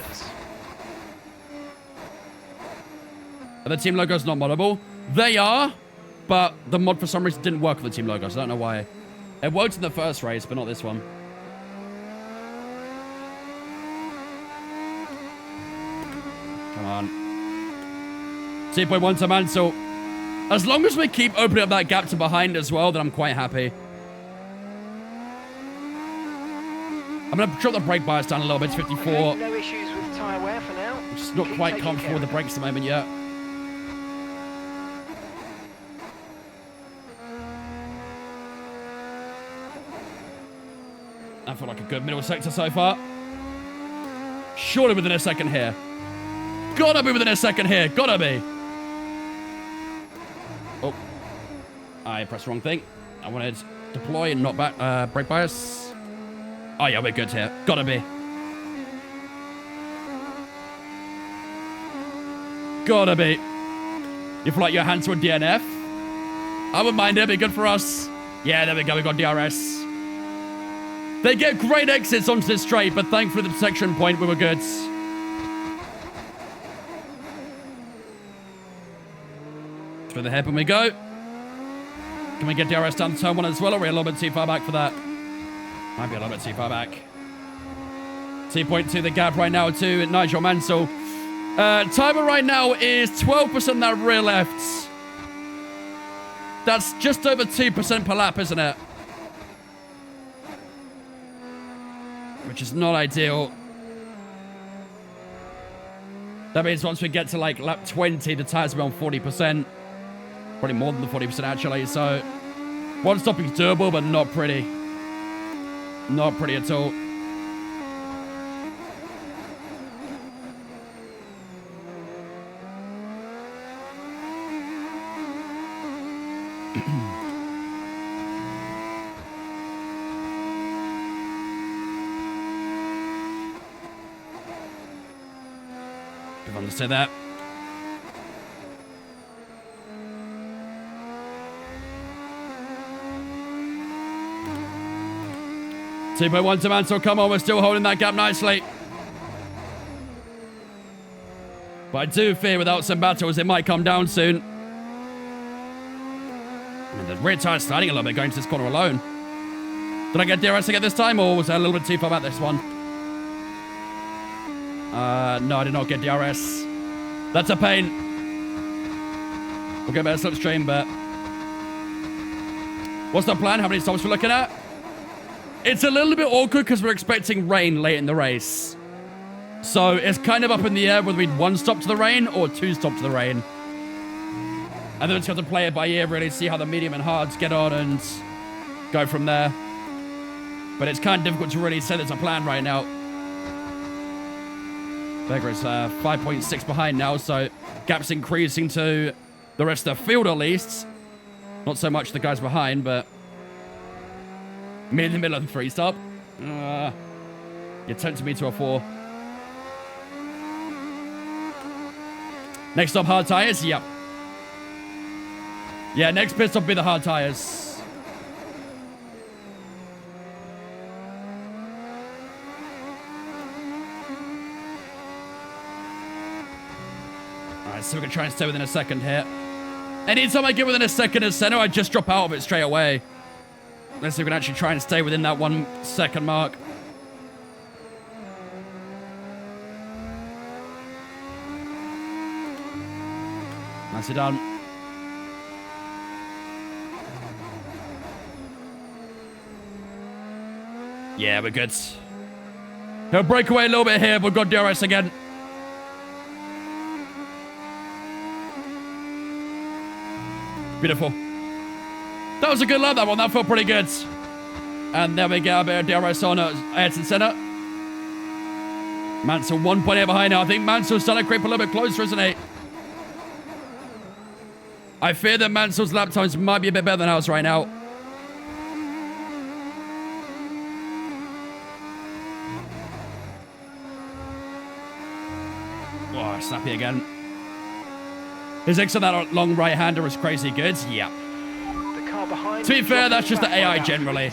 Are the team logos not moddable? They are, but the mod for some reason didn't work with the team logos. I don't know why. It worked in the first race, but not this one. Come on. 2.1 to Mansell. As long as we keep opening up that gap to behind as well, then I'm quite happy. I'm going to drop the brake bias down a little bit to 54. Okay, no issues with tyre wear for now. I'm just not quite comfortable with the brakes at the moment yet. I feel like a good middle sector so far. Surely within a second here. Gotta be within a second here. Gotta be. Oh. I pressed the wrong thing. I wanted deploy and not back brake bias. Oh yeah, we're good here. Gotta be. Gotta be. You feel like your hands were DNF? I wouldn't mind it. It'd be good for us. Yeah, there we go. We got DRS. They get great exits onto this straight, but thankfully the detection point, we were good. Through the hairpin we go. Can we get DRS down to turn 1 as well, or are we a little bit too far back for that? Might be a little bit too far back. 2.2 the gap right now to Nigel Mansell. Timer right now is 12% that rear left. That's just over 2% per lap, isn't it? Which is not ideal. That means once we get to like lap 20, the tires will be on 40%. Probably more than the 40% actually. So one stopping is doable, but not pretty. Not pretty at all. I've understood that. T.1 to Mansell, come on, we're still holding that gap nicely. But I do fear without some battles, it might come down soon. And the rear tire's sliding a little bit going to this corner alone. Did I get DRS again this time, or was I a little bit too far back this one? No, I did not get DRS. That's a pain. We'll get better slipstream, but... What's the plan? How many stops we're looking at? It's a little bit awkward because we're expecting rain late in the race. So it's kind of up in the air whether we need 1 stop to the rain or 2 stops to the rain. And then we just have to play it by ear, really, see how the medium and hards get on and go from there. But it's kind of difficult to really say there's a plan right now. Berger is 5.6 behind now, so gap's increasing to the rest of the field at least. Not so much the guys behind, but me in the middle of the 3-stop. You're tempting me to a 4. Next stop, hard tires? Yep. Yeah, next pit stop will be the hard tires. Alright, so we're going to try and stay within a second here. Anytime I get within a second of center, I just drop out of it straight away. Unless we can actually try and stay within that 1 second mark. Nicely done. Yeah, we're good. He'll break away a little bit here, but we've got DRS again. Beautiful. That was a good lap, that one. That felt pretty good. And there we get a bit of DRS on at Ayrton Senna. Mansell 1.8 behind now. I think Mansell's starting to creep a little bit closer, isn't he? I fear that Mansell's lap times might be a bit better than ours right now. Oh, snappy again. His X on that long right-hander was crazy good. Yeah. The car behind. To be fair, that's just the AI generally.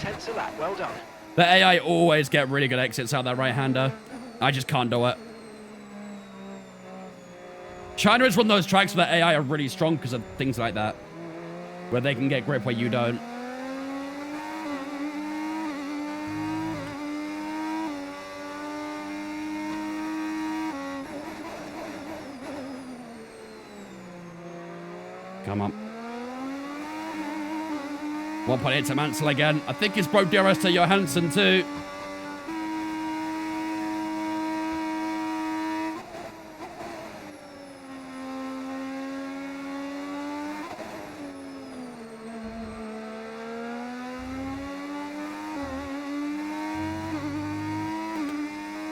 Well done. The AI always get really good exits out that right-hander. I just can't do it. China is one of those tracks where the AI are really strong because of things like that. Where they can get grip where you don't. Come on. 1.8 to Mansell again. I think he's broke DRS to Johansson too.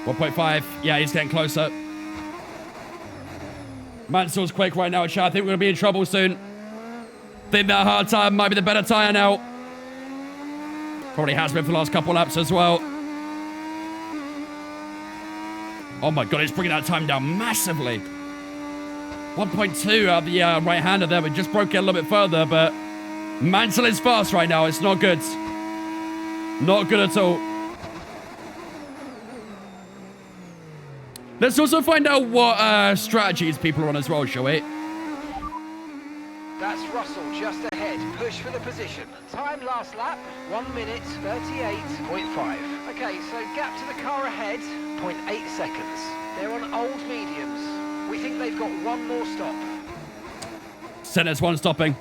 .5. Yeah, he's getting closer. Mansell's quick right now, chat. I think we're going to be in trouble soon. Think that hard tire might be the better tire now. Probably has been for the last couple laps as well. Oh my god, it's bringing that time down massively. 1.2 out of the right-hander there. We just broke it a little bit further, but Mansell is fast right now. It's not good. Not good at all. Let's also find out what strategies people are on as well, shall we? That's Russell just ahead. Push for the position. Time last lap, 1 minute 38.5. Okay, so gap to the car ahead, 0.8 seconds. They're on old mediums. We think they've got one more stop. Senna's one stopping.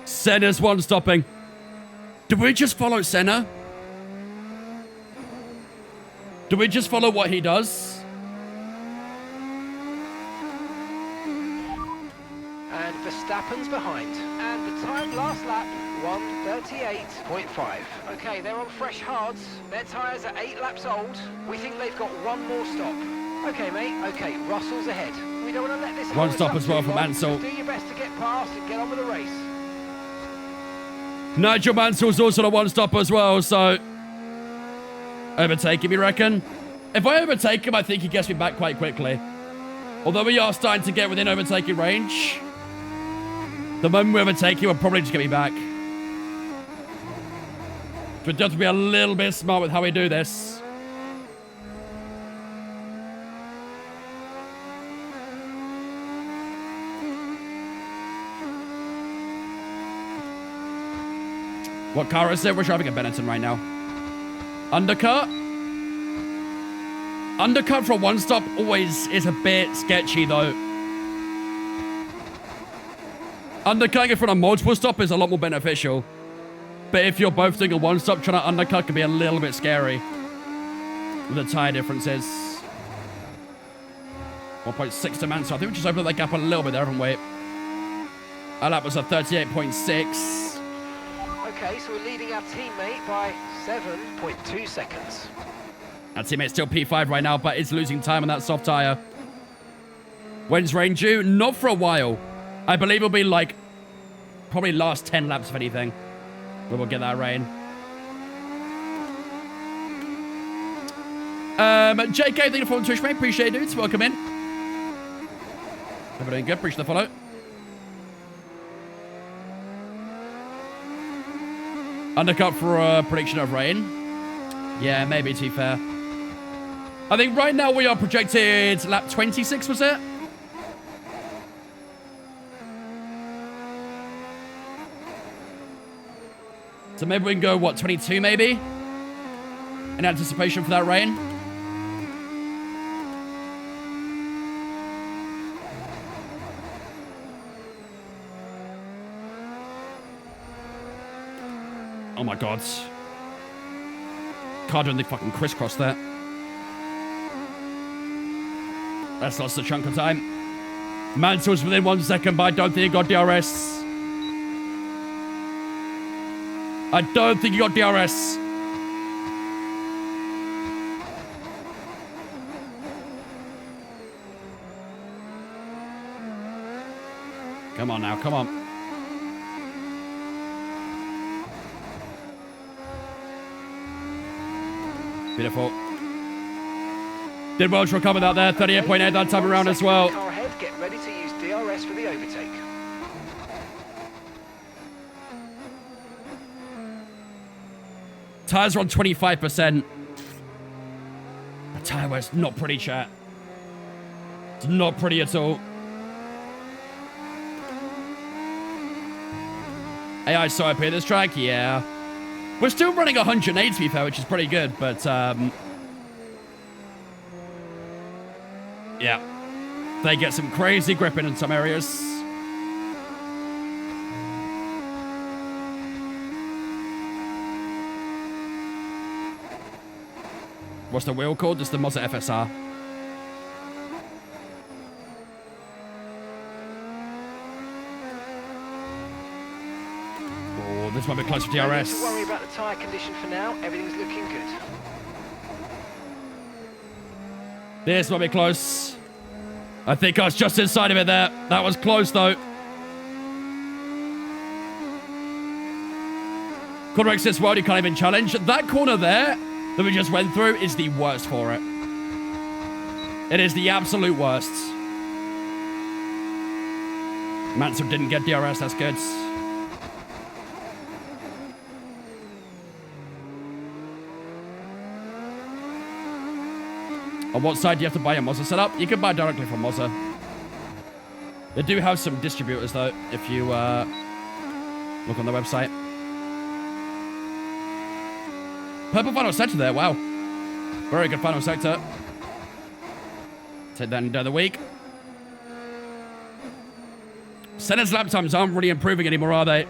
Senna's one stopping. Did we just follow Senna? Do we just follow what he does? And Verstappen's behind. And the time last lap, 1:38.5. Okay, they're on fresh hards. Their tyres are 8 laps old. We think they've got one more stop. Okay, mate. Okay, Russell's ahead. We don't want to let this one stop as well for Mansell. Do your best to get past and get on with the race. Nigel Mansell's also the one stop as well, so... Overtake him, you reckon? If I overtake him, I think he gets me back quite quickly. Although we are starting to get within overtaking range. The moment we overtake him, we'll probably just get me back. So we have to be a little bit smart with how we do this. What car is it? We're driving a Benetton right now. Undercut? Undercut for one stop always is a bit sketchy though. Undercutting it from a multiple stop is a lot more beneficial. But if you're both doing a one stop, trying to undercut can be a little bit scary. With the tyre differences. 1.6 to Mansell. I think we just opened that gap a little bit there, haven't we? Our lap was a 38.6. Okay, so we're leading our teammate by 7.2 seconds. Our teammate's still P5 right now, but is losing time on that soft tire. When's rain due? Not for a while. I believe it'll be like probably last 10 laps if anything. We will get that rain. JK, thank you for following Twitch, mate. Appreciate it, dudes. Welcome in. Hope you're doing good. Appreciate the follow. Undercut for a prediction of rain. Yeah, maybe, to be fair. I think right now we are projected lap 26, was it? So maybe we can go, what, 22 maybe? In anticipation for that rain. Oh my god. Car doing the fucking crisscross there. That's lost a chunk of time. Mansell's within 1 second, but I don't think he got DRS. I don't think he got DRS. Come on now, come on. Beautiful. Did well to recover that there. 38.8 that time around as well. Car ahead, get ready to use DRS for the overtake. Tires are on 25%. The tire wear's not pretty, chat. It's not pretty at all. AI so up here this track, yeah. We're still running 108 to be fair, which is pretty good, but yeah. They get some crazy gripping in some areas. What's the wheel called? It's the Mazda FSR. Oh, this might be close for DRS. No need to worry about the tyre condition for now. Everything's looking good. This might be close. I think I was just inside of it there. That was close, though. Corner exits world, you can't even challenge. That corner there that we just went through is the worst for it. It is the absolute worst. Mansell didn't get DRS, that's good. On what side do you have to buy a Mazda setup? You can buy directly from Mazda. They do have some distributors, though, if you look on the website. Purple final sector there, wow. Very good final sector. Take that into the week. Senna's lap times aren't really improving anymore, are they?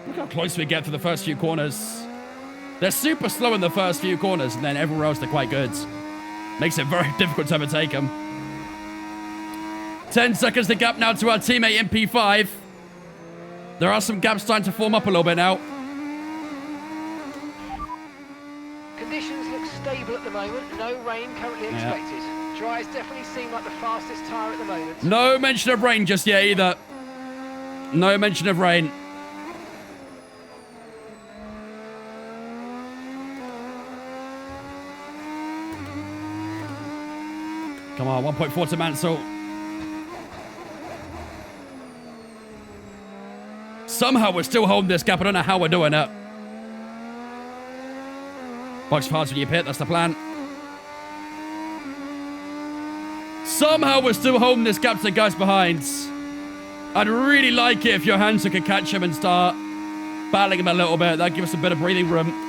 Look how close we get to the first few corners. They're super slow in the first few corners, and then everywhere else they're quite good. Makes it very difficult to overtake them. 10 seconds to gap now to our teammate in P5. There are some gaps starting to form up a little bit now. Conditions look stable at the moment. No rain currently expected. Dry's definitely seem like the fastest tyre at the moment. No mention of rain just yet either. No mention of rain. Come on, 1.4 to Mansell. Somehow we're still holding this gap. I don't know how we're doing it. Box parts when you pit, that's the plan. Somehow we're still holding this gap to the guys behind. I'd really like it if Johansson could catch him and start battling him a little bit. That'd give us a bit of breathing room.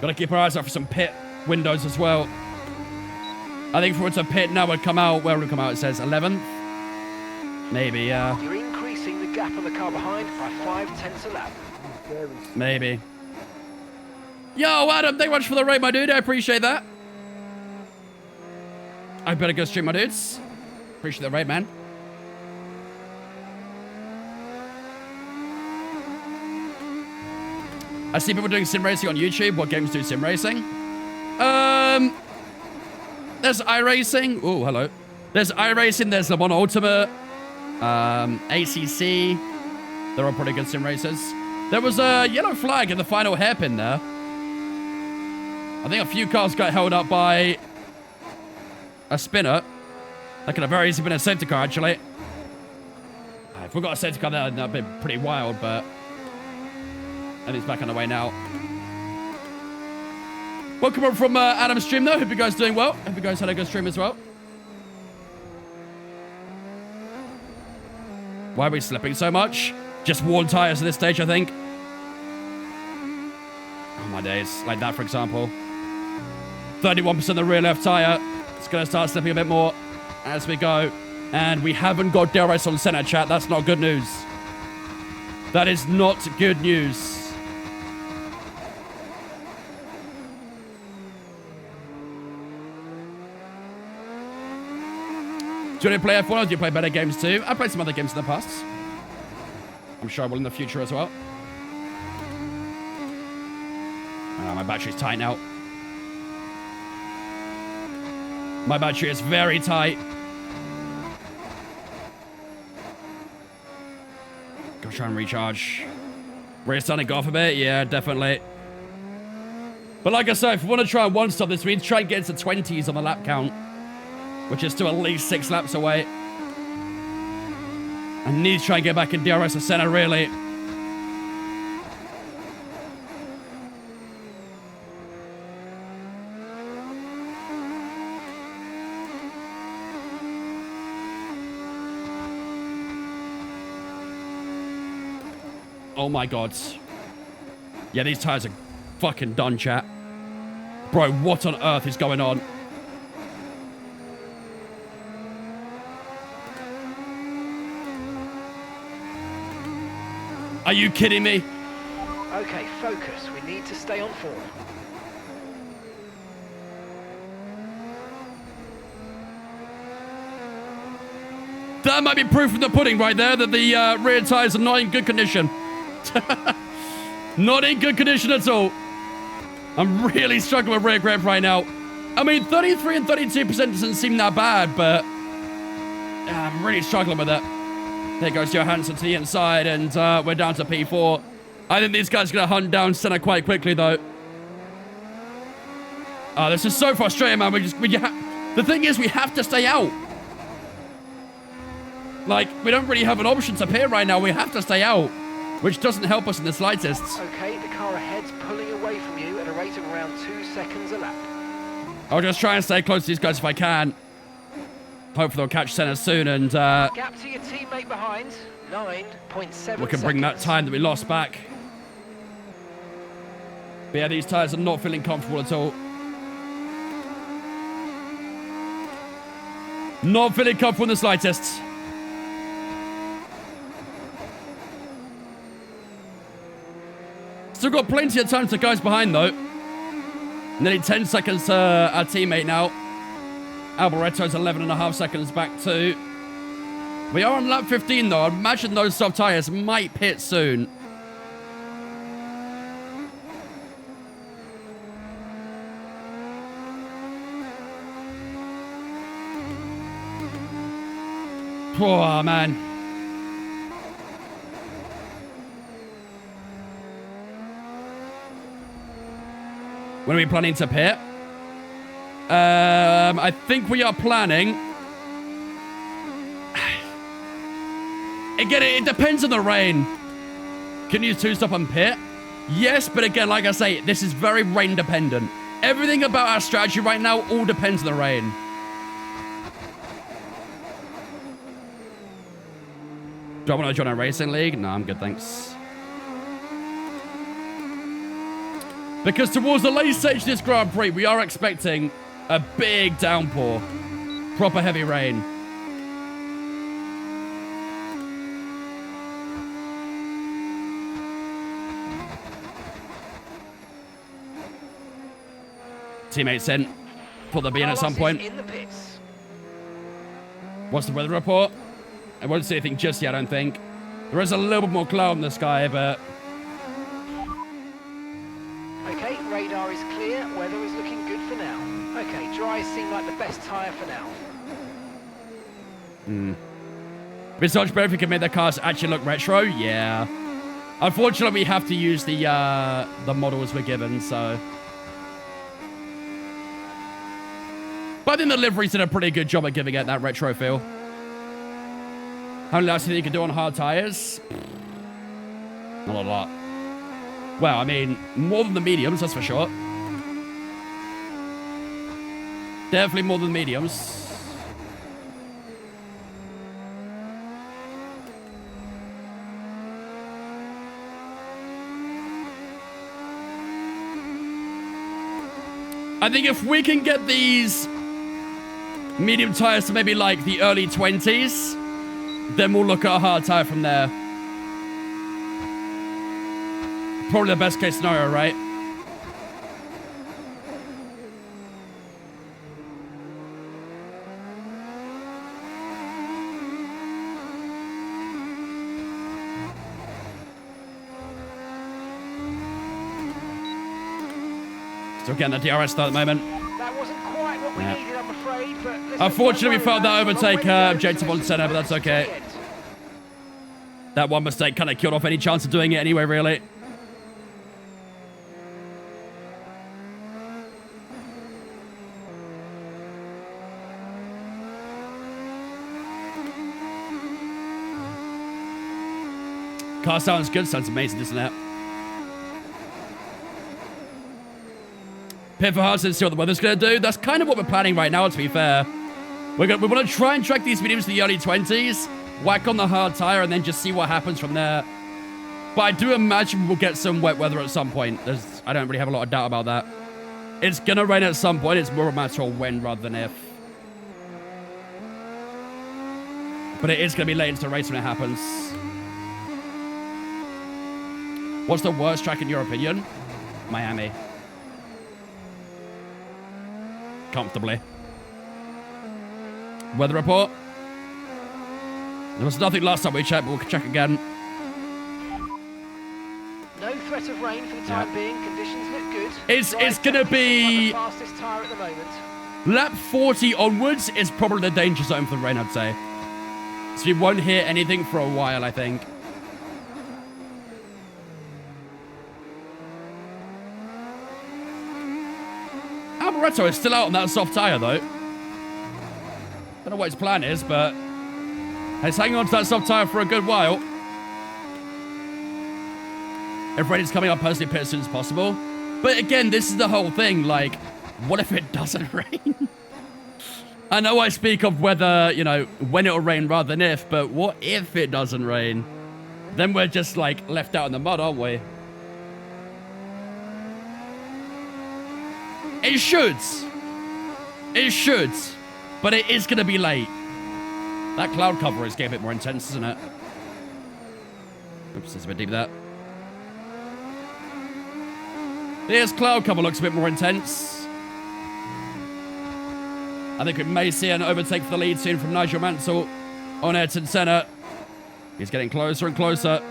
Got to keep our eyes out for some pit windows as well. I think for it to pit now would come out, where would it come out? It says 11th. Maybe, yeah. You're increasing the gap on the car behind by 0.5 a lap. Maybe. Yo, Adam, thank you much for the raid, my dude. I appreciate that. I better go stream, my dudes. Appreciate the raid, man. I see people doing sim racing on YouTube. What games do sim racing? There's iRacing. Oh, hello. There's iRacing. There's Le Mans Ultimate. ACC. They're all pretty good sim racers. There was a yellow flag in the final hairpin there. I think a few cars got held up by a spinner. That could have very easily been a safety car, actually. If we got a safety car there, that'd be pretty wild, but... And it's back on the way now. Welcome up from Adam's stream, though. Hope you guys doing well. Hope you guys had a good stream as well. Why are we slipping so much? Just worn tires at this stage, I think. Oh, my days. Like that, for example. 31% the rear left tire. It's going to start slipping a bit more as we go. And we haven't got DRS on center, chat. That's not good news. That is not good news. Do you want to play F1 or do you play better games too? I played some other games in the past. I'm sure I will in the future as well. My battery's tight now. My battery is very tight. Gotta try and recharge. Rear starting to go off a bit? Yeah, definitely. But like I said, if we want to try and one-stop this, we need to try and get into 20s on the lap count, which is still at least 6 laps away. I need to try and get back in DRS or center, really. Oh my god. Yeah, these tires are fucking done, chat. Bro, what on earth is going on? Are you kidding me? Okay, focus. We need to stay on form. That might be proof of the pudding right there that the rear tires are not in good condition. Not in good condition at all. I'm really struggling with rear grip right now. I mean, 33 and 32% doesn't seem that bad, but I'm really struggling with it. There goes Johansson to the inside, and we're down to P4. I think these guys are going to hunt down center quite quickly, though. Oh, this is so frustrating, man. The thing is, we have to stay out. Like, we don't really have an option to pit right now. We have to stay out, which doesn't help us in the slightest. Okay, the car ahead's pulling away from you at a rate of around 2 seconds a lap. I'll just try and stay close to these guys if I can. Hopefully they'll catch center soon, and gap to your teammate behind, 9.7 we can bring that time that we lost back. But yeah, these tires are not feeling comfortable at all. Not feeling comfortable in the slightest. Still got plenty of time to guys behind, though. Nearly 10 seconds to our teammate now. Alboretto's 11.5 seconds back too. We are on lap 15, though. I imagine those soft tires might pit soon. Oh, man. When are we planning to pit? I think we are planning... Again, it depends on the rain. Can you two-stop and pit? Yes, but again, like I say, this is very rain dependent. Everything about our strategy right now all depends on the rain. Do I want to join a racing league? No, I'm good, thanks. Because towards the late stage of this Grand Prix, we are expecting a big downpour. Proper heavy rain. teammates in. Thought they'd be in at some Carlos is point. in the pits. What's the weather report? I won't see anything just yet, I don't think. There is a little bit more cloud in the sky, but... Okay, radar is clear. Weather is looking good for now. Okay, dries seem like the best tyre for now. It'd be much better if we could make the cars actually look retro. Yeah. Unfortunately, we have to use the models we're given, so... But I think the liveries did a pretty good job at giving it that retro feel. How many laps do you think you can do on hard tires? Not a lot. Well, I mean, more than the mediums, that's for sure. Definitely more than the mediums. I think if we can get these medium tires to maybe like the early 20s, then we'll look at a hard tire from there. Probably the best case scenario, right? Still getting the DRS start at the moment. That wasn't quite what we needed, I'm afraid, but... listen, Unfortunately, we don't worry failed that about it. overtake Long way to go, objective so on center, but that's to the okay. end. That one mistake kind of killed off any chance of doing it anyway, really. Car sounds good, sounds amazing, doesn't it? Pit for Hudson, see what the weather's going to do. That's kind of what we're planning right now, to be fair. We want to try and track these mediums to the early 20s, whack on the hard tire, and then just see what happens from there. But I do imagine we'll get some wet weather at some point. I don't really have a lot of doubt about that. It's going to rain at some point. It's more a matter of when rather than if. But it is going to be late into the race when it happens. What's the worst track in your opinion? Miami. Comfortably. Weather report. There was nothing last time we checked, but we'll check again. No threat of rain for the time being. Conditions look good. It's gonna be the fastest tyre at the moment. lap 40 onwards is probably the danger zone for the rain, I'd say. So we won't hear anything for a while, I think. Alboreto is still out on that soft tyre, though. Don't know what his plan is, but he's hanging on to that soft tyre for a good while. Everybody's coming up personally pit as soon as possible. But again, this is the whole thing. Like, what if it doesn't rain? I know I speak of whether, you know, when it'll rain rather than if, but what if it doesn't rain? Then we're just, like, left out in the mud, aren't we? It should. It should. But it is going to be late. That cloud cover is getting a bit more intense, isn't it? Oops, that's a bit deep there. This cloud cover looks a bit more intense. I think we may see an overtake for the lead soon from Nigel Mansell on Ayrton Senna. He's getting closer and closer.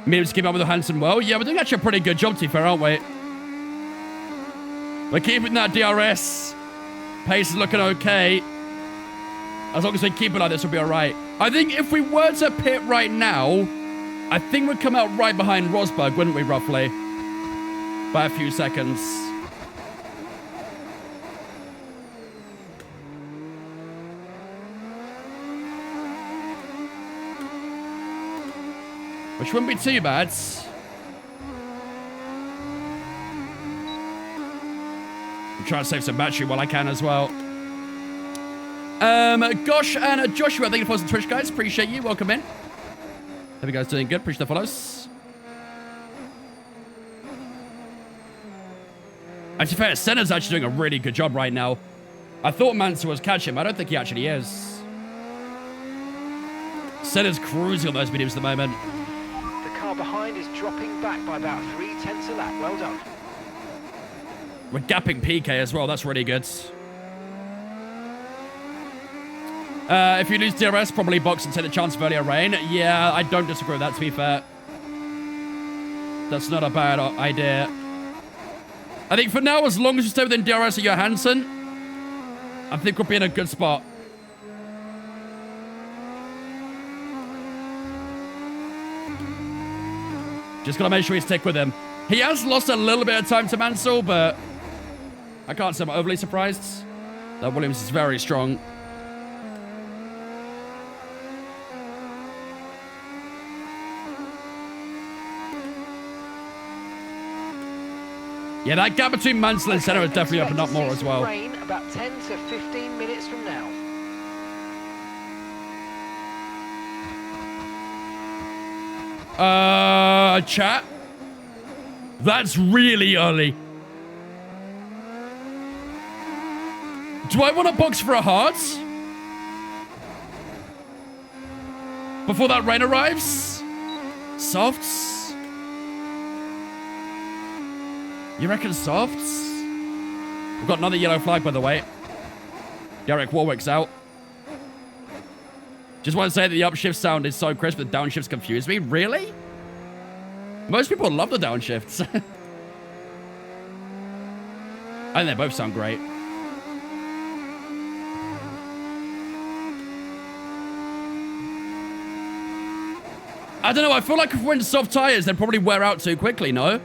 Mediums keep up with the Hanson well. Yeah, we're doing actually a pretty good job, to be fair, aren't we? We're keeping that DRS. Pace is looking okay. As long as we keep it like this, we'll be all right. I think if we were to pit right now, I think we'd come out right behind Rosberg, wouldn't we, roughly? By a few seconds. Which wouldn't be too bad. I'm trying to save some battery while I can as well. Gosh and Joshua, thank you for the Twitch, guys. Appreciate you. Welcome in. Hope you guys doing good. Appreciate the follows. Actually, fair, Senna's actually doing a really good job right now. I thought Mansell was catching him. I don't think he actually is. Senna's cruising on those mediums at the moment. The car behind is dropping back by about 0.3 a lap. Well done. We're gapping PK as well. That's really good. If you lose DRS, probably box and take the chance of earlier rain. Yeah, I don't disagree with that, to be fair. That's not a bad idea. I think for now, as long as you stay within DRS at Johansson, I think we'll be in a good spot. Just gotta make sure we stick with him. He has lost a little bit of time to Mansell, but I can't say I'm overly surprised. That Williams is very strong. Yeah, that gap between Mansell and Senna has definitely opened up more as well. Rain about 10 to 15 minutes from now. Chat? That's really early. Do I want to box for a hard? Before that rain arrives? Softs? You reckon softs? We've got another yellow flag, by the way. Derek Warwick's out. Just want to say that the upshift sound is so crisp that downshifts confuse me. Really? Most people love the downshifts. I think they both sound great. I don't know. I feel like if we're in soft tires, they'd probably wear out too quickly, no?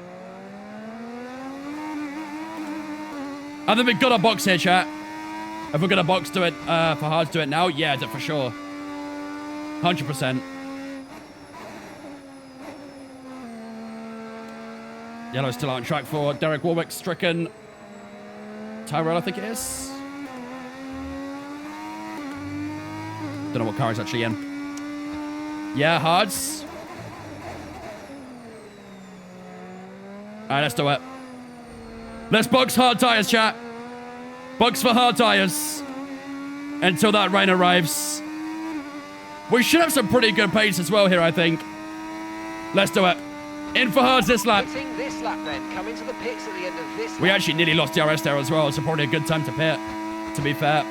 I think we've got a box here, chat. If we're going to box do it, for hards do it now, yeah, for sure. 100%. Yellow's still out on track for Derek Warwick, stricken. Tyrell, I think it is. Don't know what car is actually in. Yeah, hards. Alright, let's do it. Let's box hard tires, chat. Box for hard tires. Until that rain arrives. We should have some pretty good pace as well here, I think. Let's do it. In for hards this lap. Hitting this lap then. Come into the pits at the end of this lap. We actually nearly lost DRS there as well, so probably a good time to pit, to be fair.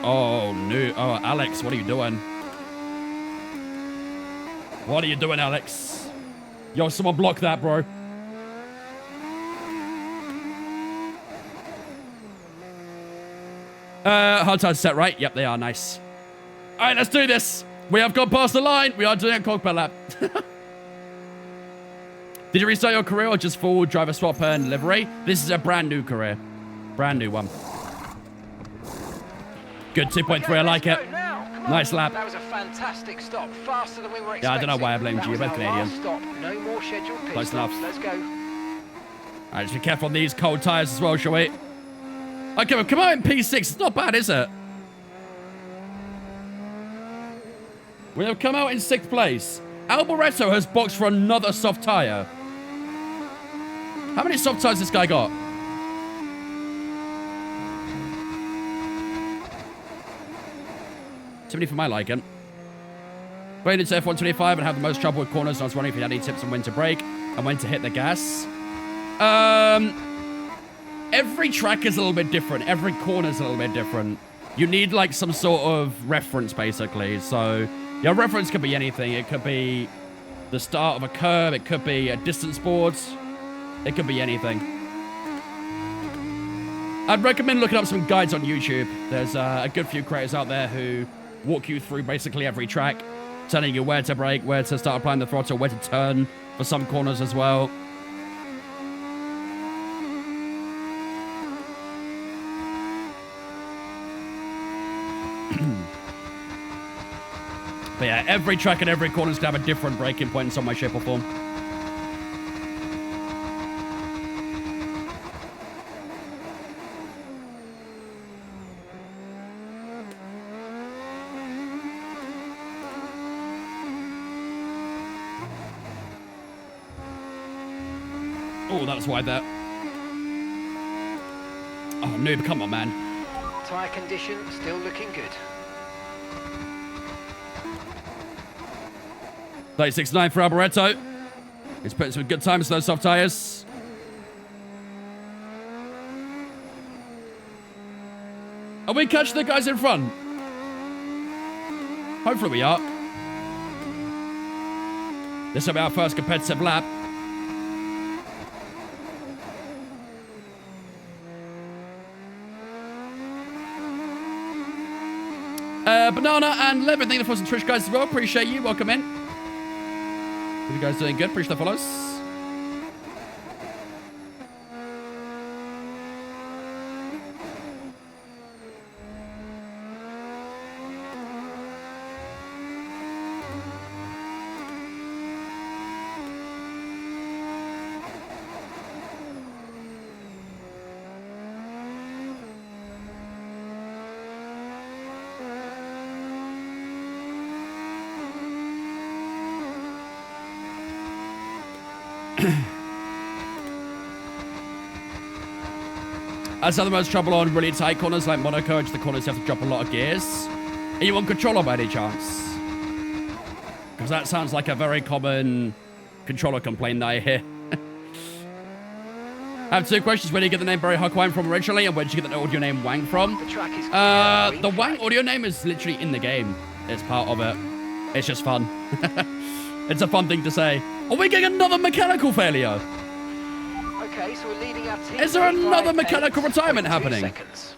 Oh, no. Oh, Alex, what are you doing? What are you doing, Alex? Yo, someone block that, bro. Hard tires set, right? Yep, they are. Nice. All right, let's do this. We have gone past the line. We are doing a cockpit lap. Did you restart your career or just full driver swap and livery? This is a brand new career. Brand new one. Good 2.3. Okay, I like it. Nice lap. That was a fantastic stop. Faster than we were expecting. Yeah, I don't know why I blamed you. You're both Canadian. Stop. No more scheduled pit Close stops. enough. Let's go. All right, just be careful on these cold tires as well, shall we? Okay, well, come out in P6. It's not bad, is it? We have come out in 6th place. Alboreto has boxed for another soft tire. How many soft tires this guy got? Too many for my liking. Played into F125 and had the most trouble with corners, so I was wondering if you had any tips on when to brake and when to hit the gas. Every track is a little bit different. Every corner is a little bit different. You need, like, some sort of reference, basically. So, your reference could be anything. It could be the start of a curve. It could be a distance board. It could be anything. I'd recommend looking up some guides on YouTube. There's a good few creators out there who walk you through basically every track, telling you where to brake, where to start applying the throttle, where to turn for some corners as well. But yeah, every track and every corner is going to have a different braking point in some way, shape, or form. Oh, that's wide there. Oh, noob, come on, man. Tyre condition still looking good. 36.9 for Alboreto. He's putting some good times to those soft tyres. Are we catching the guys in front? Hopefully we are. This will be our first competitive lap. Banana and Levin, thank you for some Twitch guys as well. Appreciate you. Welcome in. Hope you guys doing good. Appreciate the follows. That's the most trouble on really tight corners like Monaco. Just the corners you have to drop a lot of gears. Are you on controller by any chance? Because that sounds like a very common controller complaint that I hear. I have two questions. Where do you get the name Barry Huckleheim from originally? And where did you get the audio name Wang from? The track is The Wang audio name is literally in the game. It's part of it. It's just fun. It's a fun thing to say. Are we getting another mechanical failure? Okay, so we're leading our team. Is there another mechanical retirement happening? Seconds.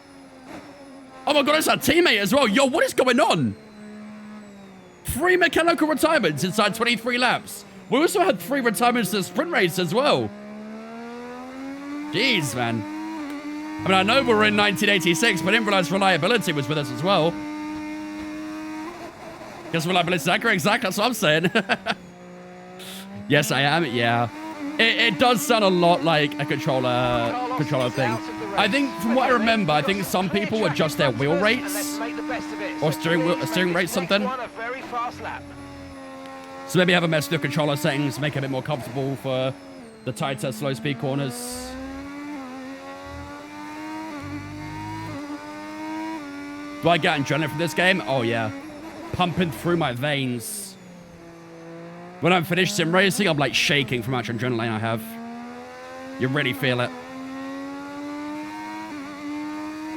Oh my god, it's our teammate as well. Yo, what is going on? 3 mechanical retirements inside 23 laps. We also had 3 retirements to the sprint race as well. Jeez, man. I mean, I know we were in 1986, but I didn't realize reliability was with us as well. Guess reliability is accurate. Exactly, that's what I'm saying. Yes, I am. Yeah. It does sound a lot like a controller thing. I think, from what I remember, I think some people adjust their wheel rates or steering rate something. So maybe have a mess with the controller settings, make it a bit more comfortable for the tighter, slow-speed corners. Do I get adrenaline from this game? Oh, yeah. Pumping through my veins. When I'm finished sim racing, I'm like shaking from how much adrenaline I have. You really feel it.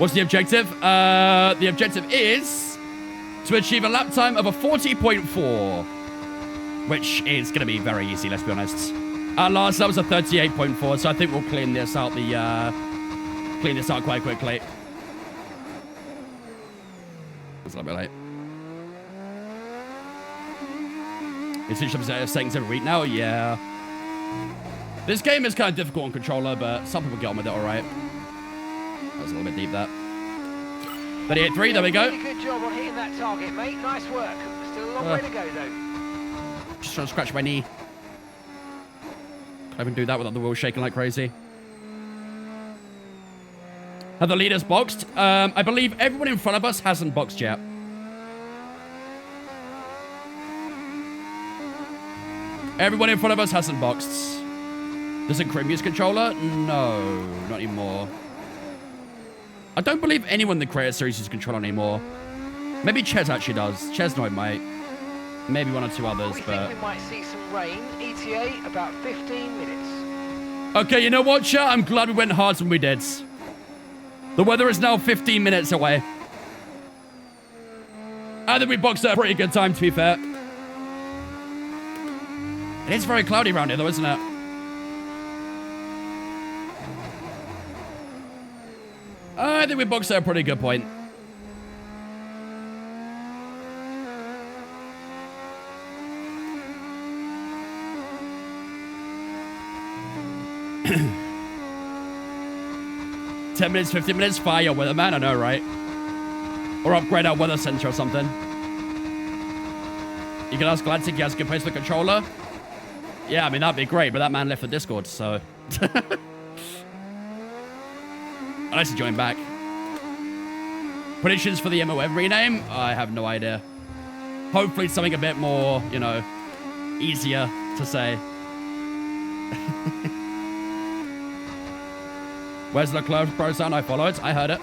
What's the objective? The objective is to achieve a lap time of a 40.4, which is going to be very easy, let's be honest. Last that was a 38.4, so I think we'll clean this out quite quickly. It's a little bit late. It's switching settings every week now, yeah. This game is kind of difficult on controller, but some people get on with it all right. That was a little bit deep, that. 38.3, there we go. Really good job on hitting that target, mate. Nice work. Still a long way to go, though. Just trying to scratch my knee. I can do that without the wheel shaking like crazy. Have the leaders boxed? I believe everyone in front of us hasn't boxed yet. Everyone in front of us hasn't boxed. Doesn't Krim use controller? No, not anymore. I don't believe anyone in the Creator Series uses controller anymore. Maybe Ches actually does. Ches no, it might. Maybe one or two others, We but... think we might see some rain. ETA, about 15 minutes. Okay, you know what, chat? I'm glad we went hard when we did. The weather is now 15 minutes away. I think we boxed at a pretty good time, to be fair. It is very cloudy around here, though, isn't it? I think we boxed at a pretty good point. $10 minutes, 15 minutes, fire your weatherman, I know, right? Or upgrade our weather center or something. You can ask Gladstick, he has a good place for the controller. Yeah, I mean, that'd be great, but that man left the Discord, so... Unless he joined back. Predictions for the MOM rename? I have no idea. Hopefully it's something a bit more, you know, easier to say. Where's Leclerc pro sound? I followed. I heard it.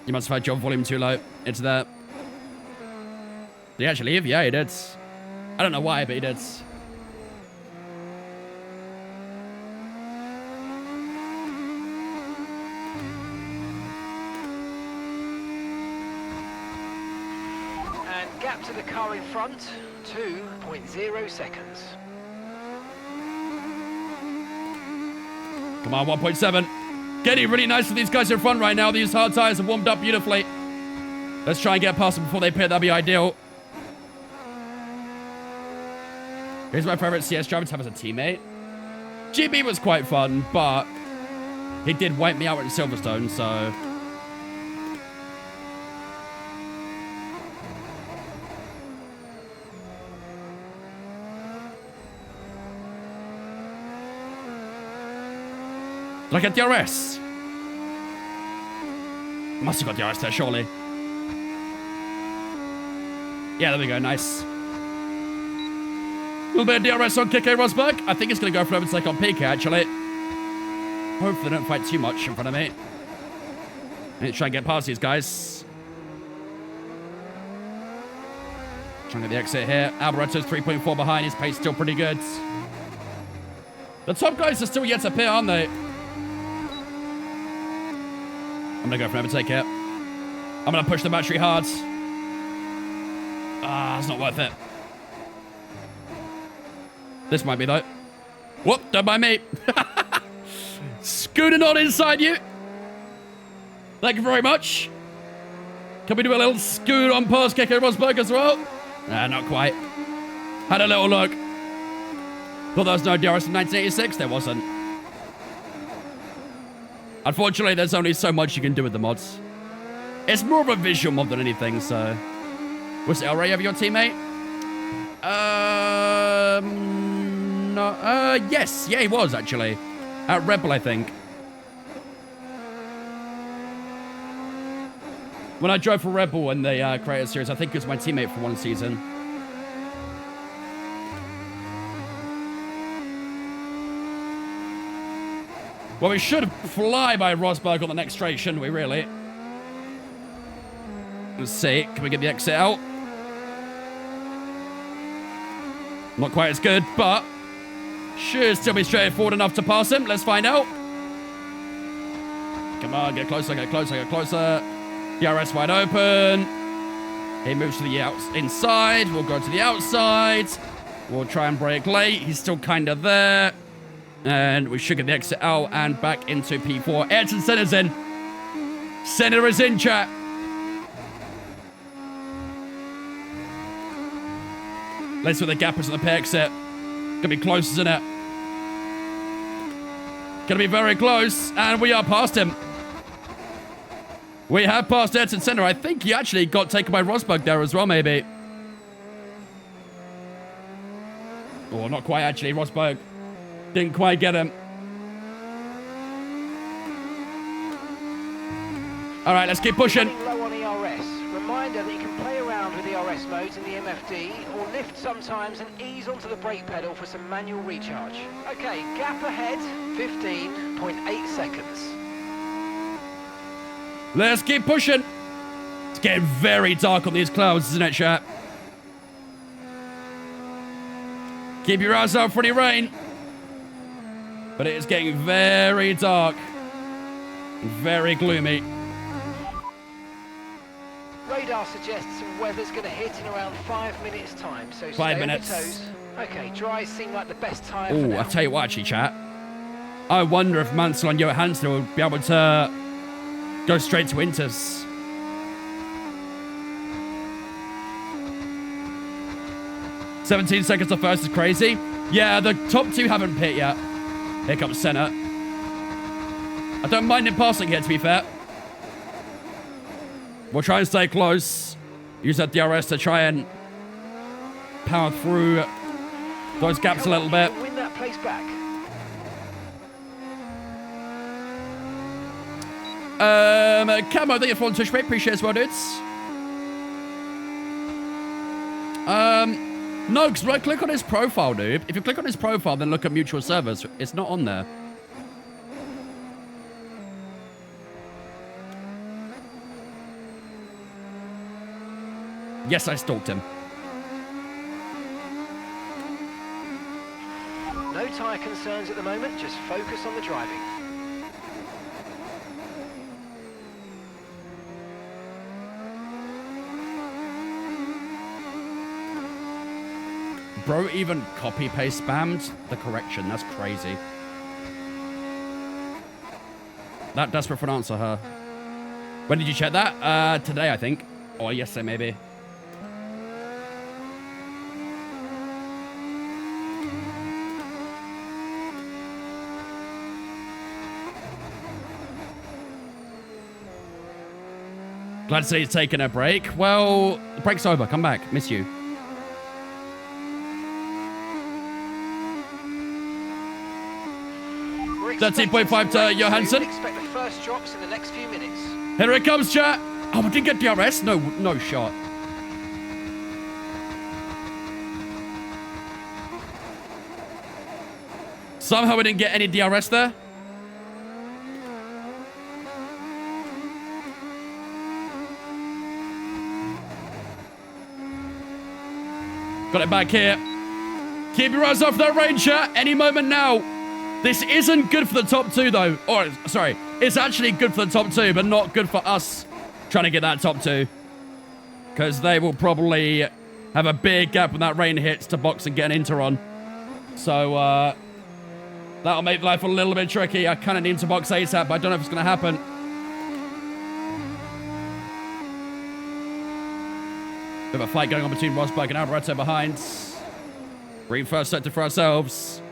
You must have had your volume too low. It's there. Did he actually leave? Yeah, he did. I don't know why, but he did. And gap to the car in front, 2.0 seconds. Come on, 1.7. Getting really nice for these guys in front right now. These hard tires have warmed up beautifully. Let's try and get past them before they pit. That'd be ideal. Here's my favorite CS driver to have as a teammate. GB was quite fun, but he did wipe me out at Silverstone, so... Did I get DRS? Must have got DRS there, surely. Yeah, there we go. Nice. A little bit of DRS on KK Rosberg. I think it's going to go for overtake on PK, actually. Hopefully they don't fight too much in front of me. I need to try and get past these guys. Trying to get the exit here. Alboretto's 3.4 behind. His pace still pretty good. The top guys are still yet to pit, aren't they? I'm going to go for an overtake here. I'm going to push the battery hard. Ah, it's not worth it. This might be, though. Whoop, don't mind me. Scooting on inside you. Thank you very much. Can we do a little scoot on past KK Rosberg as well? Nah, not quite. Had a little look. Thought there was no DRS in 1986. There wasn't. Unfortunately, there's only so much you can do with the mods. It's more of a visual mod than anything, so... Was El Rey ever your teammate? No, yes. Yeah, he was, actually. At Red Bull, I think. When I drove for Red Bull in the Creator Series, I think he was my teammate for one season. Well, we should fly by Rosberg on the next straight, shouldn't we, really? Let's see. Can we get the exit out? Not quite as good, but should still be straightforward enough to pass him. Let's find out. Come on, get closer, get closer, get closer. DRS wide open. He moves to the inside. We'll go to the outside. We'll try and brake late. He's still kind of there. And we should get the exit out and back into P4. Ayrton Senna's in. Senna is in, chat. Let's see what the gap is on the pit exit. Gonna be close, isn't it? Gonna be very close. And we are past him. We have passed Ayrton Senna. I think he actually got taken by Rosberg there as well, maybe. Oh, not quite, actually. Rosberg didn't quite get him. All right, let's keep pushing. Low on ERS. Reminder that you can play around with ERS modes in the MFD or lift sometimes and ease onto the brake pedal for some manual recharge. Okay, gap ahead, 15.8 seconds. Let's keep pushing. It's getting very dark on these clouds, isn't it, chat? Keep your eyes out for any rain. But it is getting very dark. And very gloomy. Radar suggests some weather's going to hit in around 5 minutes' time, so 5 minutes. Stay on your toes. Okay, dries seem like the best time for Oh, now. I'll tell you what, actually, chat. I wonder if Mansell and Johansson will be able to go straight to Inters. "17 seconds to first is crazy." Yeah, the top two haven't pit yet. Here comes Senna. I don't mind him passing here, to be fair. We'll try and stay close. Use that DRS to try and power through those gaps a little bit. Win that place back. Camo, thank you for the Twitch, mate. Appreciate it as well, dudes. No, because right click on his profile, dude. If you click on his profile, then look at mutual servers. It's not on there. Yes, I stalked him. No tyre concerns at the moment, just focus on the driving. Bro even copy-paste spammed the correction. That's crazy. That desperate for an answer, huh? When did you check that? Today, I think. Or yesterday, maybe. Glad to see he's taking a break. Well, the break's over. Come back. Miss you. We're 13.5 to Johansson. Expect the first drops in the next few minutes. Here it comes, chat. Oh, we didn't get DRS? No shot. Somehow we didn't get any DRS there. Got it back here. Keep your eyes off that rain, chat. Any moment now. This isn't good for the top two, though. Or, sorry, it's actually good for the top two, but not good for us trying to get that top two. Because they will probably have a big gap when that rain hits to box and get an Interon. So, that'll make life a little bit tricky. I kind of need to box ASAP, but I don't know if it's going to happen. Bit of a fight going on between Rosberg and Alboreto behind. Green first sector for ourselves.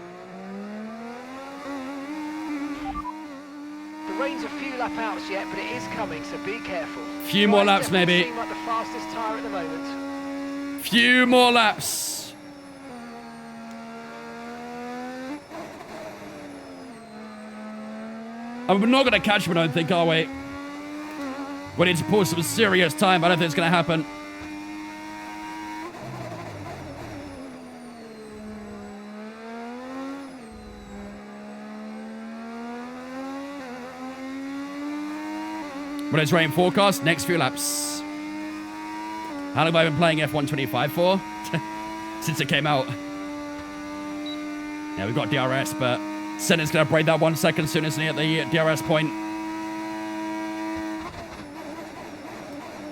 The rain's a few lap outs yet, but it is coming, so be careful. Few more laps, maybe. Seem like the fastest tyre at the moment. Few more laps. And we're not going to catch him, I don't think, are we? We need to pull some serious time. I don't think it's going to happen. What is rain forecast? Next few laps. How long have I been playing F125 for? Since it came out. Yeah, we've got DRS, but Senna's going to break that 1 second soon as he at the DRS point.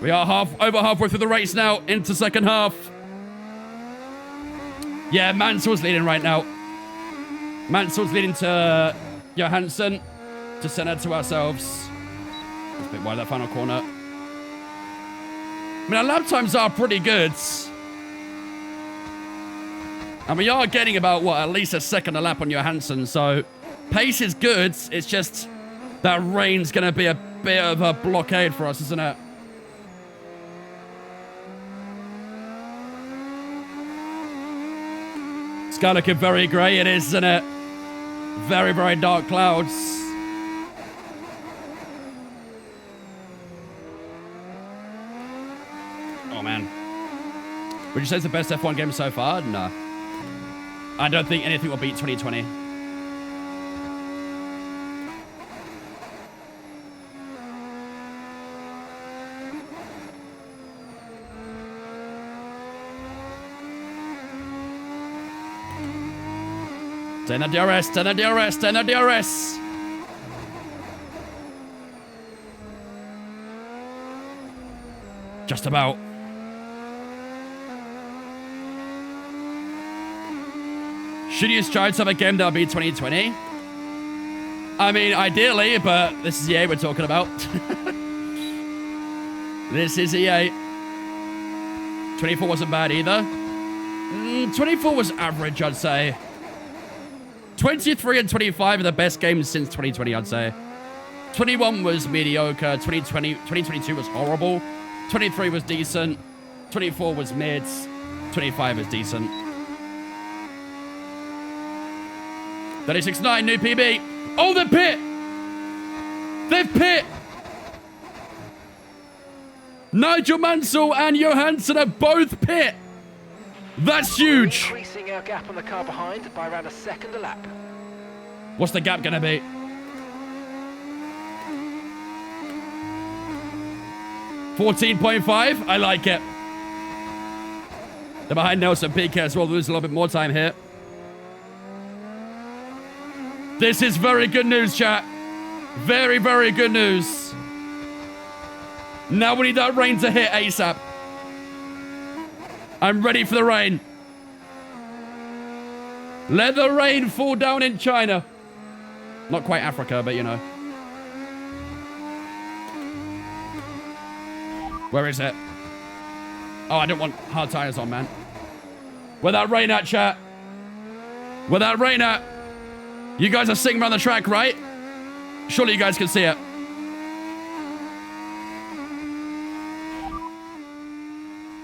We are over halfway through the race now, into second half. Yeah, Mansell's leading right now. Mansell's leading to Johansson, to Senna, to ourselves. It's a bit wide, that final corner. I mean, our lap times are pretty good. And we are getting about, what, at least a second a lap on Johansson, so pace is good. It's just that rain's going to be a bit of a blockade for us, isn't it? Sky looking very grey, it is, isn't it? Very, very dark clouds. Oh, man. Would you say it's the best F1 game so far? No. I don't think anything will beat 2020. Turn the DRS, turn the DRS, turn the DRS. Just about. Should you try to have a game that'll be 2020? I mean, ideally, but this is EA we're talking about. This is EA. 24 wasn't bad either. 24 was average, I'd say. 23 and 25 are the best games since 2020, I'd say. 21 was mediocre. 2022 was horrible. 23 was decent. 24 was mid. 25 was decent. 36.9, new PB. Oh, they're pit! They've pit! Nigel Mansell and Johansson are both pit. That's huge. Increasing our gap on the car behind by around a second a lap. What's the gap gonna be? $14.5. I like it. They're behind Nelson Piquet as well. Lose a little bit more time here. This is very good news, chat. Very, very good news. Now we need that rain to hit ASAP. I'm ready for the rain. Let the rain fall down in China. Not quite Africa, but you know. Where is it? Oh, I don't want hard tires on, man. Where that rain at, chat? Where that rain at? You guys are sitting around the track, right? Surely you guys can see it.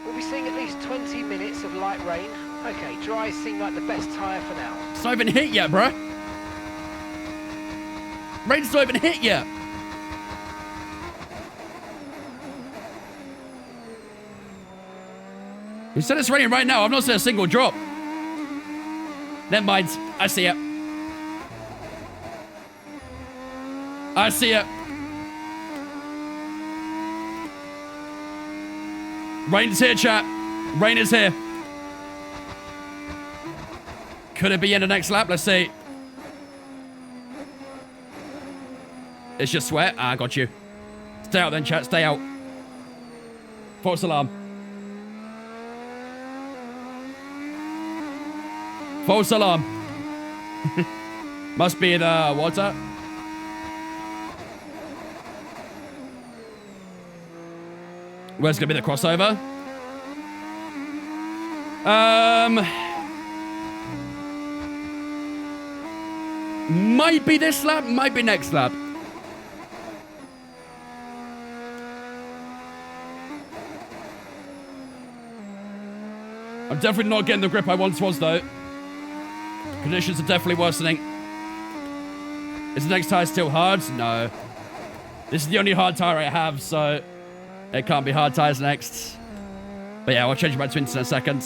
We'll be seeing at least 20 minutes of light rain. Okay, dry seem like the best tyre for now. It's not even hit yet, bruh. Rain's not even hit yet. You said it's raining right now. I've not seen a single drop. Never mind. I see it. I see it. Rain's here, chat. Rain is here. Could it be in the next lap? Let's see. It's just sweat. Ah, I got you. Stay out then, chat. Stay out. False alarm. False alarm. Must be the water. Where's going to be the crossover? Might be this lap, might be next lap. I'm definitely not getting the grip I once was, though. Conditions are definitely worsening. Is the next tire still hard? No. This is the only hard tire I have, so it can't be hard tires next. But yeah, I'll change my twins in a second.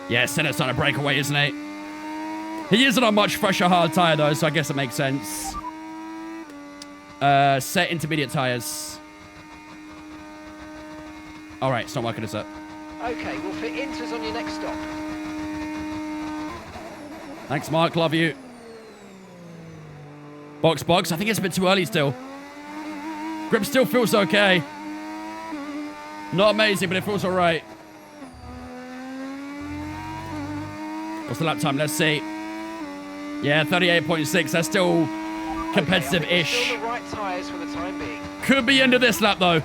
Yeah, Senna's trying to break away, isn't he? He isn't on much fresher hard tire, though, so I guess it makes sense. Set intermediate tires. All right, it's not working, is it? Okay, we'll fit inters on your next stop. Thanks, Mark. Love you. Box. I think it's a bit too early still. Grip still feels okay. Not amazing, but it feels all right. What's the lap time? Let's see. Yeah, 38.6. That's still competitive-ish. Okay, still the right tyres for the time being. Could be into this lap, though.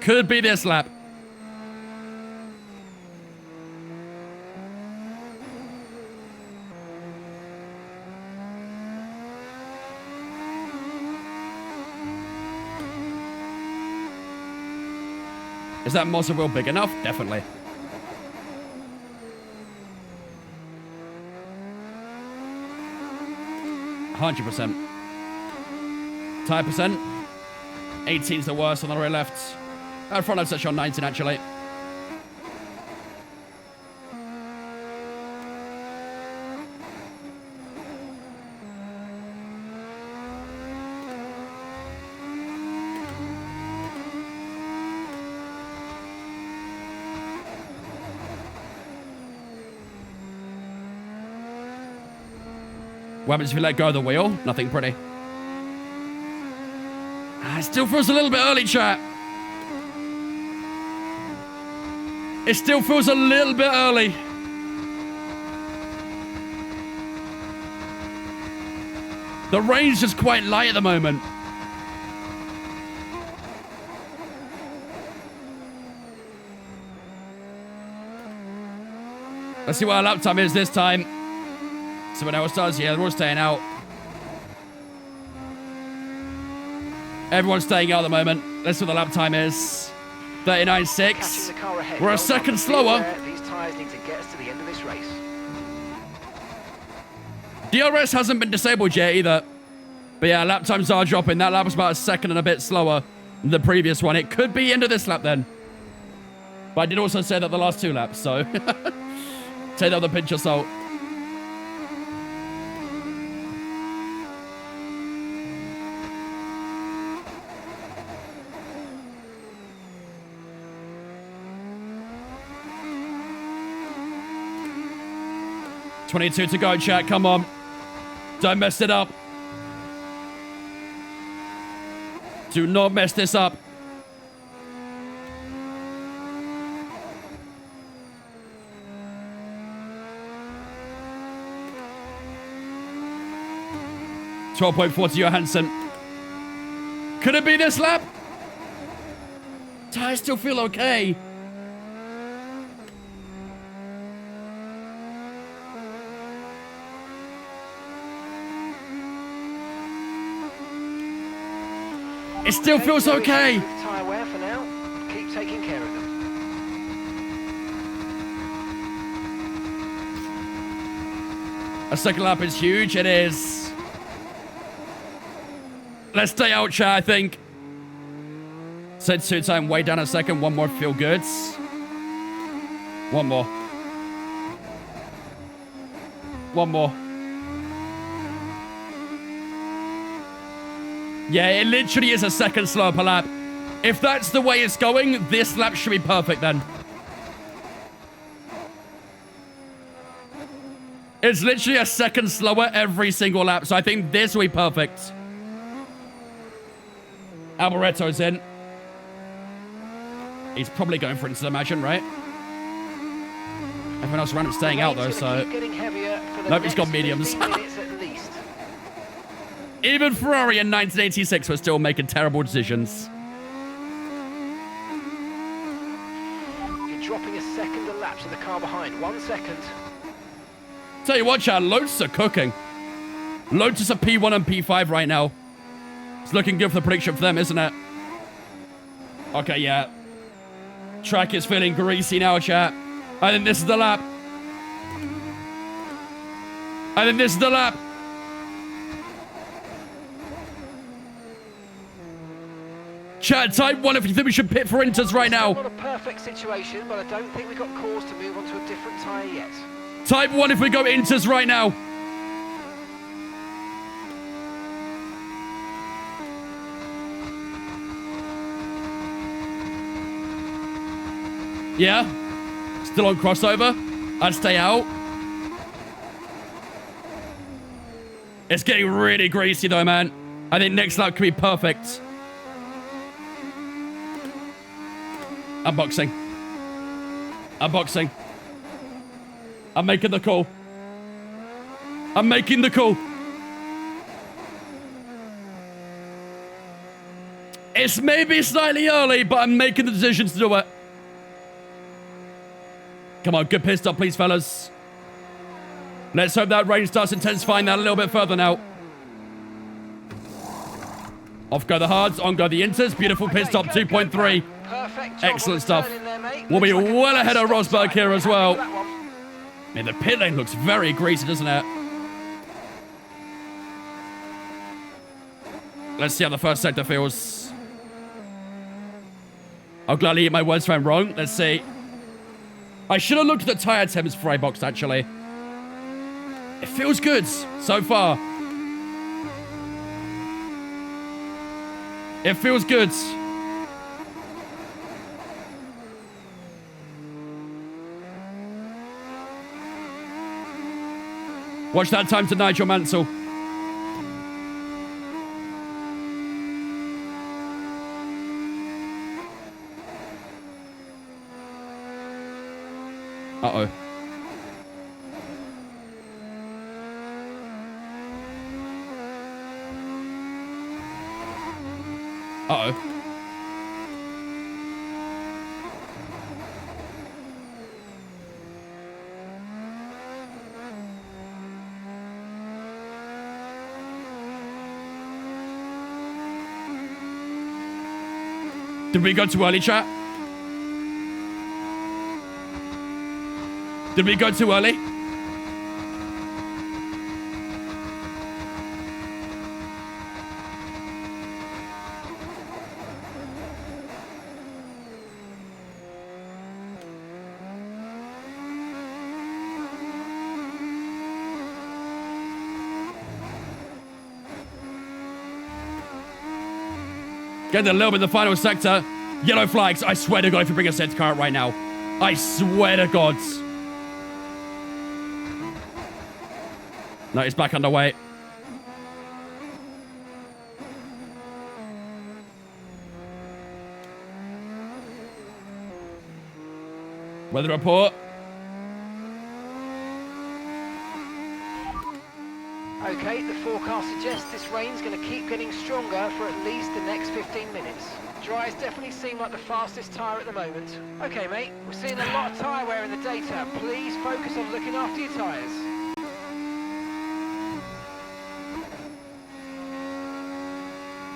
Could be this lap. Is that Mazda wheel big enough? Definitely. %. Tire percent. 18's the worst on the rear left. Front end section on 19, actually. What happens if you let go of the wheel? Nothing pretty. It still feels a little bit early, chat. It still feels a little bit early. The rain's just quite light at the moment. Let's see what our lap time is this time. See what else does. Yeah, they're all staying out. Everyone's staying out at the moment. Let's see what the lap time is. 39.6. We're a second slower. These tyres need to get us to the end of this race. DRS hasn't been disabled yet either. But yeah, lap times are dropping. That lap was about a second and a bit slower than the previous one. It could be into this lap then. But I did also say that the last two laps, so take that with a pinch of salt. 22 to go, chat. Come on. Don't mess it up. Do not mess this up. .4 to Johansson. Could it be this lap? I still feel okay. It still feels okay. Tyre wear for now. Keep taking care of them. A second lap is huge. It is. Let's stay out, chat, I think. Set 2 time way down a second. One more feel goods. One more. One more. Yeah, it literally is a second slower per lap. If that's the way it's going, this lap should be perfect then. It's literally a second slower every single lap, so I think this will be perfect. Alboretto's in. He's probably going for instant, imagine, right? Everyone else around him staying out though, so... Nope, he's got mediums. Even Ferrari in 1986 was still making terrible decisions. You're dropping a second a lap to the car behind. 1 second. Tell you what, chat, Lotus are cooking. Lotus are P1 and P5 right now. It's looking good for the prediction for them, isn't it? Okay, yeah. Track is feeling greasy now, chat. I think this is the lap. I think this is the lap. Chat, type 1 if you think we should pit for Inters right now. It's not a perfect situation, but I don't think we've got cause to move on to a different tyre yet. Type 1 if we go Inters right now. Yeah. Still on crossover. I'd stay out. It's getting really greasy though, man. I think next lap could be perfect. Unboxing. Unboxing. I'm making the call. I'm making the call. It's maybe slightly early, but I'm making the decision to do it. Come on, good pit stop, please, fellas. Let's hope that rain starts intensifying that a little bit further now. Off go the hards, on go the Inters. Beautiful pit stop, 2.3. Excellent stuff. We'll be well ahead of Rosberg here as well. Man, the pit lane looks very greasy, doesn't it? Let's see how the first sector feels. I'll gladly eat my words if I'm wrong. Let's see. I should have looked at the tire temps before I boxed, actually. It feels good so far. It feels good. Watch that time to Nigel Mansell. Uh-oh. Uh-oh. Did we go too early, chat? Did we go too early? Getting a little bit in the final sector. Yellow flags. I swear to God if you bring a safety car out right now. I swear to God. No, he's back underway. Weather report. Okay, the forecast suggests this rain's going to keep getting stronger for at least the next 15 minutes. Dries definitely seem like the fastest tyre at the moment. Okay, mate, we're seeing a lot of tyre wear in the data. Please focus on looking after your tyres.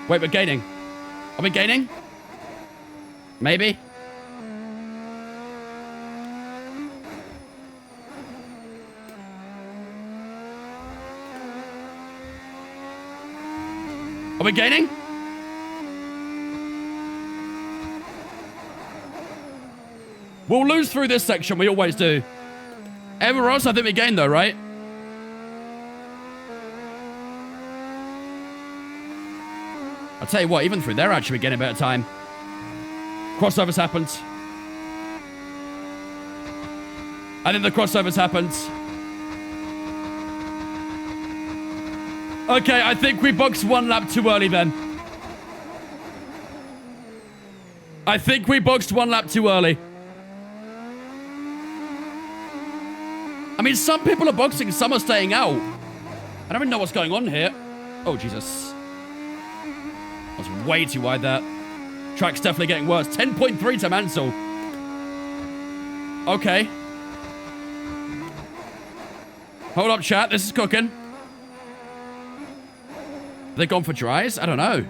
Wait, we're gaining. Are we gaining? Maybe. Are we gaining? We'll lose through this section. We always do. Everywhere else, I think we gained, though, right? I'll tell you what, even through there, actually, we're getting a bit of time. Crossovers happened. I think the crossovers happened. Okay, I think we boxed one lap too early then. I think we boxed one lap too early. I mean, some people are boxing, some are staying out. I don't even know what's going on here. Oh, Jesus. That was way too wide there. Track's definitely getting worse. 10.3 to Mansell. Okay. Hold up, chat. This is cooking. They gone for dries? I don't know.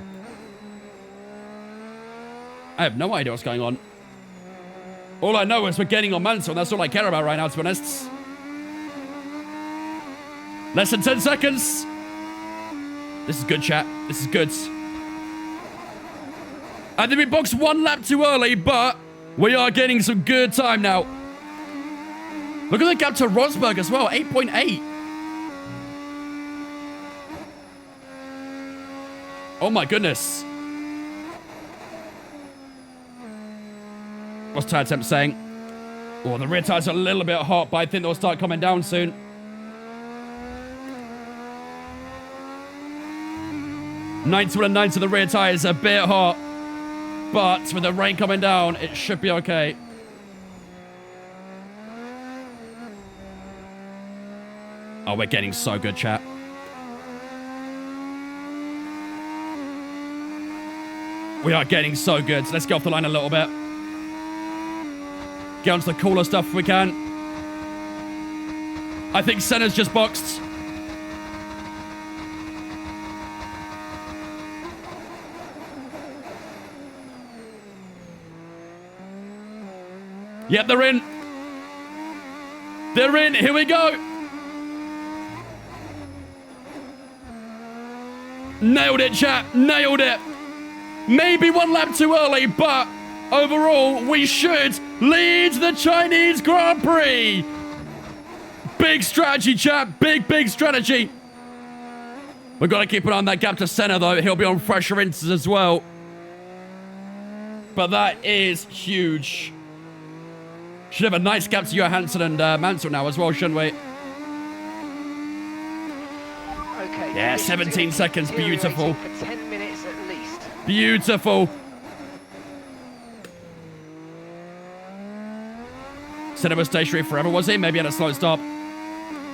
I have no idea what's going on. All I know is we're getting on Mansell, and that's all I care about right now, to be honest. Less than 10 seconds. This is good, chat. This is good. I think we boxed one lap too early, but we are getting some good time now. Look at the gap to Rosberg as well, 8.8. Oh my goodness. What's tire temp saying? Oh, the rear tires are a little bit hot, but I think they'll start coming down soon. Ninety-one and 9 to the rear tires, a bit hot. But with the rain coming down, it should be okay. Oh, we're getting so good, chat. We are getting so good. Let's get off the line a little bit. Get onto the cooler stuff if we can. I think Senna's just boxed. Yep, they're in. They're in. Here we go. Nailed it, chat. Nailed it. Maybe one lap too early, but overall, we should lead the Chinese Grand Prix. Big strategy, chat. Big strategy. We've got to keep an eye on that gap to Senna, though. He'll be on fresher rinses as well. But that is huge. Should have a nice gap to Johansson and Mansell now as well, shouldn't we? Okay. Yeah, 17 seconds. Beautiful. For 10 minutes at least. Beautiful. Senna was stationary forever, was he? Maybe at a slow stop.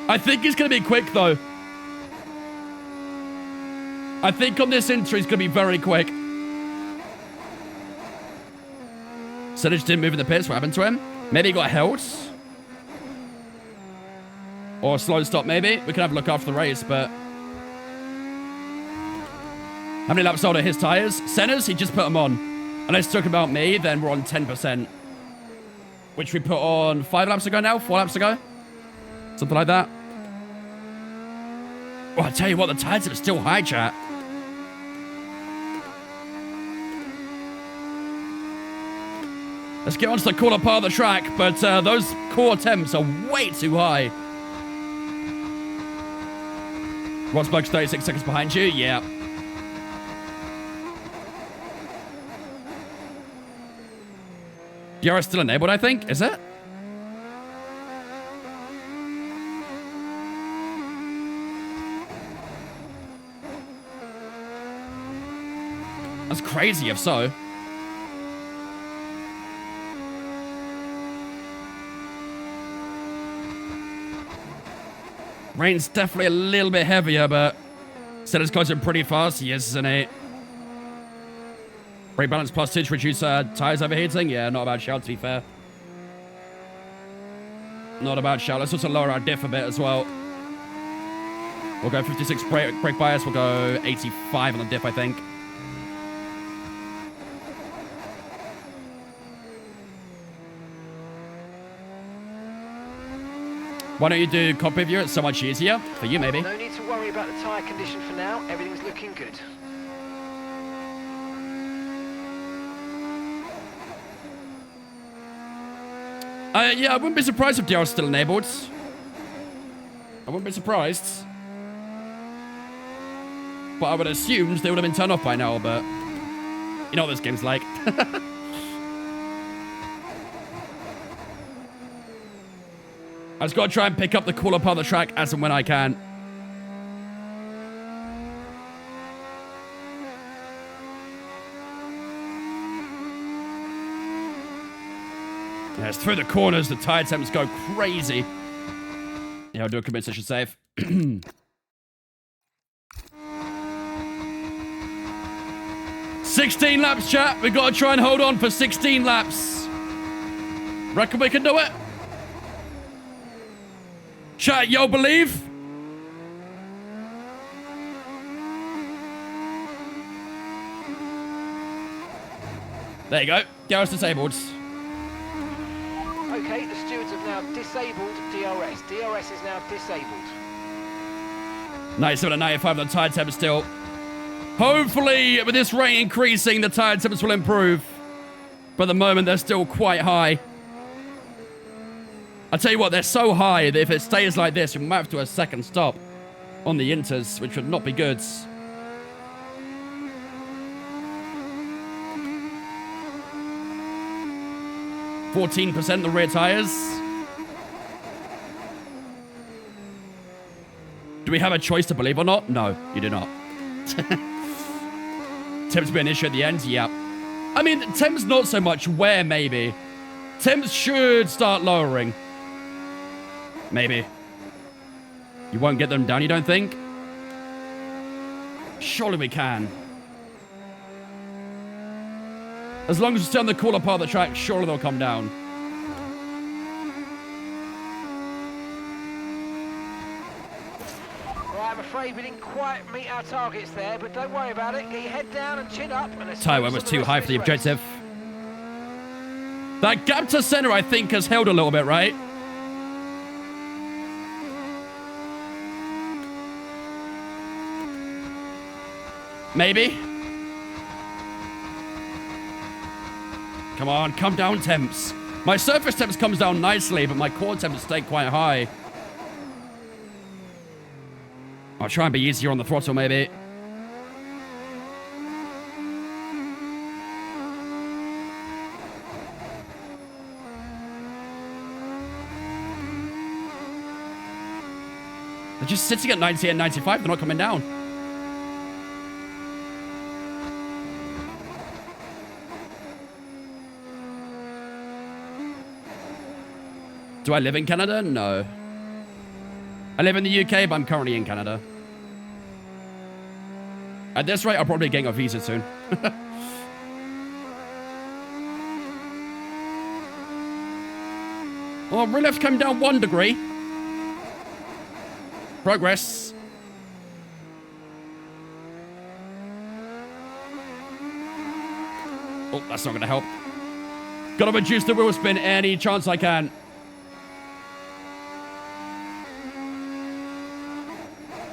I think he's going to be quick, though. I think on this intro, he's going to be very quick. Senna just didn't move in the pits. What happened to him? Maybe he got held. Or a slow stop, maybe. We can have a look after the race, but... How many laps older his tyres? Senna's, he just put them on. Unless talking about me, then we're on 10%. Which we put on 5 laps ago now? 4 laps ago? Something like that. Well, I tell you what, the tyres are still high, chat. Let's get onto the cooler part of the track, but those core temps are way too high. Rosberg's 36 seconds behind you, yeah. DRS still enabled, I think, is it? That's crazy if so. Rain's definitely a little bit heavier, but still it's closing pretty fast. Yes, isn't it? Brake balance plus 2 to reduce tires overheating. Yeah, not a bad shout, to be fair. Not a bad shout. Let's also lower our diff a bit as well. We'll go 56 brake bias. We'll go 85 on the diff, I think. Why don't you do cockpit view? It's so much easier. For you, maybe. No need to worry about the tyre condition for now. Everything's looking good. Yeah, I wouldn't be surprised if DR's still enabled. I wouldn't be surprised. But I would assume they would have been turned off by now, but... You know what this game's like. I just gotta try and pick up the cooler part of the track as and when I can. Yeah, it's through the corners, the tire temps go crazy. Yeah, I'll do a commit session save. 16 laps, chat. We gotta try and hold on for 16 laps. Reckon we can do it? Chat, yo, believe? There you go. Garrett's disabled. Okay, the stewards have now disabled DRS. DRS is now disabled. 97 and 95 on the tire temp still. Hopefully, with this rate increasing, the tire temps will improve. But at the moment, they're still quite high. I tell you what, they're so high that if it stays like this, we might have to do a second stop on the inters, which would not be good. 14% the rear tires. Do we have a choice to believe or not? No, you do not. Temps be an issue at the end? Yeah. I mean, temps not so much. Where, maybe. Temps should start lowering. Maybe. You won't get them down, you don't think? Surely we can. As long as we stay on the cooler part of the track, surely they'll come down. Right, I'm afraid we didn't quite meet our targets there, but don't worry about it. Get your head down and chin up. And Tyre was too high for the objective. That gap to center, I think, has held a little bit, right? Maybe. Come on, come down, temps. My surface temps comes down nicely, but my core temps stay quite high. I'll try and be easier on the throttle, maybe. They're just sitting at 90 and 95. They're not coming down. Do I live in Canada? No. I live in the UK, but I'm currently in Canada. At this rate, I'll probably be getting a visa soon. Well, rear left's come down 1 degree. Progress. Oh, that's not going to help. Gotta reduce the wheel spin any chance I can.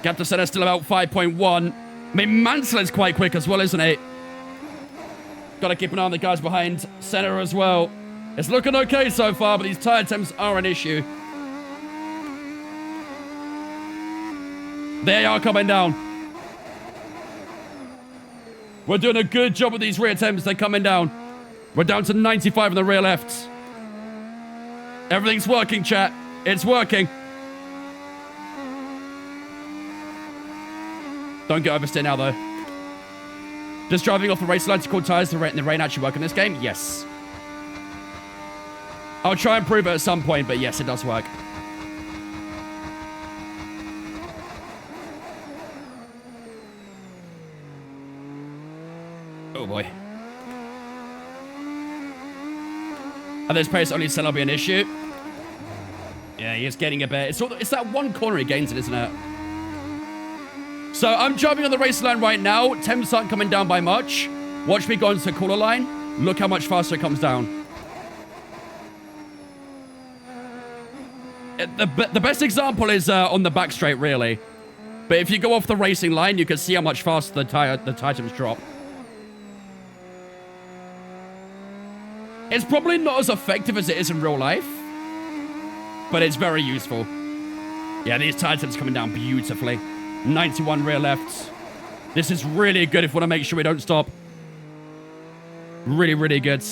Gap to center still about 5.1. I mean, Mansell's quite quick as well, isn't it? Gotta keep an eye on the guys behind center as well. It's looking okay so far, but these tire temps are an issue. They are coming down. We're doing a good job with these rear temps. They're coming down. We're down to 95 in the rear left. Everything's working, chat. It's working. Don't get oversteer now, though. Does driving off the race line to cool tires in the rain actually work in this game? Yes. I'll try and prove it at some point, but yes, it does work. Oh boy. At this pace, only Senna will be an issue. Yeah, he is getting a bit. It's that one corner he gains it, isn't it? So I'm driving on the race line right now. Temps aren't coming down by much. Watch me go into the cooler line. Look how much faster it comes down. The best example is on the back straight, really. But if you go off the racing line, you can see how much faster the tire temps drop. It's probably not as effective as it is in real life, but it's very useful. Yeah, these tire temps coming down beautifully. 91 rear left. This is really good if we want to make sure we don't stop. Really, really good.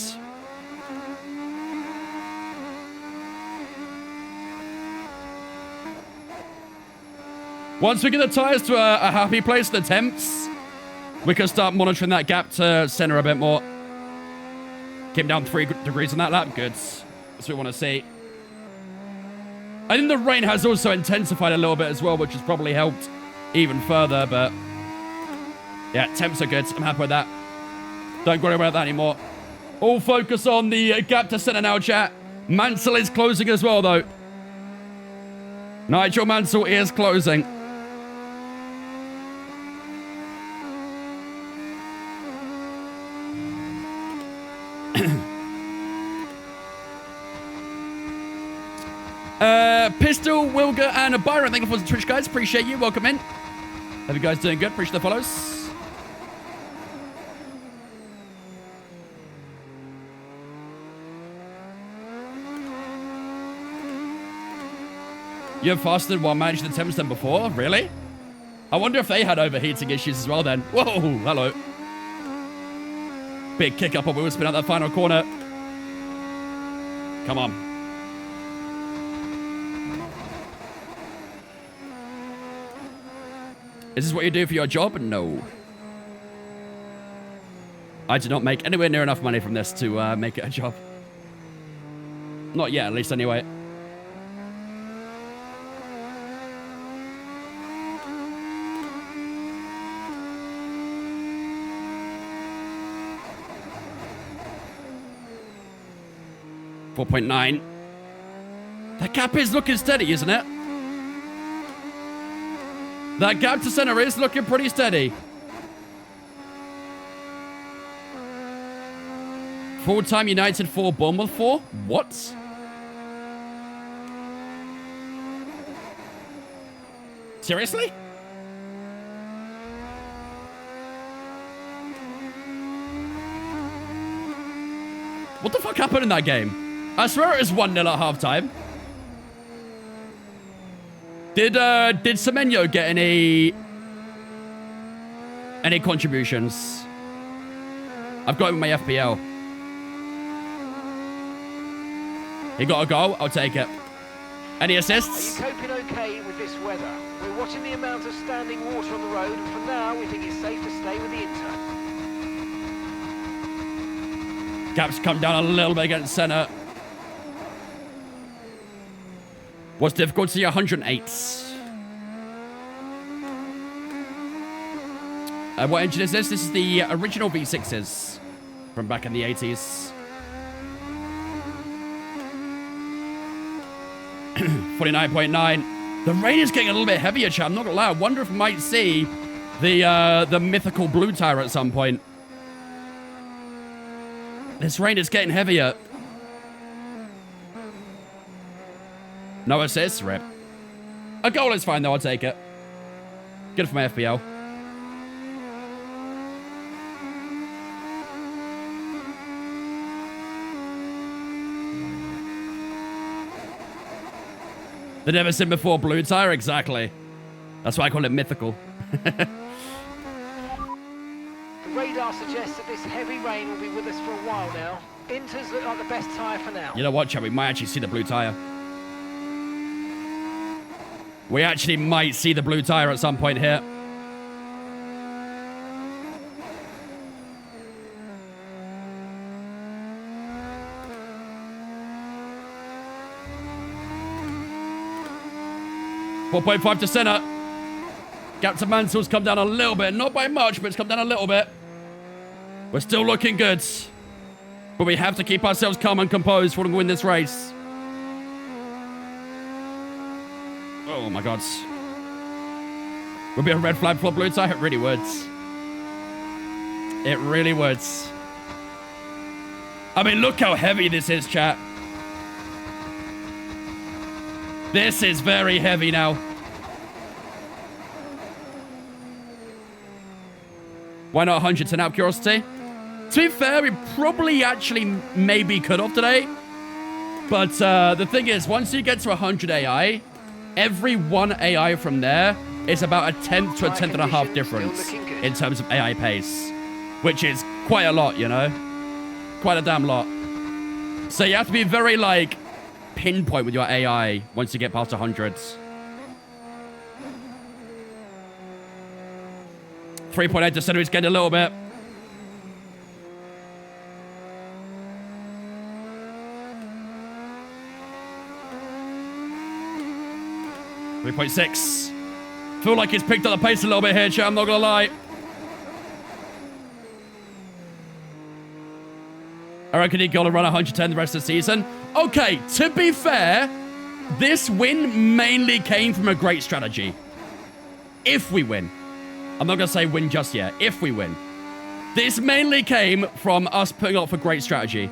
Once we get the tires to a happy place, the temps, we can start monitoring that gap to center a bit more. Came down 3 degrees on that lap. Good. That's what we want to see. I think the rain has also intensified a little bit as well, which has probably helped even further, but yeah, temps are good. I'm happy with that. Don't worry about that anymore. All focus on the gap to center now, chat. Mansell is closing as well, though. Nigel Mansell is closing. Pistol, Wilger, and Byron, thank you for the Twitch, guys. Appreciate you. Welcome in. Hope you guys doing good. Appreciate the follows. You're faster while managing the temps than before? Really? I wonder if they had overheating issues as well then. Whoa, hello. Big kick up on wheel spin out that final corner. Come on. Is this what you do for your job? No. I do not make anywhere near enough money from this to make it a job. Not yet, at least, anyway. .9. That gap is looking steady, isn't it? That gap to center is looking pretty steady. Full-time United 4, Bournemouth 4? What? Seriously? What the fuck happened in that game? I swear it was 1-0 at halftime. Did Semenyo get any contributions? I've got him in my FPL. He got a goal. I'll take it. Any assists? Are you coping okay with this weather? We're watching the amount of standing water on the road, and for now, we think it's safe to stay with the Inter. Gap's come down a little bit against center. What's difficulty? 108. What engine is this? This is the original V6s from back in the 80s. 49.9. The rain is getting a little bit heavier, chat. I'm not gonna lie. I wonder if we might see the mythical blue tire at some point. This rain is getting heavier. No assists, rip. A goal is fine, though. I'll take it. Good for my FPL. The never seen before blue tire, exactly. That's why I call it mythical. The radar suggests that this heavy rain will be with us for a while now. Inters look like the best tyre for now. You know what, Chad? We might actually see the blue tire. We actually might see the blue tire at some point here. 4.5 to center. Gap to Mansell's come down a little bit. Not by much, but it's come down a little bit. We're still looking good. But we have to keep ourselves calm and composed for to win this race. Oh my God. Would be a red flag for blue tie? It really would. It really would. I mean, look how heavy this is, chat. This is very heavy now. Why not 100 out of curiosity? To be fair, we probably actually maybe could have today. But the thing is, once you get to 100 AI, every one AI from there is about a 10th to a 10th and a half difference in terms of AI pace. Which is quite a lot, you know? Quite a damn lot. So you have to be very, like, pinpoint with your AI once you get past 100. 3.8 to center, he's getting a little bit. .6. Feel like he's picked up the pace a little bit here, chat, I'm not gonna lie. I reckon he's gonna run 110 the rest of the season. Okay, to be fair, this win mainly came from a great strategy. If we win. I'm not gonna say win just yet. If we win. This mainly came from us putting up for great strategy.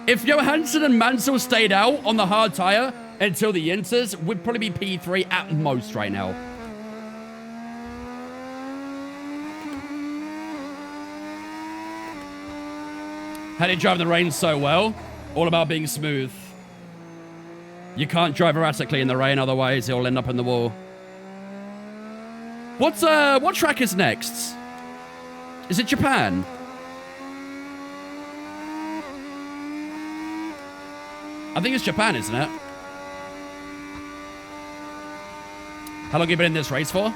If Johansson and Mansell stayed out on the hard tire until the Inters, would probably be P3 at most right now. How do you drive in the rain so well? All about being smooth. You can't drive erratically in the rain, otherwise it'll end up in the wall. What track is next? Is it Japan? I think it's Japan, isn't it? How long have you been in this race for?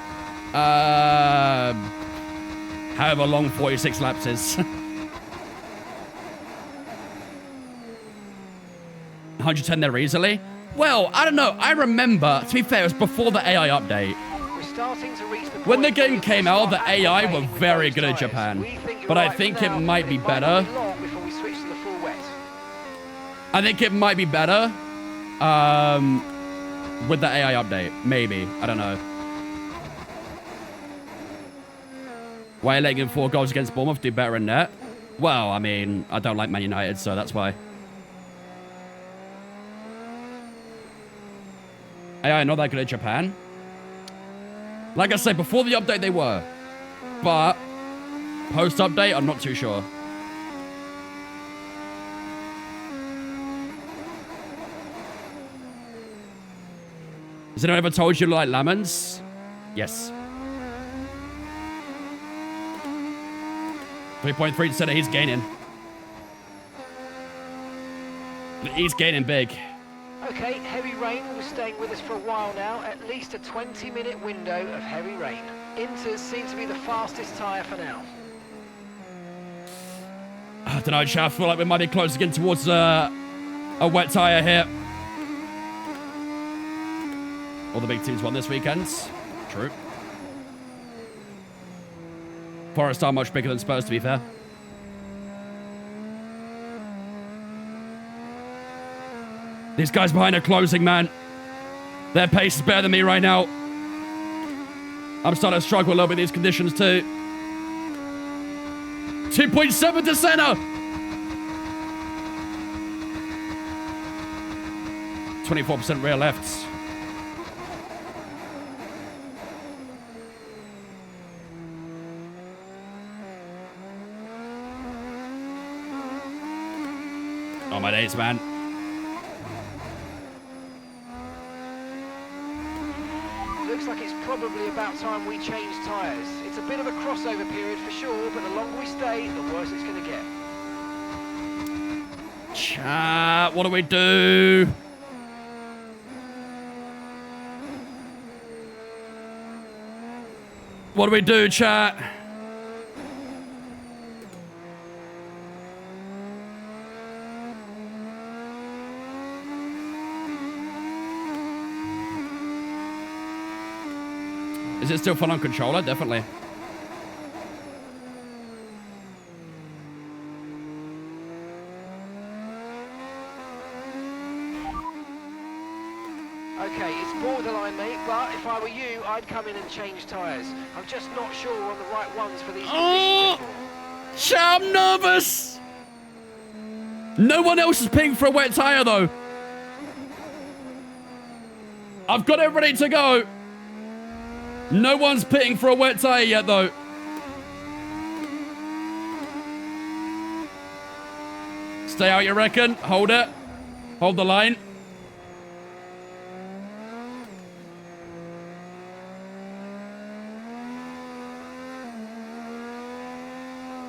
However long 46 laps is. 110 there easily? Well, I don't know. I remember, to be fair, it was before the AI update. When the game came out, the AI were very good at Japan. But I think it might be better. I think it might be better with the AI update. Maybe. I don't know. Why are you letting in 4 goals against Bournemouth do better in net? Well, I mean, I don't like Man United, so that's why. AI not that good at Japan. Like I said, before the update they were. But post-update, I'm not too sure. Has anyone ever told you you like lemons? Yes. 3.3 center, he's gaining. He's gaining big. Okay, heavy rain was staying with us for a while now. At least a 20-minute window of heavy rain. Inters seem to be the fastest tyre for now. I don't know, chat. I feel like we might be close again towards a wet tyre here. All the big teams won this weekend. True. Forest are much bigger than Spurs, to be fair. These guys behind are closing, man. Their pace is better than me right now. I'm starting to struggle a little bit in these conditions, too. 2.7 to center. 24% rear left. Oh, my days, man. Looks like it's probably about time we change tyres. It's a bit of a crossover period for sure, but the longer we stay, the worse it's going to get. Chat, what do we do? What do we do, chat? Is it still fun on controller? Definitely. Okay, it's borderline, mate, but if I were you, I'd come in and change tyres. I'm just not sure we're on the right ones for these conditions anymore. Shit, I'm nervous. No one else is paying for a wet tire, though. I've got it ready to go. No one's pitting for a wet tire yet, though. Stay out, you reckon? Hold it. Hold the line.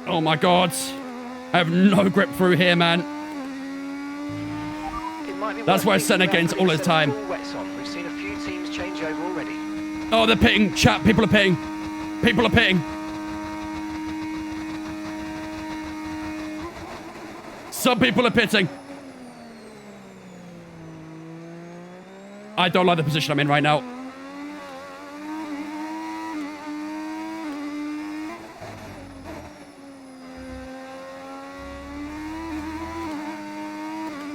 Oh my god. I have no grip through here, man. That's why I sent against all the time. We've seen a few teams change over already. Oh, they're pitting. Chat, people are pitting. People are pitting. Some people are pitting. I don't like the position I'm in right now.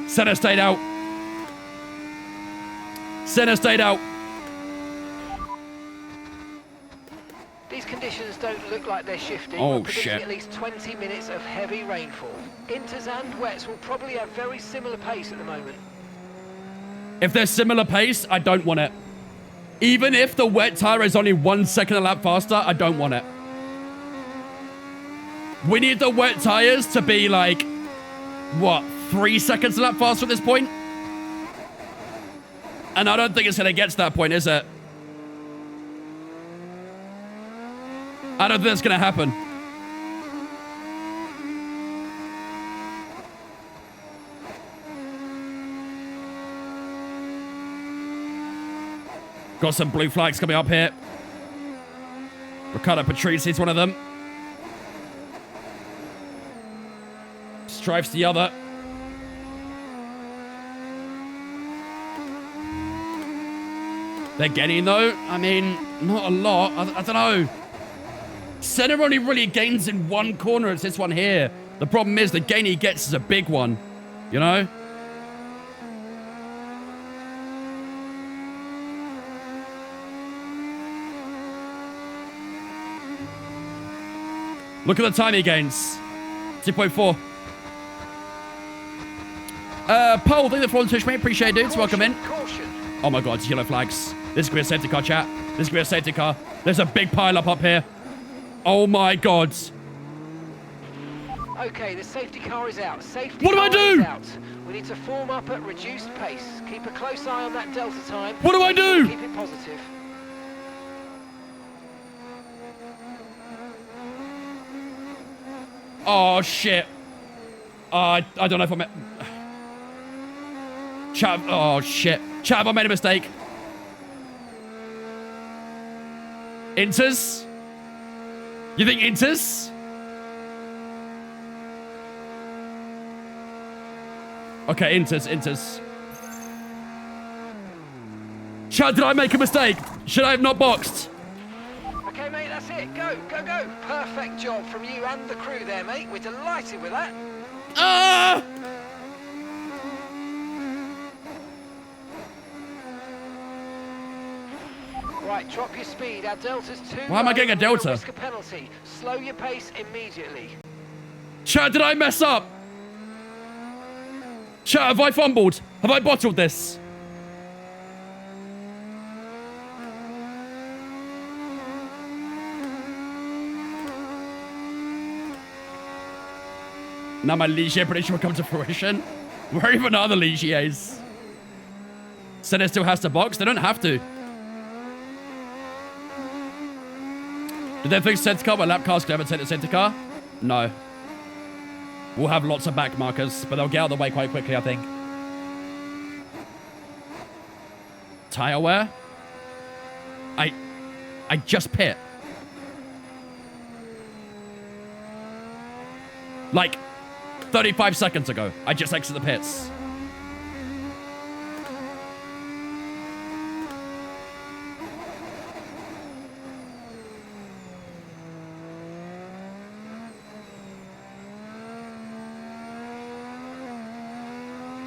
Center stayed out. Center stayed out. These conditions don't look like they're shifting. Oh, We're predicting shit. at least 20 minutes of heavy rainfall. Inters and wets will probably have very similar pace at the moment. If they're similar pace, I don't want it. Even if the wet tire is only 1 second a lap faster, I don't want it. We need the wet tires to be like, what, 3 seconds a lap faster at this point? And I don't think it's going to get to that point, is it? I don't think that's going to happen. Got some blue flags coming up here. Riccardo Patrici's one of them. Strife's the other. They're getting, though. I mean, not a lot. I don't know. Senna only really gains in one corner. It's this one here. The problem is the gain he gets is a big one. You know? Look at the time he gains. 2.4. Paul, thank you for the Twitch, mate. Appreciate it, dudes. Welcome in. Caution. Oh my god, it's yellow flags. This could be a safety car, chat. This could be a safety car. There's a big pile up here. Oh my god. Okay, the safety car is out. Safety What do I car do? is out. We need to form up at reduced pace. Keep a close eye on that delta time. What do I do? Keep it positive. Oh shit. I don't know if I'm... Chat, oh shit. Chat, I made a mistake. Inters? You think Inters? Okay, Inters. Chat, did I make a mistake? Should I have not boxed? Okay, mate, that's it. Go, go, go. Perfect job from you and the crew there, mate. We're delighted with that. Ah! Right, drop your speed. Our delta's too Why am I low. getting a We're gonna delta? risk a penalty. Slow your pace immediately. Chat, did I mess up? Chat, have I fumbled? Have I bottled this? Now my Ligier prediction will come to fruition. Where even are the Ligiers? Senna still has to box? They don't have to. Did they fix center car? Well, lap cars could ever take the center car? No. We'll have lots of back markers, but they'll get out of the way quite quickly, I think. Tire wear? I just pit. Like 35 seconds ago, I just exited the pits.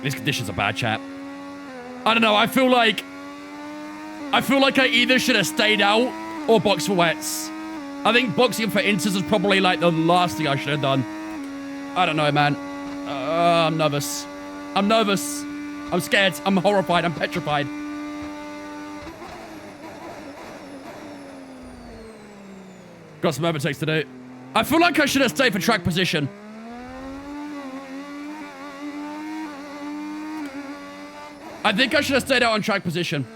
These conditions are bad, chap. I don't know. I feel like I either should have stayed out or boxed for wets. I think boxing for inters is probably like the last thing I should have done. I don't know, man. I'm nervous. I'm nervous. I'm scared. I'm horrified. I'm petrified. Got some overtakes to do. I feel like I should have stayed for track position. I think I should have stayed out on track position.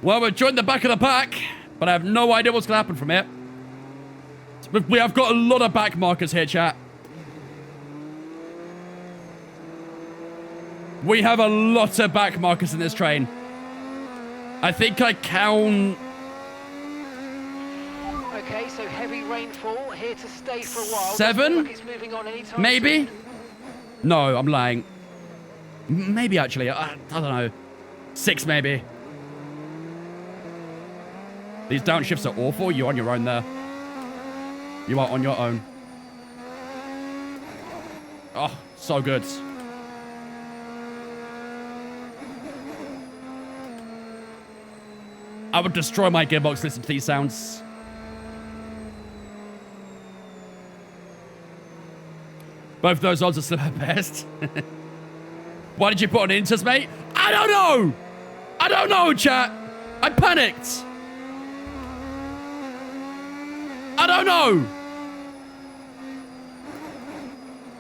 Well, we've joined the back of the pack, but I have no idea what's going to happen from here. We have got a lot of back markers here, chat. We have a lot of back markers in this train. I think I count... Okay, so heavy rainfall, here to stay for a while. 7? Like it's moving on anytime Maybe? soon. No, I'm lying. Maybe, actually. I don't know. 6, maybe. These downshifts are awful. You're on your own there. You are on your own. Oh, so good. I would destroy my gearbox listening to these sounds. Both those odds are still at best. Why did you put on inters, mate? I don't know! I don't know, chat! I panicked! I don't know!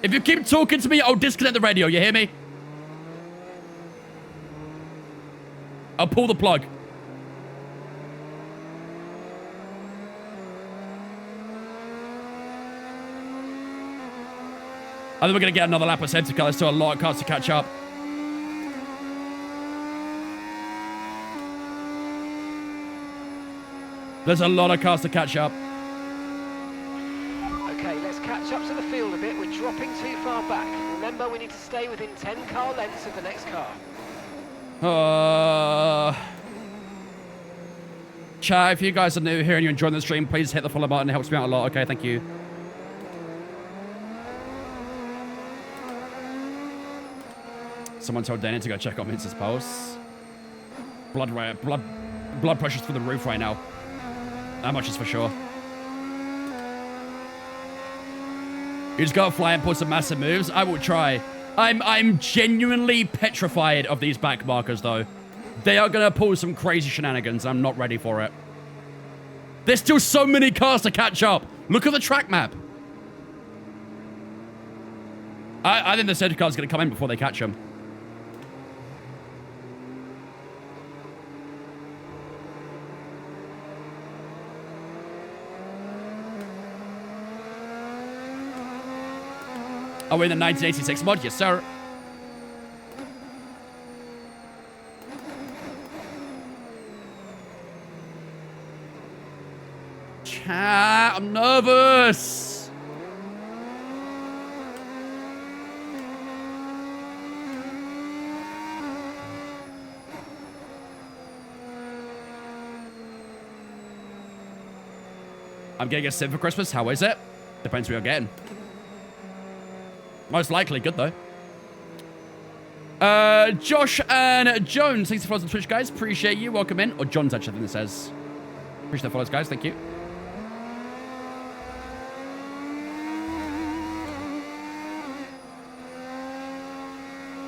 If you keep talking to me, I'll disconnect the radio, you hear me? I'll pull the plug. I think we're going to get another lap of safety car. There's still a lot of cars to catch up. There's a lot of cars to catch up. Okay, let's catch up to the field a bit. We're dropping too far back. Remember, we need to stay within 10 car lengths of the next car. Chat, if you guys are new here and you're enjoying the stream, please hit the follow button. It helps me out a lot. Okay, thank you. Someone told Danny to go check on Vince's pulse. Blood pressure's through the roof right now. That much is for sure. You just gotta fly and pull some massive moves. I will try. I'm genuinely petrified of these back markers, though. They are gonna pull some crazy shenanigans. I'm not ready for it. There's still so many cars to catch up. Look at the track map. I think the safety car's gonna come in before they catch them. Oh, we're in the 1986 mod, yes, sir. Chat, I'm nervous. I'm getting a sim for Christmas. How is it? Depends what you're getting. Most likely good, though. Josh and Jones, thanks for following on Twitch, guys. Appreciate you. Welcome in. Or John's, actually, I think it says. Appreciate the follows, guys. Thank you.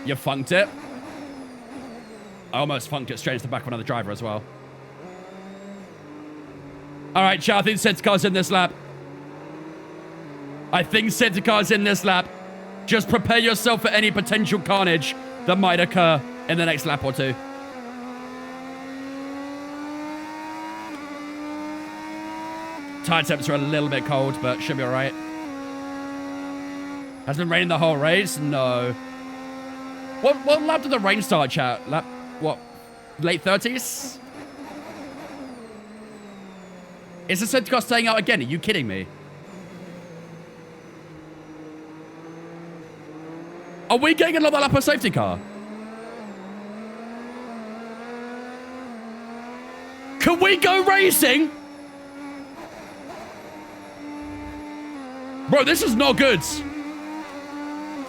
You funked it. I almost funked it straight into the back of another driver as well. All right, chat. I think safety car's in this lap. I think safety car's in this lap. Just prepare yourself for any potential carnage that might occur in the next lap or two. Tire temps are a little bit cold, but should be all right. Has it been raining the whole race? No. What lap did the rain start, chat? Lap, what? Late 30s? Is the safety car staying out again? Are you kidding me? Are we getting another lap of safety car? Can we go racing? Bro, this is not good.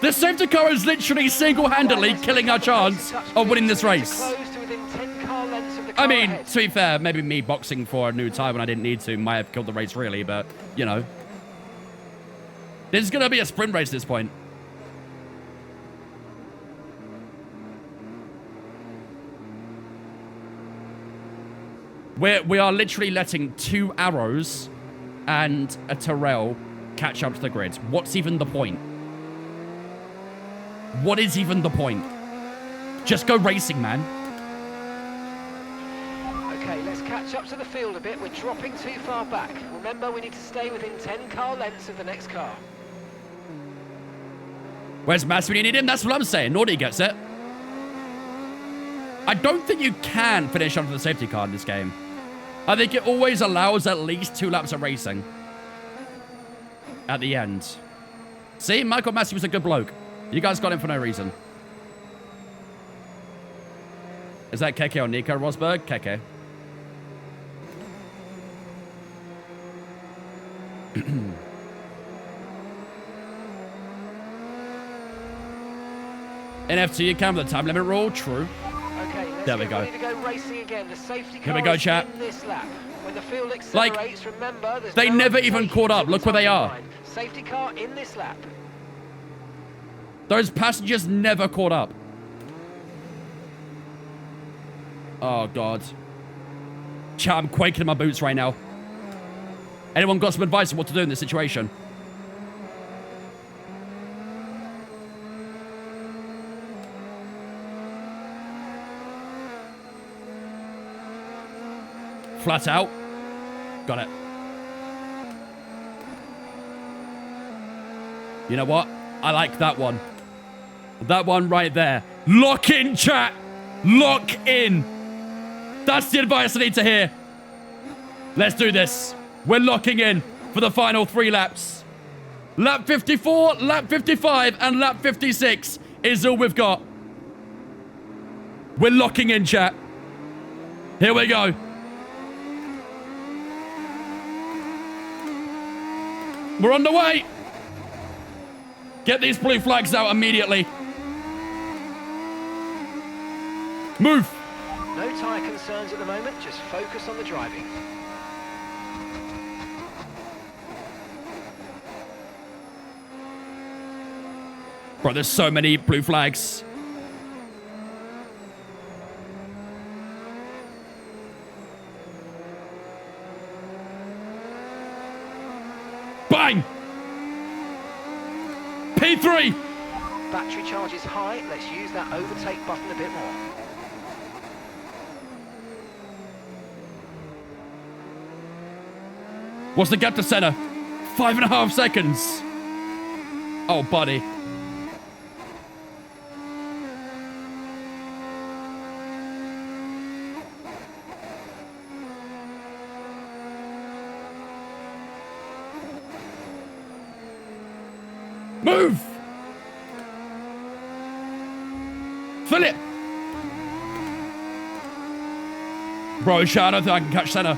This safety car is literally single-handedly killing our chance of winning this race. I mean, to be fair, maybe me boxing for a new time when I didn't need to might have killed the race really, but, you know. This is going to be a sprint race at this point. We are literally letting 2 arrows and a Tyrrell catch up to the grid. What's even the point? What is even the point? Just go racing, man. Okay, let's catch up to the field a bit. We're dropping too far back. Remember, we need to stay within 10 car lengths of the next car. Where's Mass when you need him? That's what I'm saying. Naughty gets it. I don't think you can finish under the safety car in this game. I think it always allows at least 2 laps of racing at the end. See, Michael Massey was a good bloke. You guys got him for no reason. Is that Keke or Nico Rosberg? Keke. In F2, you can with the time limit rule. True. Okay, there we go. To go racing again. The safety car Here we go, chat. in this lap. When the field accelerates, like, remember, they never even caught up. Look where they are. Safety car in this lap. Those passengers never caught up. Oh, God. Chat, I'm quaking in my boots right now. Anyone got some advice on what to do in this situation? Flat out. Got it. You know what? I like that one. That one right there. Lock in, chat. Lock in. That's the advice I need to hear. Let's do this. We're locking in for the final 3 laps. Lap 54, lap 55, and lap 56 is all we've got. We're locking in, chat. Here we go. We're on the way. Get these blue flags out immediately. Move. No tyre concerns at the moment, just focus on the driving. Bro, there's so many blue flags. Bang! P3! Battery charge is high, let's use that overtake button a bit more. What's the gap to center? 5.5 seconds. Oh, buddy. Move! Fill it! Bro, shit, I don't think I can catch center.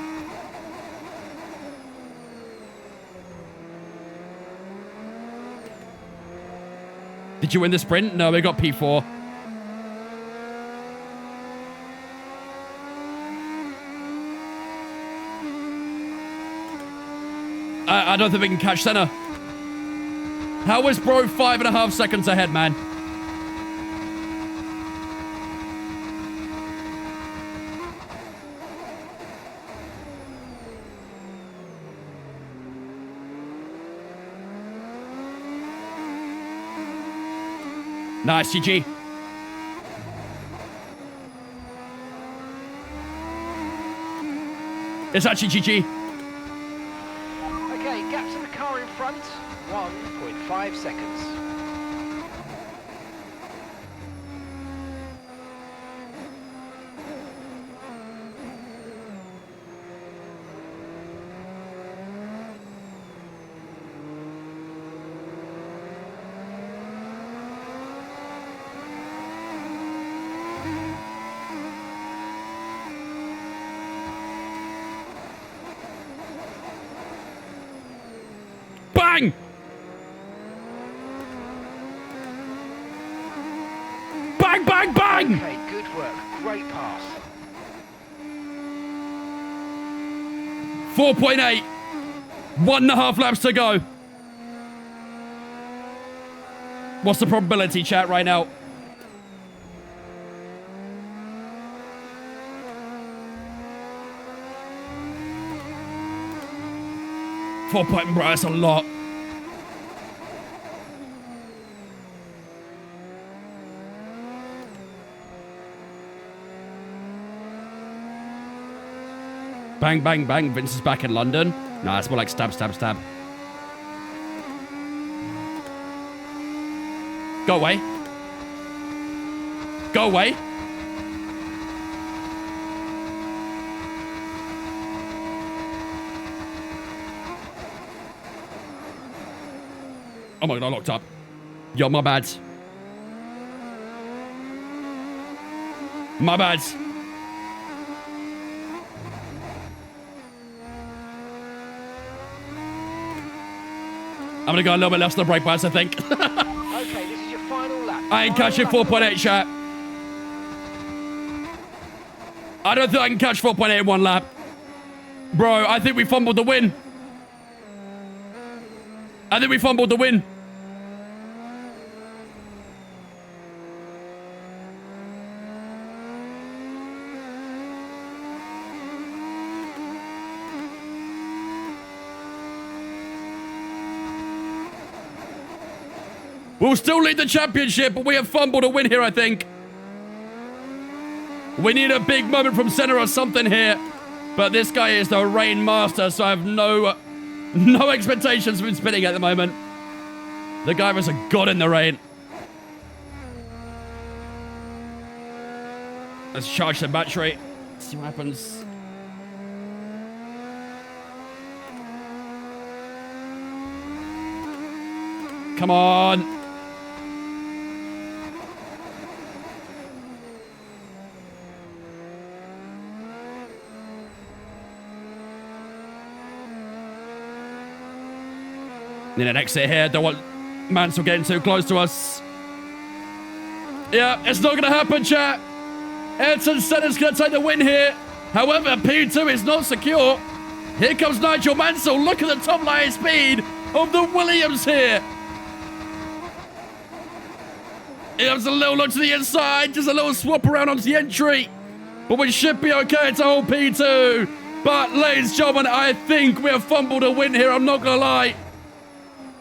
Did you win the sprint? No, we got P4. I don't think we can catch center. How is bro 5.5 seconds ahead, man? Nice, GG. It's actually GG. Okay, gap to the car in front, 1.5 seconds. bang! Bang, bang, bang! Okay, good work. Great pass. 4.8. 1.5 laps to go. What's the probability, chat, right now? Bro, that's a lot. Bang, bang, bang. Vince is back in London. Nah, it's more like stab, stab, stab. Go away. Go away. Oh my god, I locked up. Yo, my bad. My bad. I'm gonna go a little bit less than the brake pads, I think. Okay, this is your final lap. I ain't catching 4.8, chat. I don't think I can catch 4.8 in one lap. Bro, I think we fumbled the win. I think we fumbled the win. We'll still lead the championship, but we have fumbled a win here, I think. We need a big moment from center or something here. But this guy is the rain master, so I have no expectations of him spinning at the moment. The guy was a god in the rain. Let's charge the battery. See what happens. Come on. Need an exit here. Don't want Mansell getting too close to us. Yeah, it's not going to happen, chat. Ayrton Senna's going to take the win here. However, P2 is not secure. Here comes Nigel Mansell. Look at the top line speed of the Williams here. He has a little look to the inside. Just a little swap around onto the entry. But we should be okay to hold P2. But, ladies and gentlemen, I think we have fumbled a win here. I'm not going to lie.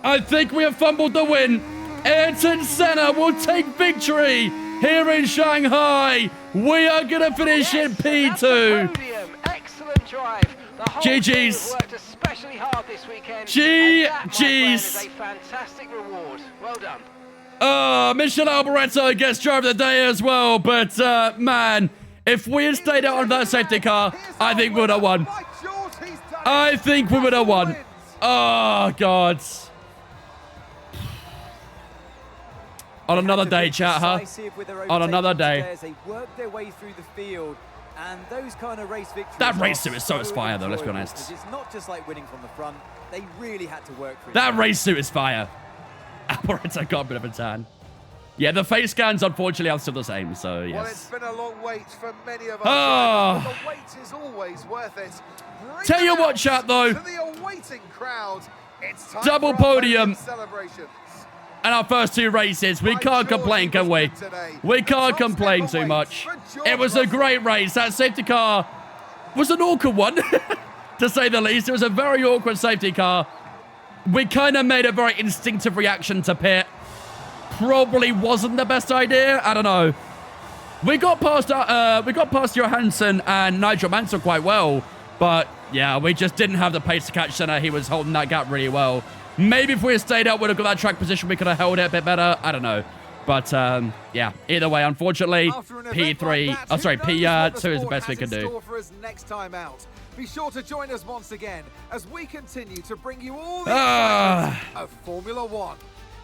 I think we have fumbled the win. Ayrton Senna will take victory here in Shanghai. We are going to finish in P2. Excellent drive. The whole GG's. team worked especially hard this weekend. GG's. And that, my friend, is a fantastic reward. Well done. Michel Alboreto gets driver of the day as well. But, man, if we had stayed out on that safety car, I think we would have won. I think we would have won. Oh, God. On another day, chat, huh? On another day. They work their way through the field, and those kind of race victories. That race suit is so as fire, though. Let's be honest. It's not just like winning from the front. They really had to work for it. That race suit is fire. Alboreto got a bit of a tan. Yeah, the face scans, unfortunately, are still the same. So yes. Well, it's been a long wait for many of us. Oh. But the wait is always worth it. Tell you what, chat, though. To the awaiting crowd, it's time Double for our podium. celebration. And our first two races, we can't complain, can we? We can't complain too much. It was a great race. That safety car was an awkward one, to say the least. It was a very awkward safety car. We kind of made a very instinctive reaction to pit. Probably wasn't the best idea. I don't know. We got past Johansson and Nigel Mansell quite well, but yeah, we just didn't have the pace to catch Senna. He was holding that gap really well. Maybe if we had stayed out, we'd have got that track position. We could have held it a bit better. I don't know. But, yeah, either way, unfortunately, P2 is the best we can do. For us next time out. Be sure to join us once again as we continue to bring you all the excitement of Formula One.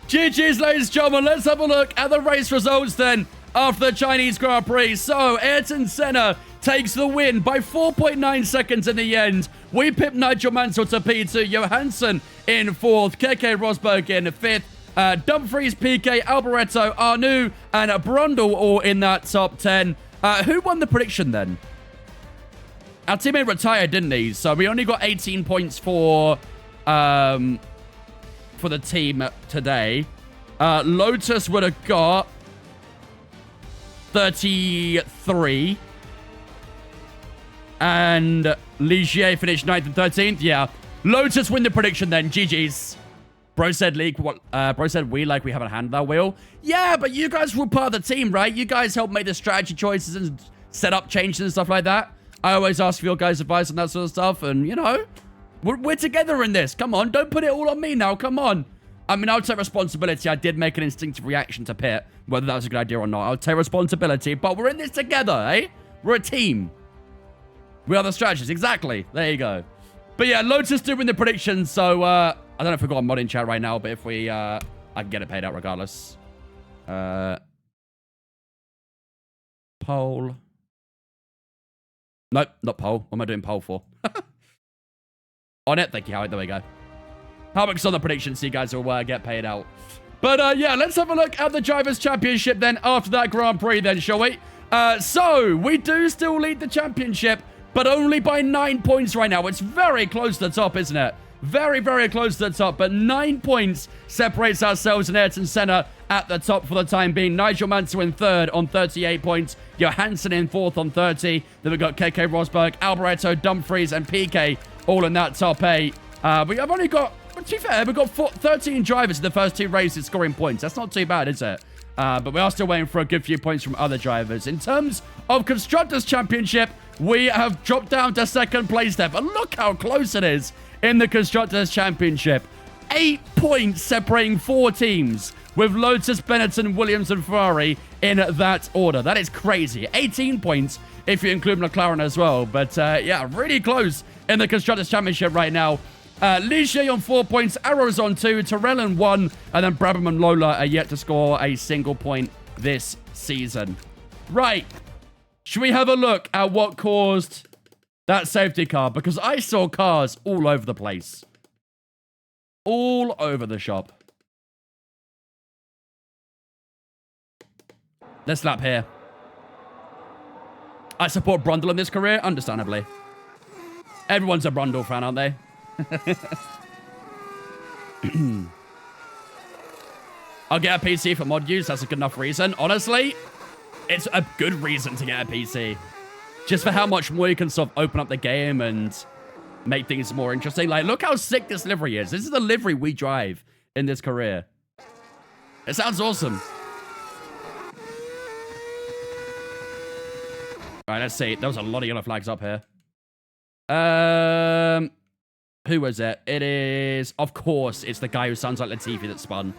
GG's, ladies and gentlemen. Let's have a look at the race results then after the Chinese Grand Prix. So, Ayrton Senna takes the win by 4.9 seconds in the end. We pipped Nigel Mansell to P2, Johansson in 4th, KK Rosberg in 5th, Dumfries, PK, Alboreto, Arnoux, and Brundle all in that top 10. Who won the prediction then? Our teammate retired, didn't he? So we only got 18 points for the team today. Lotus would have got 33. And Ligier finished 9th and 13th. Yeah. Lotus win the prediction then. GG's. Bro said we haven't handled that wheel. Yeah, but you guys were part of the team, right? You guys helped make the strategy choices and set up changes and stuff like that. I always ask for your guys' advice on that sort of stuff. And, you know, we're together in this. Come on. Don't put it all on me now. Come on. I mean, I'll take responsibility. I did make an instinctive reaction to Pit. Whether that was a good idea or not, I'll take responsibility. But we're in this together, eh? We're a team. We are the strategists. Exactly. There you go. But yeah, Lotus doing the predictions. So, I don't know if we've got a mod in chat right now, but if we, I can get it paid out regardless. Poll. Nope, not poll. What am I doing poll for? On it. Thank you, Howard. There we go. Howard's on the prediction, so you guys will get paid out. But, yeah, let's have a look at the Drivers' Championship then after that Grand Prix then, shall we? So, we do still lead the championship, but only by 9 points right now. It's very close to the top, isn't it? Very, very close to the top, but 9 points separates ourselves and Ayrton Senna at the top for the time being. Nigel Mansell in 3rd on 38 points. Johansson in 4th on 30. Then we've got KK Rosberg, Alboreto, Dumfries, and PK all in that top 8. We have only got, to be fair, we've got 13 drivers in the first 2 races scoring points. That's not too bad, is it? But we are still waiting for a good few points from other drivers. In terms of Constructors' Championship, we have dropped down to 2nd place there. But look how close it is in the Constructors' Championship. 8 points separating 4 teams, with Lotus, Benetton, Williams, and Ferrari in that order. That is crazy. 18 points if you include McLaren as well. But, yeah, really close in the Constructors' Championship right now. Ligier on 4 points, Arrows on 2, Terrell on 1, and then Brabham and Lola are yet to score a single point this season. Right. Should we have a look at what caused that safety car? Because I saw cars all over the place. All over the shop. Let's lap here. I support Brundle in this career, understandably. Everyone's a Brundle fan, aren't they? I'll get a PC for mod use. That's a good enough reason. Honestly, it's a good reason to get a PC. Just for how much more you can sort of open up the game and make things more interesting. Like, look how sick this livery is. This is the livery we drive in this career. It sounds awesome. All right, let's see. There was a lot of yellow flags up here. Who was it? It is, of course, it's the guy who sounds like Latifi that spun.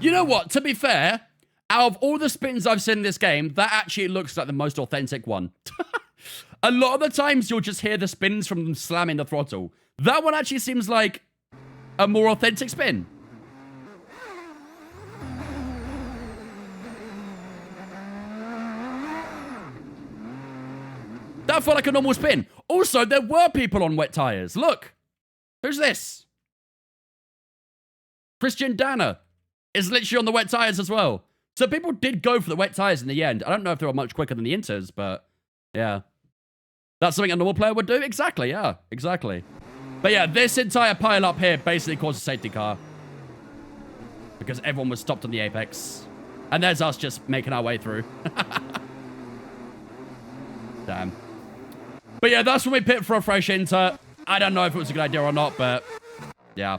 You know what? To be fair, out of all the spins I've seen in this game, that actually looks like the most authentic one. A lot of the times, you'll just hear the spins from them slamming the throttle. That one actually seems like a more authentic spin. That felt like a normal spin. Also, there were people on wet tires. Look. Who's this? Christian Danner is literally on the wet tires as well. So people did go for the wet tires in the end. I don't know if they were much quicker than the Inters, but yeah. That's something a normal player would do? Exactly, yeah. Exactly. But yeah, this entire pile up here basically caused a safety car. Because everyone was stopped on the apex. And there's us just making our way through. Damn. But yeah, that's when we pit for a fresh Inter. I don't know if it was a good idea or not, but yeah.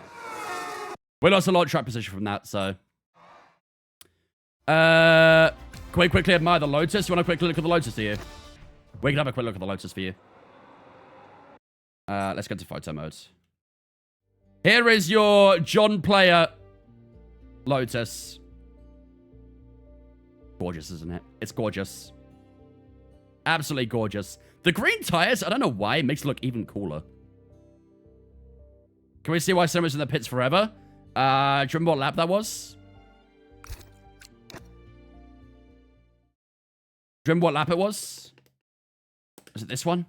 We lost a lot of track position from that, so. Can we quickly admire the Lotus? You want a quick look at the Lotus, do you? We can have a quick look at the Lotus for you. Let's go to photo mode. Here is your John Player Lotus. Gorgeous, isn't it? It's gorgeous. Absolutely gorgeous. The green tires, I don't know why, it makes it look even cooler. Can we see why someone's in the pits forever? Do you remember what lap that was? Do you remember what lap it was? Was it this one?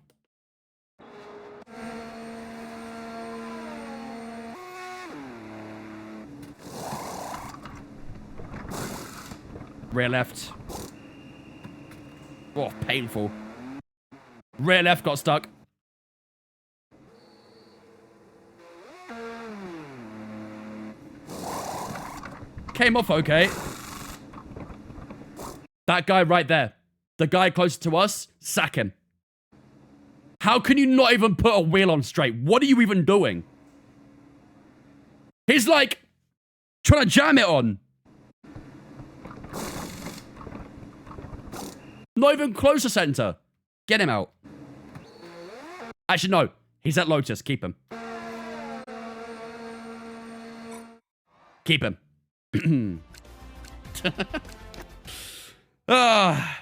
Rear left. Oh, painful. Rear left got stuck. Came off okay. That guy right there. The guy closest to us, sack him. How can you not even put a wheel on straight? What are you even doing? He's like trying to jam it on. Not even close to center. Get him out. Actually, no. He's at Lotus. Keep him. Keep him. Ah.